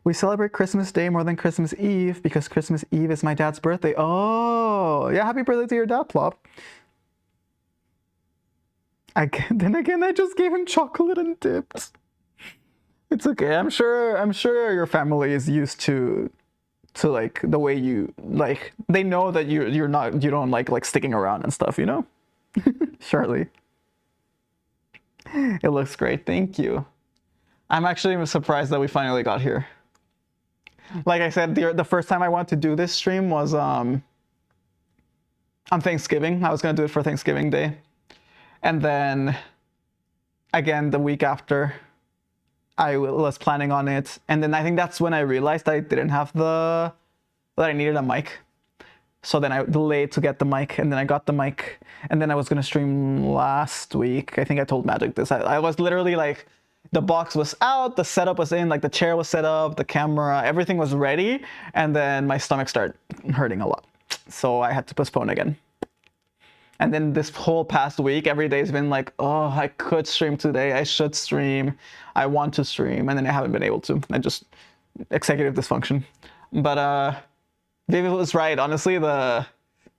We celebrate Christmas Day more than Christmas Eve because Christmas Eve is my dad's birthday. Oh, yeah, happy birthday to your dad, Plop. Then again, I just gave him chocolate and dips. It's okay. I'm sure your family is used to like the way you like. They know that you don't like sticking around and stuff. Charlie. It looks great. Thank you. I'm actually surprised that we finally got here. Like I said, the first time I wanted to do this stream was on Thanksgiving. I was gonna do it for Thanksgiving Day. And then again, the week after, I was planning on it. And then I think that's when I realized I didn't have that I needed a mic. So then I delayed to get the mic, and then I got the mic, and then I was gonna stream last week. I think I told Magic this. I was literally like, the box was out, the setup was in, like the chair was set up, the camera, everything was ready, and then my stomach started hurting a lot. So I had to postpone again. And then this whole past week, every day's been like, oh, I could stream today, I should stream, I want to stream, and then I haven't been able to. I just executive dysfunction. But David was right. Honestly,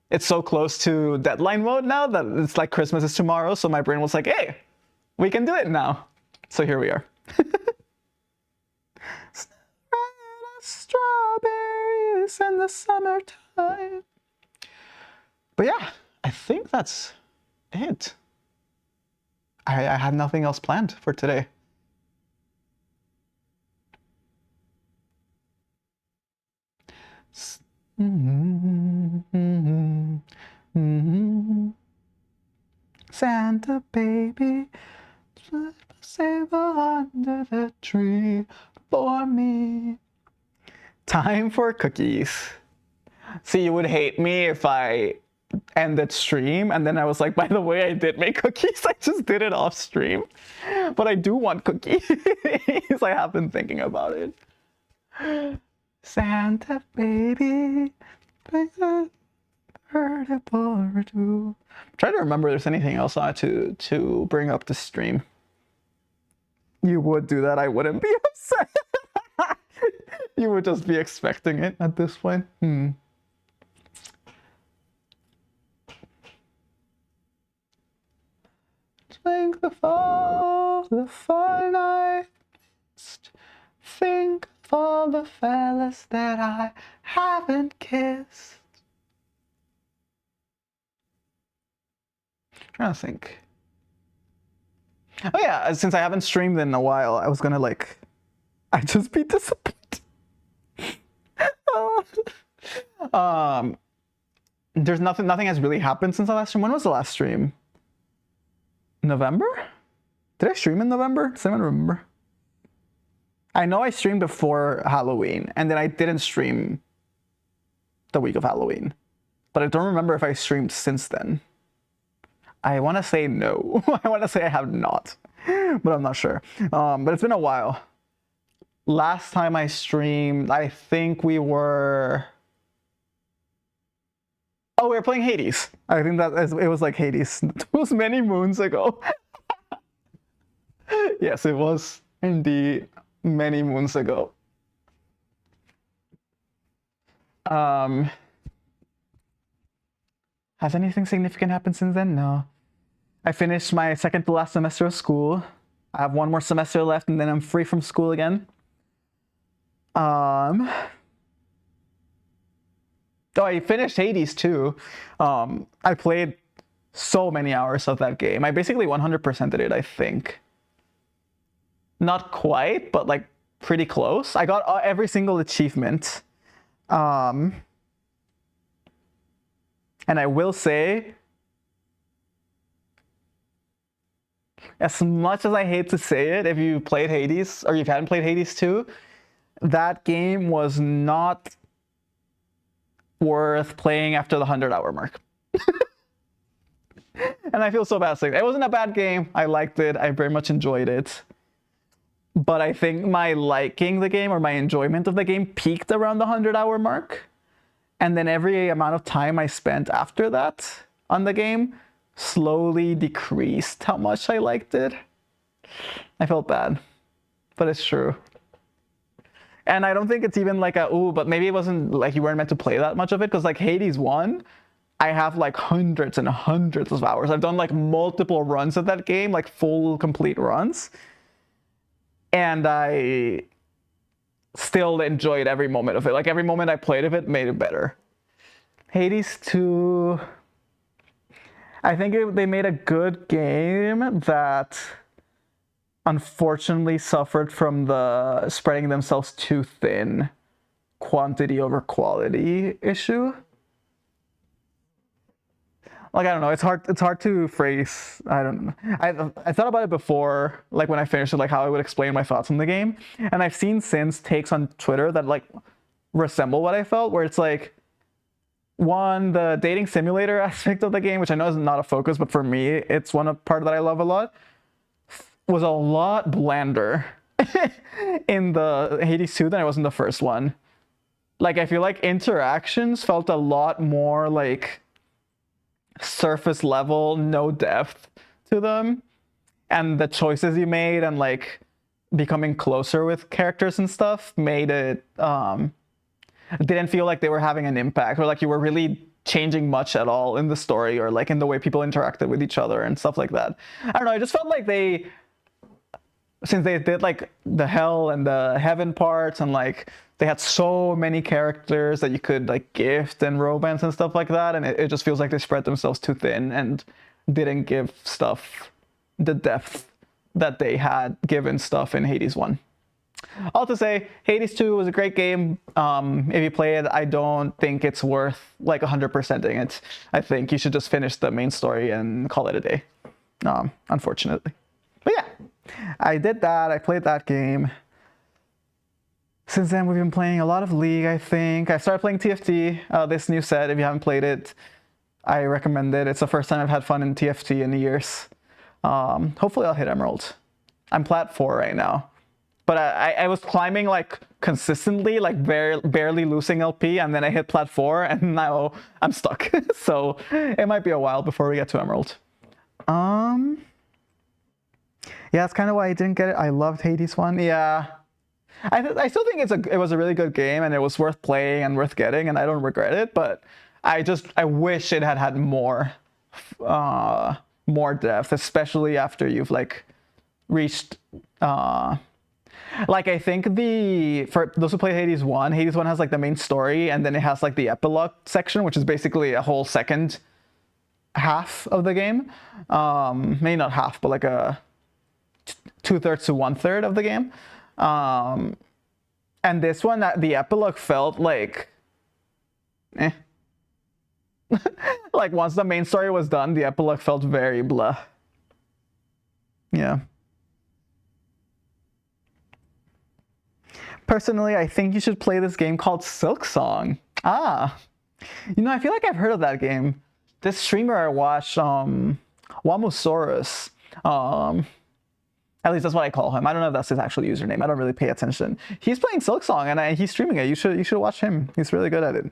it's so close to deadline mode now that it's like Christmas is tomorrow. So my brain was like, hey, we can do it now. So here we are. Strawberries in the summertime. But yeah, I think that's it. I had nothing else planned for today. Santa baby, save under the tree for me. Time for cookies. See, you would hate me if I ended stream and then I was like, by the way, I did make cookies. I just did it off stream. But I do want cookies. I have been thinking about it. Santa baby, bring a bird or two. I'm trying to remember if there's anything else I had to bring up the stream. You would do that, I wouldn't be upset. You would just be expecting it at this point. Think of all the fun I missed. Think of all the fellas that I haven't kissed. I'm trying to think. Oh yeah, since I haven't streamed in a while, I was gonna like, I'd just be disappointed. There's nothing has really happened since the last stream. When was the last stream? November? Did I stream in November? Does anyone remember? I know I streamed before Halloween, and then I didn't stream the week of Halloween. But I don't remember if I streamed since then. I want to say no. I want to say I have not, but I'm not sure. But it's been a while. Last time I streamed, I think we were... Oh, we were playing Hades. I think that it was like Hades. It was many moons ago. Yes, it was indeed many moons ago. Has anything significant happened since then? No. I finished my second to last semester of school. I have one more semester left and then I'm free from school again. Oh, I finished Hades too. I played so many hours of that game. I basically 100%ed it, I think. Not quite, but like pretty close. I got every single achievement. And I will say, as much as I hate to say it, if you played Hades, or you hadn't played Hades 2, that game was not worth playing after the 100-hour mark. And I feel so bad saying it wasn't a bad game. I liked it. I very much enjoyed it. But I think my liking the game or my enjoyment of the game peaked around the 100-hour mark. And then every amount of time I spent after that on the game slowly decreased how much I liked it. I felt bad, but it's true. And I don't think it's even like but maybe it wasn't like you weren't meant to play that much of it, because like Hades 1, I have like hundreds and hundreds of hours. I've done like multiple runs of that game, like full complete runs. And I still enjoyed every moment of it. Like every moment I played of it made it better. Hades 2, I think they made a good game that unfortunately suffered from the spreading themselves too thin quantity over quality issue. Like, I don't know, it's hard to phrase. I don't know. I thought about it before, like when I finished it, like how I would explain my thoughts on the game. And I've seen since takes on Twitter that like resemble what I felt, where it's like, One, the dating simulator aspect of the game, which I know is not a focus, but for me, it's one part that I love a lot, was a lot blander in the Hades 2 than it was in the first one. Like, I feel like interactions felt a lot more like surface level, no depth to them. And the choices you made and like becoming closer with characters and stuff made it didn't feel like they were having an impact or like you were really changing much at all in the story or like in the way people interacted with each other and stuff like that. I don't know, I just felt like since they did like the hell and the heaven parts and like they had so many characters that you could like gift and romance and stuff like that, and it just feels like they spread themselves too thin and didn't give stuff the depth that they had given stuff in Hades 1. All to say, Hades 2 was a great game. If you play it, I don't think it's worth like 100%ing it. I think you should just finish the main story and call it a day, unfortunately. But yeah, I did that. I played that game. Since then, we've been playing a lot of League, I think. I started playing TFT, this new set. If you haven't played it, I recommend it. It's the first time I've had fun in TFT in years. Hopefully I'll hit Emerald. I'm plat 4 right now. But I was climbing like consistently, like barely losing LP, and then I hit plat 4, and now I'm stuck. So it might be a while before we get to Emerald. Yeah, that's kind of why I didn't get it. I loved Hades 1. Yeah. I still think it was a really good game, and it was worth playing and worth getting, and I don't regret it, but I wish it had more depth, especially after you've like reached like I think for those who play Hades 1 has like the main story, and then it has like the epilogue section, which is basically a whole second half of the game. Maybe not half, but like a 2/3 to 1/3 of the game. And this one, the epilogue felt like like once the main story was done, the epilogue felt very blah. Yeah. Personally, I think you should play this game called Silksong. I feel like I've heard of that game. This streamer I watched, Wamosaurus, at least that's what I call him. I don't know if that's his actual username. I don't really pay attention. He's playing Silksong and he's streaming it. You should watch him. He's really good at it.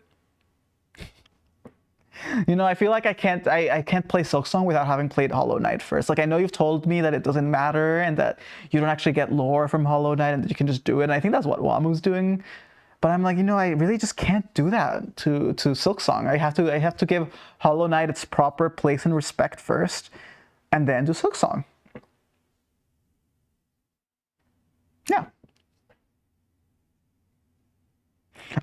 I feel like I can't play Silksong without having played Hollow Knight first. Like, I know you've told me that it doesn't matter and that you don't actually get lore from Hollow Knight and that you can just do it. And I think that's what Wamu's doing. But I'm like, I really just can't do that to Silksong. I have to give Hollow Knight its proper place and respect first, and then do Silksong. Yeah.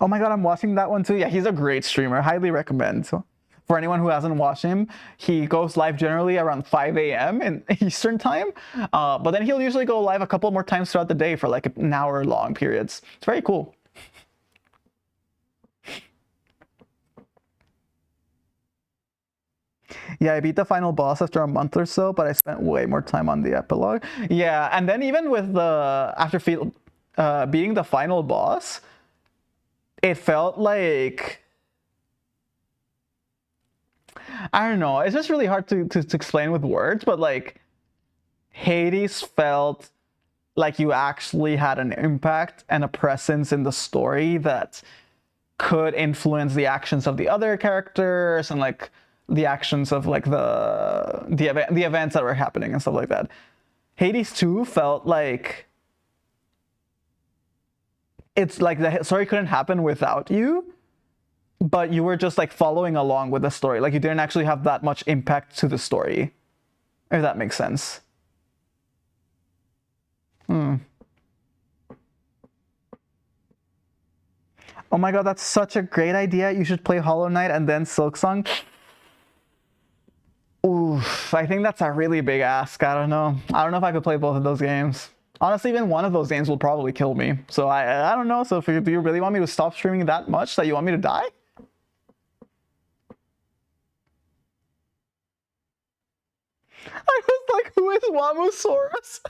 Oh my god, I'm watching that one too. Yeah, he's a great streamer. Highly recommend. So, for anyone who hasn't watched him, he goes live generally around 5 a.m. in Eastern time. But then he'll usually go live a couple more times throughout the day for like an hour long periods. It's very cool. Yeah, I beat the final boss after a month or so, but I spent way more time on the epilogue. Yeah, and then even with beating the final boss, it felt like, I don't know, it's just really hard to explain with words, but like Hades felt like you actually had an impact and a presence in the story that could influence the actions of the other characters and like the actions of like the events that were happening and stuff like that. Hades 2 felt like it's like the story couldn't happen without you, but you were just like following along with the story. Like you didn't actually have that much impact to the story, if that makes sense. Oh my god, that's such a great idea. You should play Hollow Knight and then Silksong. Oof, I think that's a really big ask. I don't know. I don't know if I could play both of those games. Honestly, even one of those games will probably kill me. So I don't know. So do you really want me to stop streaming that much that you want me to die? I was like, who is Wamosaurus?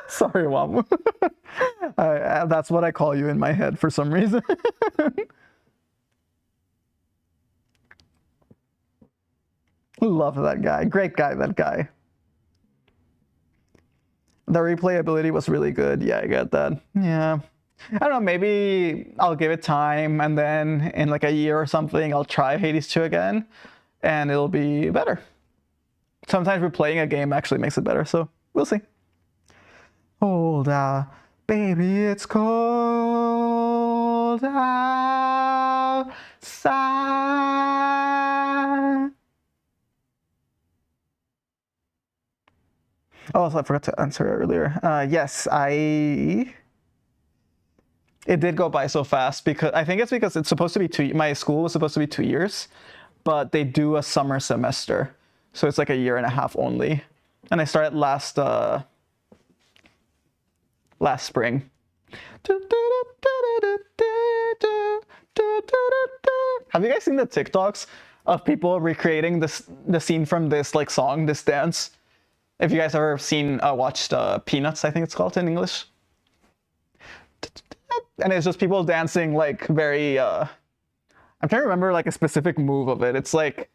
Sorry, Wamu. That's what I call you in my head for some reason. Love that guy. Great guy, that guy. The replayability was really good. Yeah, I get that. Yeah. I don't know, maybe I'll give it time and then in like a year or something, I'll try Hades 2 again and it'll be better. Sometimes replaying a game actually makes it better, so we'll see. Hold baby, it's cold outside. Oh, so I forgot to answer earlier. Yes, it did go by so fast because I think it's because it's supposed to be my school was supposed to be 2 years, but they do a summer semester. So it's like a year and a half only. And I started last spring. Have you guys seen the TikToks of people recreating the scene from this like song, this dance? If you guys ever watched Peanuts, I think it's called in English. And it's just people dancing like very I'm trying to remember like a specific move of it. It's like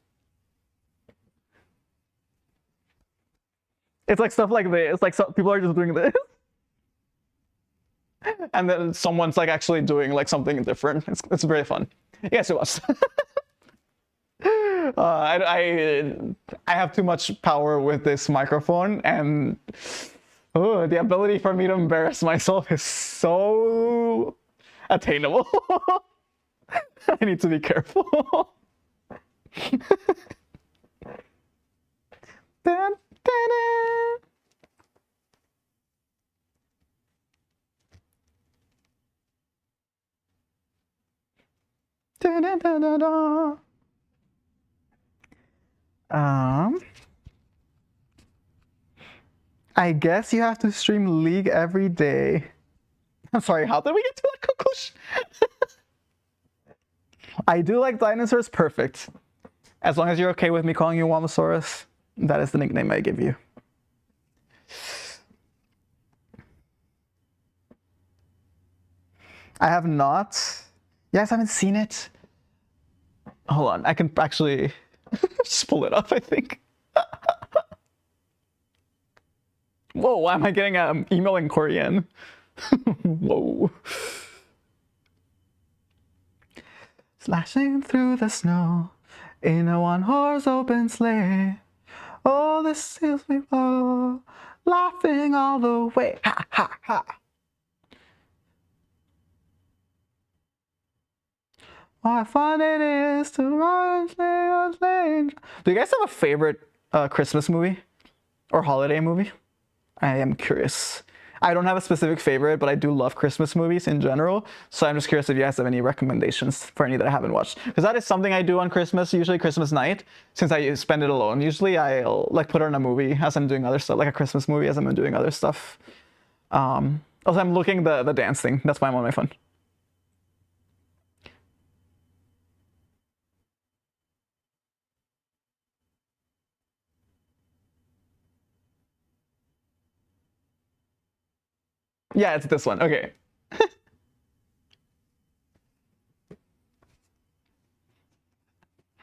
stuff like this. It's like people are just doing this. And then someone's like actually doing like something different. It's very fun. Yes, it was. I have too much power with this microphone, and the ability for me to embarrass myself is so attainable. I need to be careful. Dun, dun, dun. Dun, dun, dun, dun, dun. I guess you have to stream League every day. I'm sorry, how did we get to that conclusion? I do like dinosaurs, perfect. As long as you're okay with me calling you Womosaurus, that is the nickname I give you. I have not. You guys haven't seen it? Hold on, I can actually just pull it up, I think. Whoa, why am I getting an email in Korean? Whoa. Slashing through the snow in a one-horse open sleigh. Oh, this is me, oh, laughing all the way. Ha, ha, ha. What fun it is to ride on sleigh. Do you guys have a favorite Christmas movie or holiday movie? I am curious. I don't have a specific favorite, but I do love Christmas movies in general. So I'm just curious if you guys have any recommendations for any that I haven't watched. Because that is something I do on Christmas, usually Christmas night, since I spend it alone. Usually I'll like put on a movie as I'm doing other stuff, like a Christmas movie as I'm doing other stuff. Also, I'm looking the dance thing. That's why I'm on my phone. Yeah, it's this one. Okay.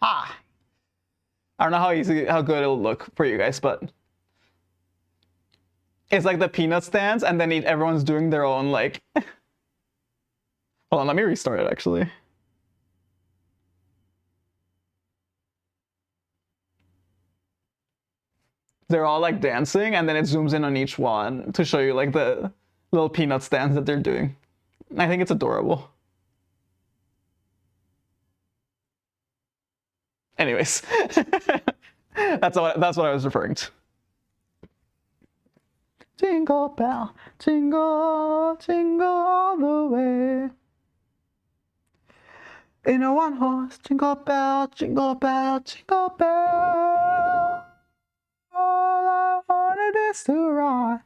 Ah. I don't know how good it'll look for you guys, but it's like the Peanuts dance, and then everyone's doing their own like. Hold on, let me restart it actually. They're all like dancing, and then it zooms in on each one to show you like the little Peanuts dance that they're doing. I think it's adorable. Anyways, that's what I was referring to. Jingle bell, jingle, jingle all the way. In a one horse, jingle bell, jingle bell, jingle bell. All I wanted is to ride.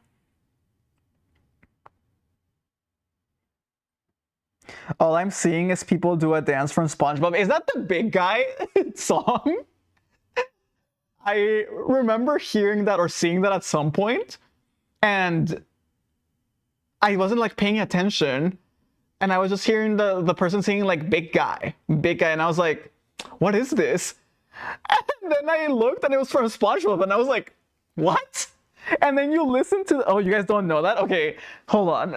All I'm seeing is people do a dance from SpongeBob. Is that the big guy song? I remember hearing that or seeing that at some point, and I wasn't like paying attention, and I was just hearing the person singing like big guy, and I was like, what is this? And then I looked and it was from SpongeBob and I was like, what? And then you listen to, oh, you guys don't know that? Okay, hold on.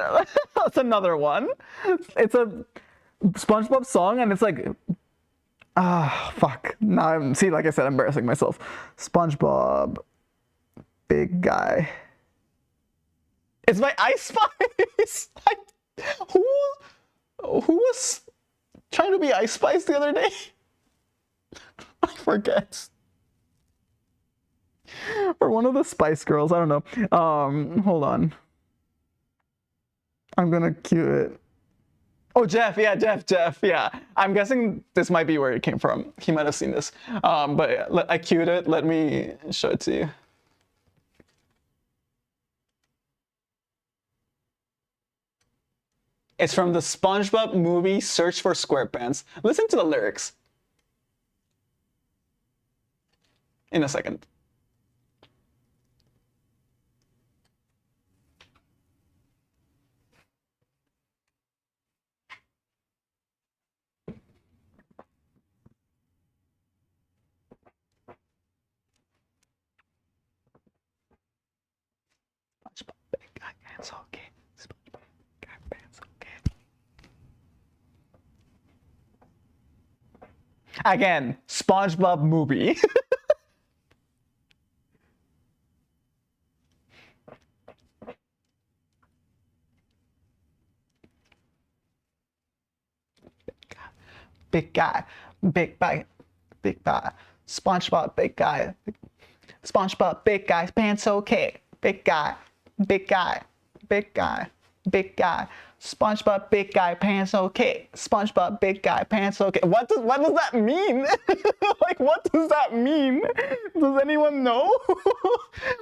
That's another one. It's a SpongeBob song and it's like, fuck. Now I'm, see, like I said, embarrassing myself. SpongeBob, big guy. It's by Ice Spice. Who was trying to be Ice Spice the other day? I forget. Or one of the Spice Girls. I don't know. Hold on. I'm gonna cue it. Oh, Jeff. Yeah, Jeff. Yeah. I'm guessing this might be where it came from. He might have seen this. But I cued it. Let me show it to you. It's from the SpongeBob movie Search for SquarePants. Listen to the lyrics. In a second. SpongeBob, big guy, pants okay. SpongeBob, big guy, pants okay. Again, SpongeBob movie. Big guy, big guy, big guy. SpongeBob, big guy. SpongeBob, big guy, pants okay. Big guy, big guy, big guy, big guy. SpongeBob, big guy, pants okay. SpongeBob, big guy, pants okay. What does that mean? Like, what does that mean? Does anyone know?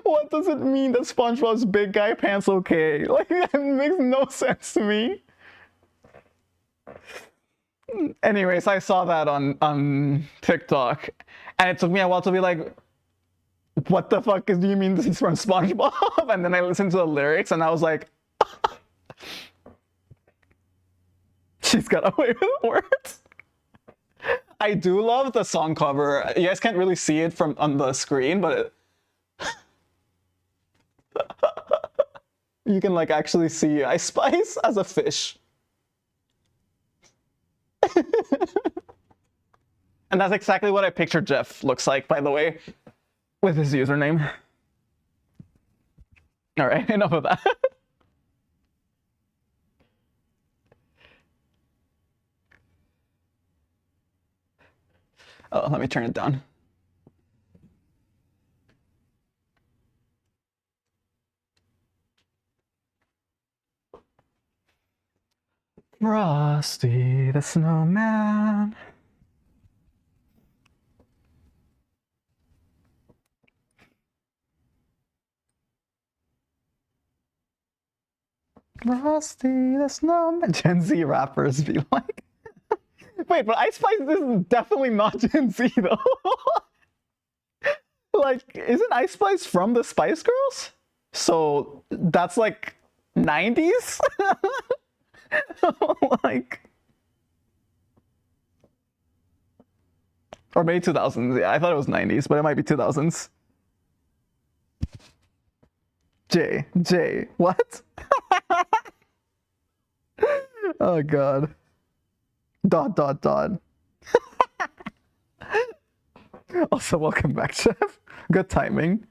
What does it mean that SpongeBob's big guy, pants okay? Like, that makes no sense to me. Anyways, I saw that on TikTok, and it took me a while to be like, what the fuck do you mean this is from SpongeBob? And then I listened to the lyrics and I was like, she's got away with words. I do love the song cover. You guys can't really see it from on the screen, but you can like actually see Ice Spice as a fish. And that's exactly what I pictured Jeff looks like, by the way, with his username. All right, enough of that. Oh, let me turn it down. Frosty the Snowman. Frosty the Snowman. Gen Z rappers be like. Wait, but Ice Spice is definitely not Gen Z though. Like, isn't Ice Spice from the Spice Girls? So that's like 90s? Like, or maybe 2000s. Yeah, I thought it was 90s, but it might be 2000s. J, what? Oh god. ... Also, welcome back, Chef. Good timing.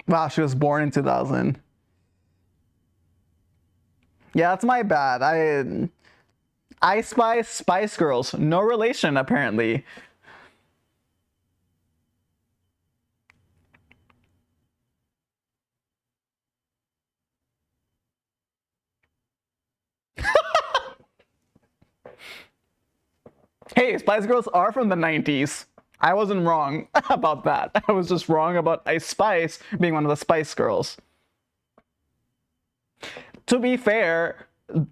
Wow, she was born in 2000. Yeah, that's my bad. I Spy Spice Girls. No relation, apparently. Hey, Spice Girls are from the 90s. I wasn't wrong about that. I was just wrong about Ice Spice being one of the Spice Girls. To be fair,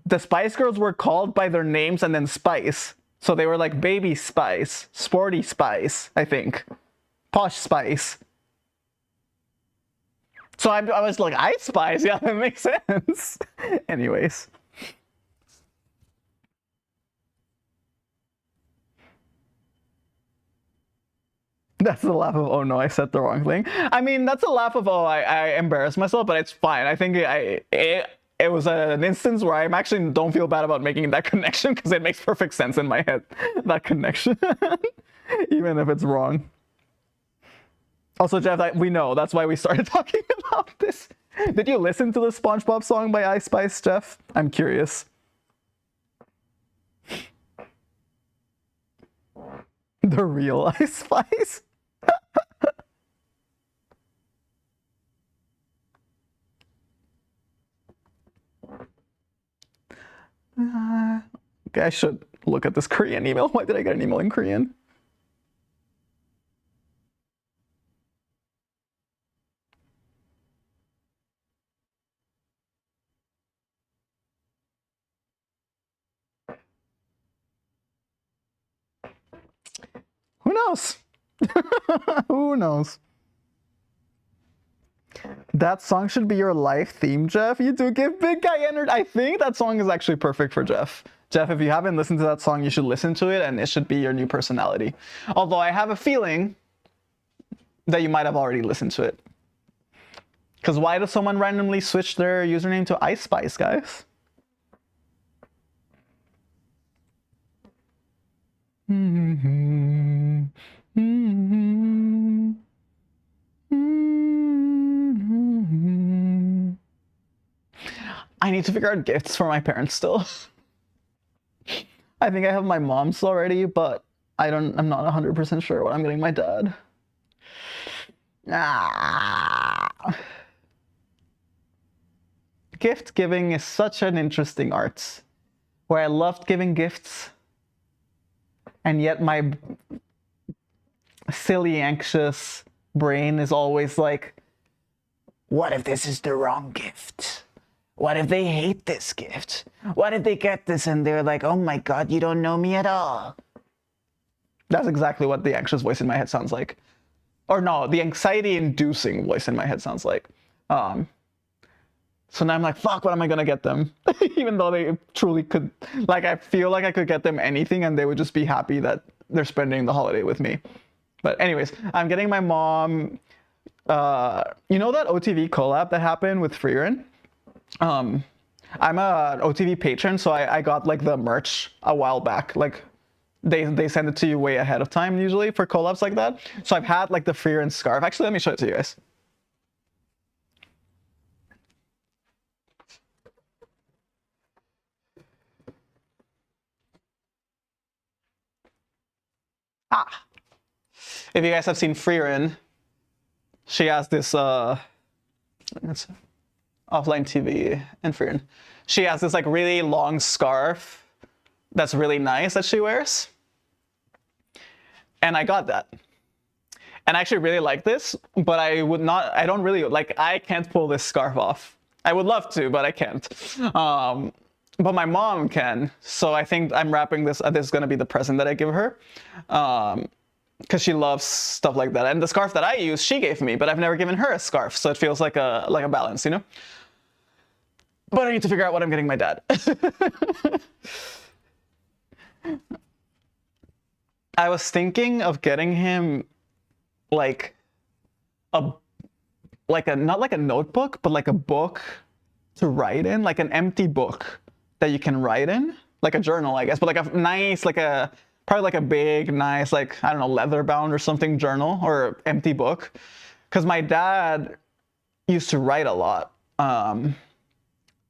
the Spice Girls were called by their names and then Spice. So they were like Baby Spice, Sporty Spice, I think, Posh Spice. So I was like, Ice Spice, yeah, that makes sense. Anyways. That's the laugh of, oh no, I said the wrong thing. I mean, that's a laugh of, oh, I embarrassed myself, but it's fine. I think it was an instance where I actually don't feel bad about making that connection because it makes perfect sense in my head, that connection, even if it's wrong. Also, Jeff, we know that's why we started talking about this. Did you listen to the SpongeBob song by Ice Spice, Jeff? I'm curious. The real Ice Spice? Okay, I should look at this Korean email. Why did I get an email in Korean? Who knows? Who knows? That song should be your life theme, Jeff. You do give big guy energy. I think that song is actually perfect for Jeff. Jeff, if you haven't listened to that song, you should listen to it, and it should be your new personality. Although I have a feeling that you might have already listened to it. Because why does someone randomly switch their username to Ice Spice, guys? I need to figure out gifts for my parents still. I think I have my mom's already, but I'm not 100% sure what I'm getting my dad. Gift giving is such an interesting art, where I loved giving gifts, and yet my silly, anxious brain is always like, what if this is the wrong gift? What if they hate this gift? What if they get this and they're like, oh my God, you don't know me at all? That's exactly what the anxious voice in my head sounds like. Or no, the anxiety-inducing voice in my head sounds like. So now I'm like, fuck, what am I gonna get them? Even though they truly could, like, I feel like I could get them anything and they would just be happy that they're spending the holiday with me. But anyways, I'm getting my mom, you know that OTV collab that happened with Freerin? I'm a OTV patron, so I got like the merch a while back. Like they send it to you way ahead of time usually for collabs like that. So I've had like the Freerin scarf. Actually, let me show it to you guys. If you guys have seen Freerin, she has this it's offline TV and Freerin. She has this like really long scarf that's really nice that she wears. And I got that. And I actually really like this, but I don't really, like, I can't pull this scarf off. I would love to, but I can't. But my mom can, so I think I'm wrapping this is gonna be the present that I give her. Because she loves stuff like that. And the scarf that I use, she gave me, but I've never given her a scarf, so it feels like a balance, you know? But I need to figure out what I'm getting my dad. I was thinking of getting him like not like a notebook, but like a book to write in, like an empty book that you can write in, like a journal, I guess, but like a nice, probably like a big, nice, like, I don't know, leather bound or something journal or empty book. Because my dad used to write a lot.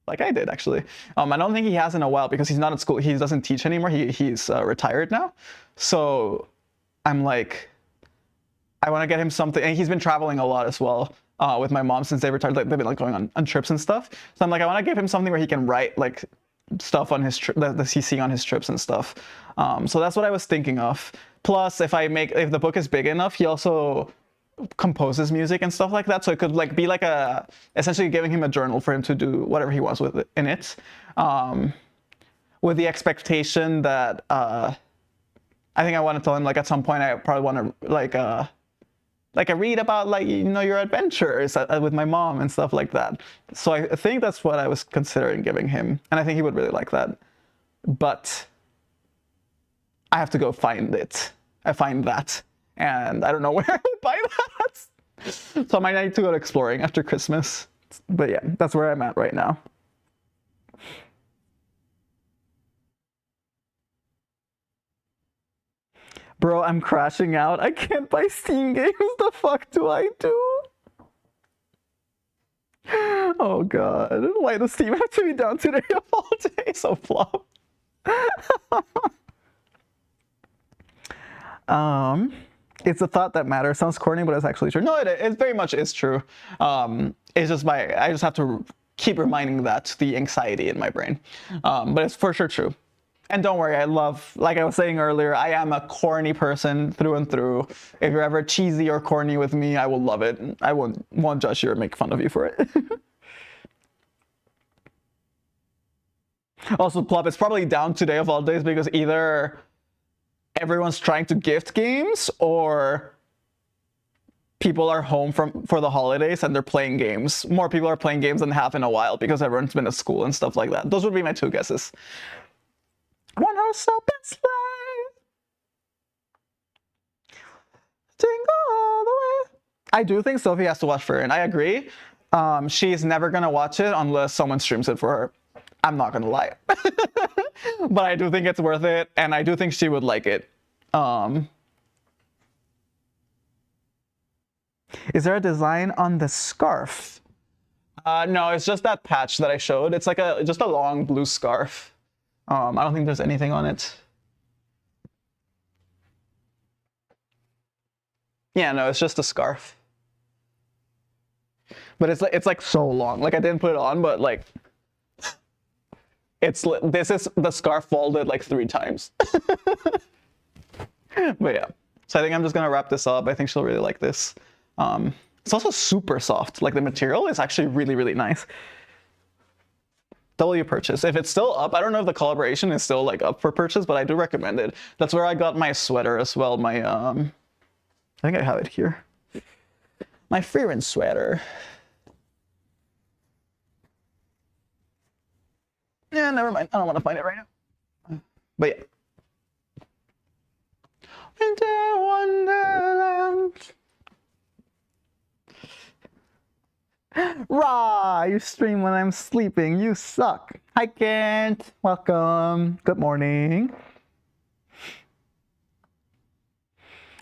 Like I did, actually. I don't think he has in a while because he's not at school. He doesn't teach anymore. He's retired now. So I'm like, I want to get him something. And he's been traveling a lot as well with my mom since they retired. Like, they've been like going on trips and stuff. So I'm like, I want to give him something where he can write like stuff on his trip that he's seeing on his trips and stuff. So that's what I was thinking of. Plus, if the book is big enough, he also composes music and stuff like that, so it could like be like essentially giving him a journal for him to do whatever he wants with it in it, with the expectation that I think I want to tell him like at some point I probably want to like a read about like your adventures with my mom and stuff like that. So I think that's what I was considering giving him, and I think he would really like that. But I have to go find it. I find that, and I don't know where I would buy that. So I might need to go exploring after Christmas. But yeah, that's where I'm at right now. Bro, I'm crashing out. I can't buy Steam games. The fuck do I do? Oh god. Why does Steam have to be down today of all days? So flop. It's a thought that matters. Sounds corny, but it's actually true. No, it very much is true. It's just I just have to keep reminding that the anxiety in my brain. But it's for sure true. And don't worry, I love, like I was saying earlier, I am a corny person through and through. If you're ever cheesy or corny with me, I will love it. I won't judge you or make fun of you for it. Also, Plop, it's probably down today of all days because either everyone's trying to gift games or people are home for the holidays and they're playing games. More people are playing games than have in a while because everyone's been at school and stuff like that. Those would be my two guesses. One horse open sleigh, jingle all the way. I do think Sophie has to watch Fern. I agree. She's never gonna watch it unless someone streams it for her. I'm not gonna lie. But I do think it's worth it, and I do think she would like it. Is there a design on the scarf? No, it's just that patch that I showed. It's like just a long blue scarf. I don't think there's anything on it. Yeah, no, it's just a scarf. But it's like so long. Like I didn't put it on, but like this is the scarf folded like 3 times. But yeah. So I think I'm just gonna wrap this up. I think she'll really like this. It's also super soft. Like the material is actually really, really nice. W purchase. If it's still up, I don't know if the collaboration is still like up for purchase, but I do recommend it. That's where I got my sweater as well. My I think I have it here. My Frieren sweater. Yeah, never mind. I don't want to find it right now. But yeah. Winter Wonderland. Rah! You stream when I'm sleeping. You suck. Hi, Kent. Welcome. Good morning.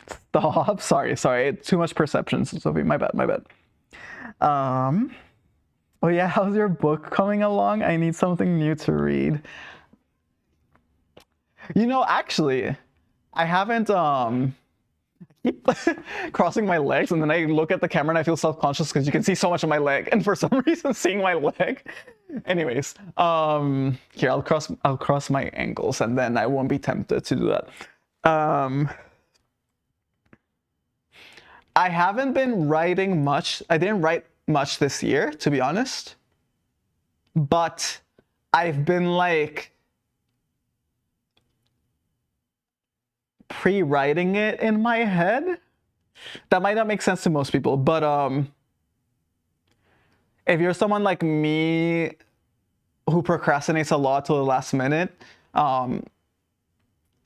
Stop. Sorry. Too much perception, Sophie. My bad. Oh yeah, how's your book coming along? I need something new to read. Actually, I haven't keep crossing my legs, and then I look at the camera and I feel self-conscious because you can see so much of my leg, and for some reason seeing my leg. Anyways, here I'll cross my ankles and then I won't be tempted to do that. I haven't been writing much. I didn't write much this year, to be honest. But I've been like pre-writing it in my head. That might not make sense to most people, but if you're someone like me who procrastinates a lot till the last minute,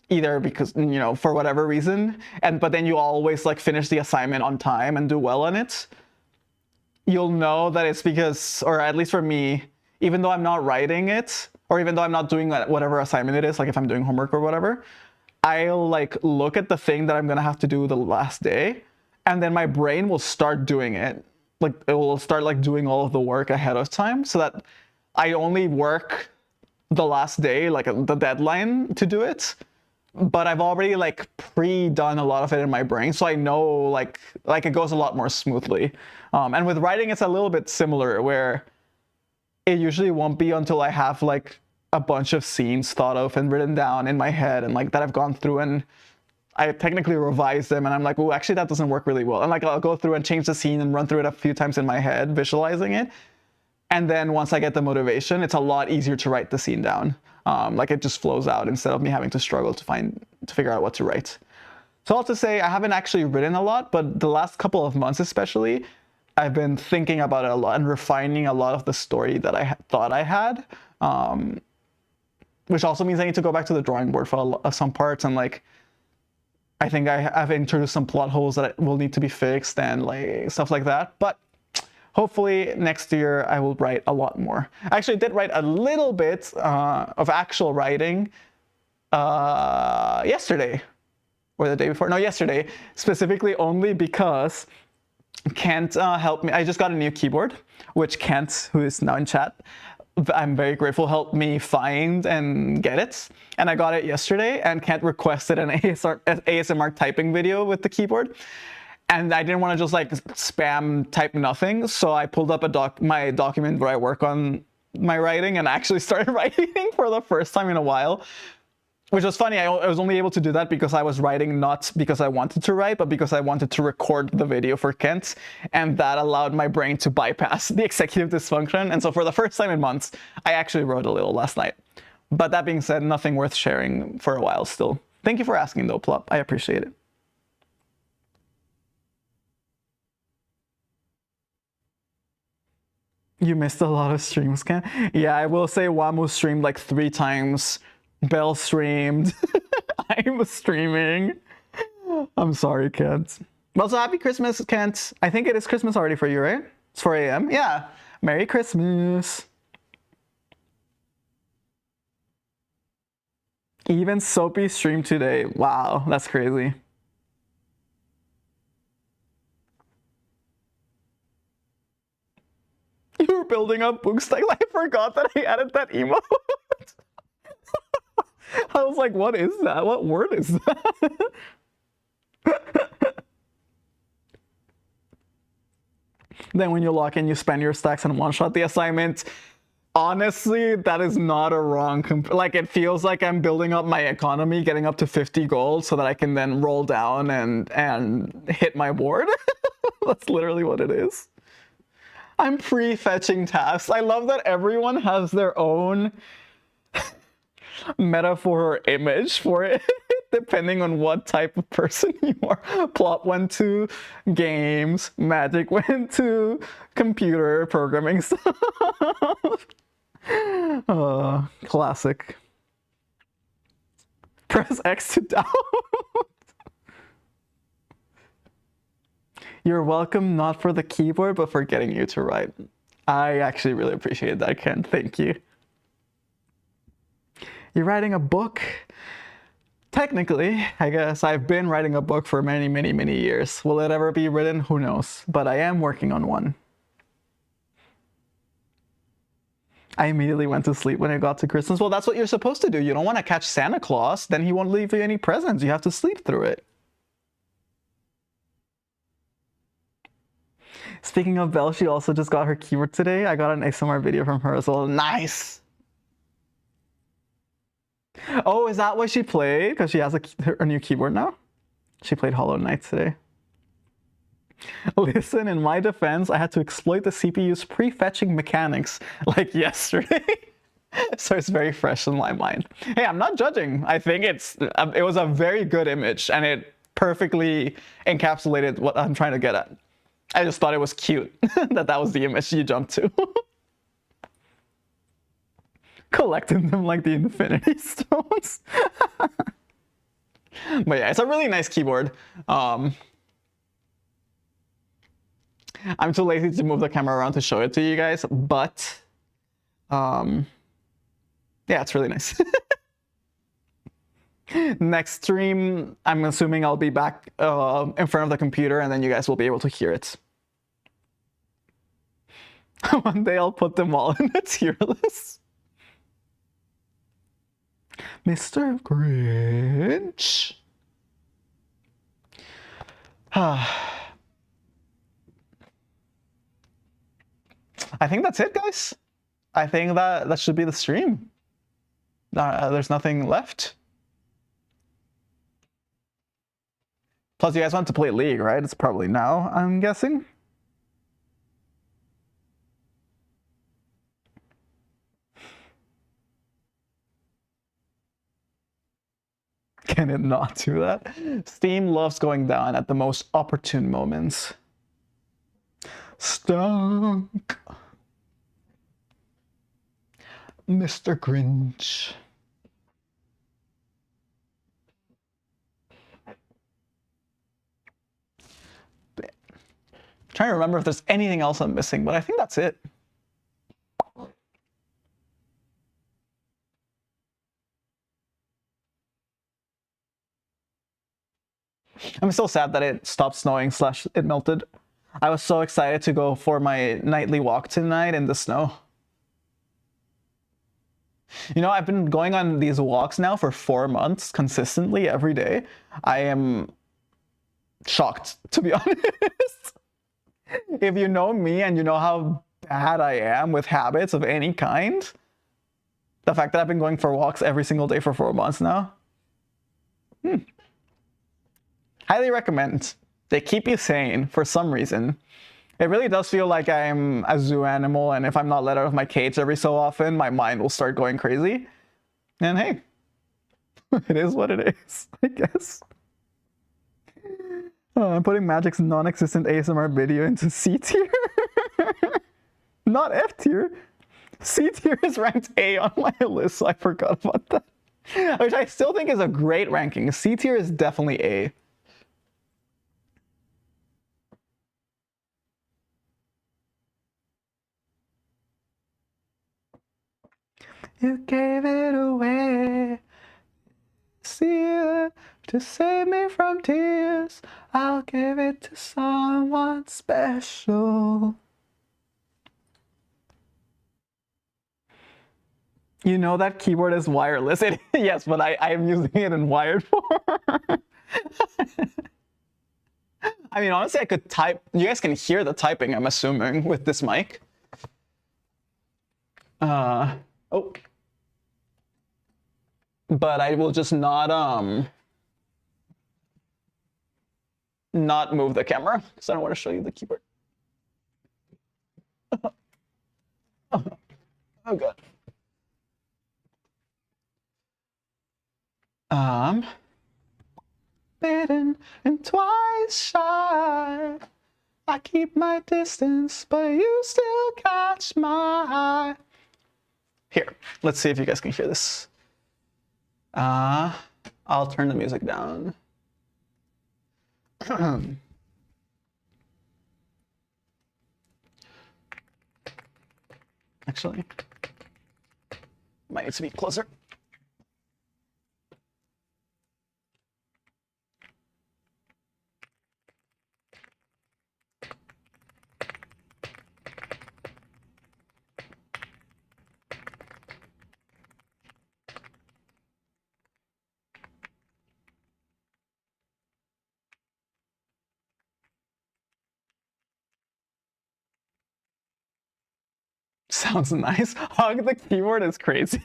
either because for whatever reason, but then you always like finish the assignment on time and do well on it, you'll know that it's because, or at least for me, even though I'm not writing it, or even though I'm not doing whatever assignment it is, like if I'm doing homework or whatever, I'll like look at the thing that I'm gonna have to do the last day, and then my brain will start doing it. Like it will start like doing all of the work ahead of time, so that I only work the last day, like the deadline to do it. But I've already like pre-done a lot of it in my brain, so I know like it goes a lot more smoothly. And with writing, it's a little bit similar, where it usually won't be until I have like a bunch of scenes thought of and written down in my head, and like that I've gone through and I technically revise them, and I'm like, oh, actually that doesn't work really well. And like I'll go through and change the scene and run through it a few times in my head, visualizing it. And then once I get the motivation, it's a lot easier to write the scene down. Like it just flows out instead of me having to struggle to figure out what to write. So I'll just say I haven't actually written a lot, but the last couple of months especially, I've been thinking about it a lot and refining a lot of the story that I thought I had, which also means I need to go back to the drawing board for some parts, and like I think I've introduced some plot holes that will need to be fixed and like stuff like that. But hopefully next year I will write a lot more. I actually did write a little bit of actual writing yesterday or the day before. No, yesterday, specifically only because Kent helped me. I just got a new keyboard, which Kent, who is now in chat, I'm very grateful, helped me find and get it. And I got it yesterday, and Kent requested an ASMR typing video with the keyboard. And I didn't want to just like spam type nothing, so I pulled up my document where I work on my writing and actually started writing for the first time in a while. Which was funny, I was only able to do that because I was writing not because I wanted to write, but because I wanted to record the video for Kent, and that allowed my brain to bypass the executive dysfunction. And so for the first time in months, I actually wrote a little last night. But that being said, nothing worth sharing for a while still. Thank you for asking though, Plop. I appreciate it. You missed a lot of streams, Ken. Yeah, I will say Wamu streamed like 3 times. Bell streamed. I'm streaming. I'm sorry, Kent. Also, happy Christmas, Kent. I think it is Christmas already for you, right? It's 4 a.m. Yeah. Merry Christmas. Even Soapy streamed today. Wow, that's crazy. You were building up Bookstyle. I forgot that I added that emote. I was like, what is that? What word is that? Then when you lock in, you spend your stacks and one-shot the assignment. Honestly, that is not a wrong... Like, it feels like I'm building up my economy, getting up to 50 gold so that I can then roll down and hit my board. That's literally what it is. I'm pre-fetching tasks. I love that everyone has their own metaphor or image for it, depending on what type of person you are. Plot went to games, Magic went to computer programming stuff. Classic. Press X to download. You're welcome, not for the keyboard, but for getting you to write. I actually really appreciate that, Ken. Thank you. You're writing a book? Technically, I guess I've been writing a book for many, many, many years. Will it ever be written? Who knows? But I am working on one. I immediately went to sleep when it got to Christmas. Well, that's what you're supposed to do. You don't want to catch Santa Claus, then he won't leave you any presents. You have to sleep through it. Speaking of Belle, she also just got her keyboard today. I got an ASMR video from her as well. Nice! Oh, is that what she played? Because she has a new keyboard now? She played Hollow Knight today. Listen, in my defense, I had to exploit the CPU's prefetching mechanics like yesterday. So it's very fresh in my mind. Hey, I'm not judging. I think it was a very good image, and it perfectly encapsulated what I'm trying to get at. I just thought it was cute that was the image you jumped to. Collecting them like the Infinity Stones. But yeah, it's a really nice keyboard. I'm too lazy to move the camera around to show it to you guys, but yeah, it's really nice. Next stream, I'm assuming I'll be back in front of the computer, and then you guys will be able to hear it. One day I'll put them all in a tier list. Mr. Grinch. I think that's it, guys. I think that should be the stream. There's nothing left. Plus, you guys want to play League, right? It's probably now, I'm guessing. Can it not do that? Steam loves going down at the most opportune moments. Stunk. Mr. Grinch. Trying to remember if there's anything else I'm missing, but I think that's it. I'm still sad that it stopped snowing / it melted. I was so excited to go for my nightly walk tonight in the snow. You know, I've been going on these walks now for 4 months consistently every day. I am shocked, to be honest. If you know me and you know how bad I am with habits of any kind, the fact that I've been going for walks every single day for 4 months now, highly recommend. They keep you sane for some reason. It really does feel like I'm a zoo animal, and if I'm not let out of my cage every so often, my mind will start going crazy. And hey, it is what it is, I guess. Oh, I'm putting Magic's non-existent ASMR video into C tier. Not F tier. C tier is ranked A on my list, so I forgot about that. Which I still think is a great ranking. C tier is definitely A. You gave it away. See, to save me from tears, I'll give it to someone special. You know that keyboard is wireless. Yes, but I am using it in wired form. I mean, honestly, I could type. You guys can hear the typing, I'm assuming, with this mic. Oh. But I will just not move the camera because I don't want to show you the keyboard. Oh god. Bitten and twice shy. I keep my distance, but you still catch my eye. Here, let's see if you guys can hear this. I'll turn the music down. Actually, might need to be closer. Sounds nice. Hug the keyboard is crazy.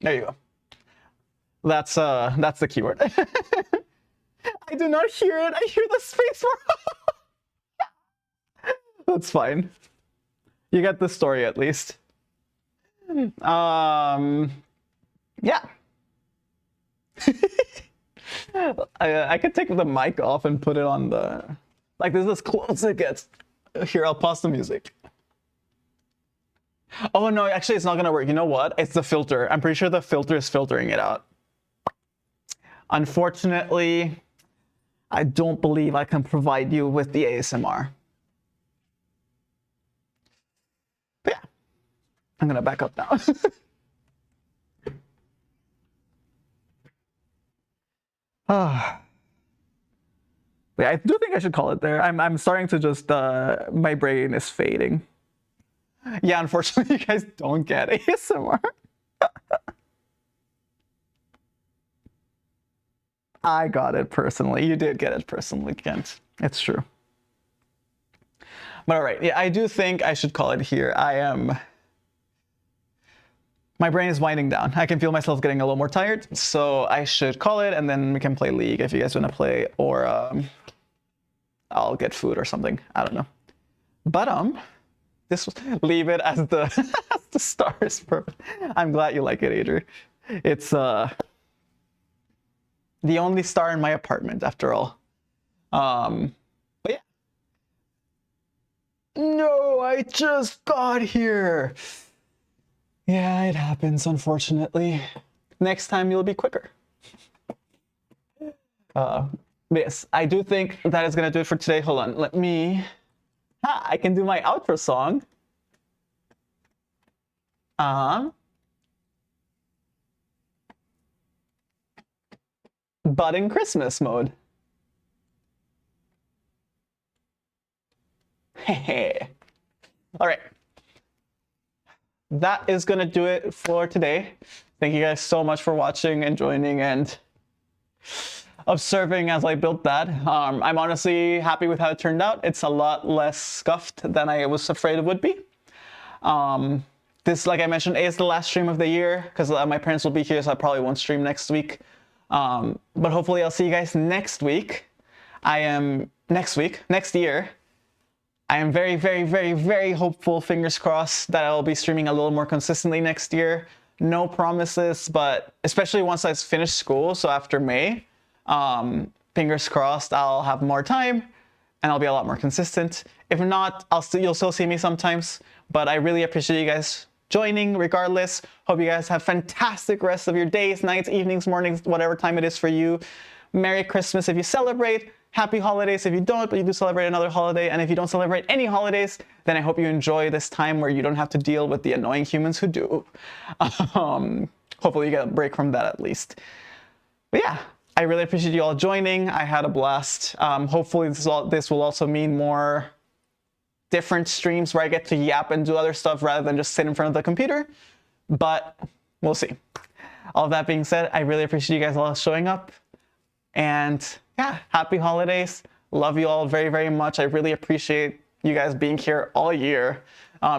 There you go. That's the keyword. I do not hear it. I hear the space bar. That's fine. You get the story at least. Yeah. I could take the mic off and put it on the, like, this is as close as it gets. Here, I'll pause the music. Oh no, actually it's not gonna work. You know what? It's the filter. I'm pretty sure the filter is filtering it out. Unfortunately, I don't believe I can provide you with the ASMR. But yeah, I'm gonna back up now. Ah. Yeah, I do think I should call it there. I'm starting to just my brain is fading. Yeah, unfortunately, you guys don't get ASMR. I got it personally. You did get it personally, Kent. It's true. But all right, yeah, I do think I should call it here. My brain is winding down. I can feel myself getting a little more tired, so I should call it, and then we can play League if you guys want to play, or I'll get food or something. I don't know. But this was, leave it as the as the stars. Perfect. I'm glad you like it, Adrian. It's the only star in my apartment, after all. But yeah. No, I just got here. Yeah, it happens, unfortunately. Next time you'll be quicker. Yes, I do think that is gonna do it for today. Hold on, let me. I can do my outro song. But in Christmas mode. All right. That is gonna do it for today. Thank you guys so much for watching and joining and observing as I built that. I'm honestly happy with how it turned out. It's a lot less scuffed than I was afraid it would be. This, like I mentioned, is the last stream of the year because my parents will be here, so I probably won't stream next week. But hopefully I'll see you guys next week. Next year. I am very, very, very, very hopeful, fingers crossed, that I'll be streaming a little more consistently next year. No promises, but especially once I finish school, so after May, fingers crossed, I'll have more time and I'll be a lot more consistent. If not, you'll still see me sometimes, but I really appreciate you guys joining regardless. Hope you guys have fantastic rest of your days, nights, evenings, mornings, whatever time it is for you. Merry Christmas if you celebrate. Happy holidays if you don't, but you do celebrate another holiday. And if you don't celebrate any holidays, then I hope you enjoy this time where you don't have to deal with the annoying humans who do. Hopefully you get a break from that at least. But yeah, I really appreciate you all joining. I had a blast. Hopefully this will also mean more different streams where I get to yap and do other stuff rather than just sit in front of the computer. But we'll see. All of that being said, I really appreciate you guys all showing up. And yeah, happy holidays. Love you all very, very much. I really appreciate you guys being here all year,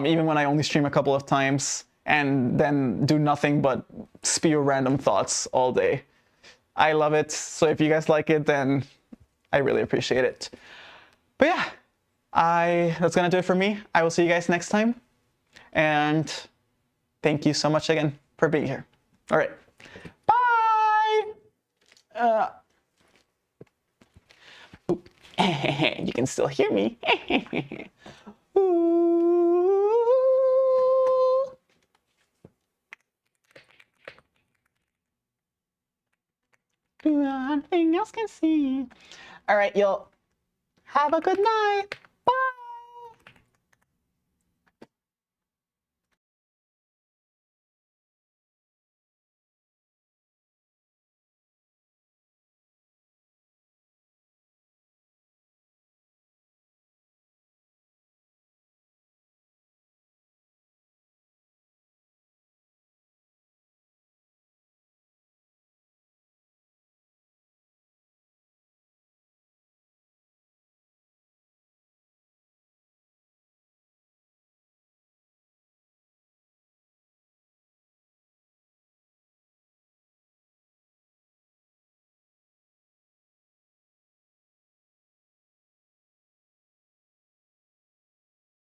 even when I only stream a couple of times and then do nothing but spew random thoughts all day. I love it. So if you guys like it, then I really appreciate it. But yeah, that's gonna do it for me. I will see you guys next time. And thank you so much again for being here. All right, bye. You can still hear me. Nothing else can see. All right, y'all. Have a good night.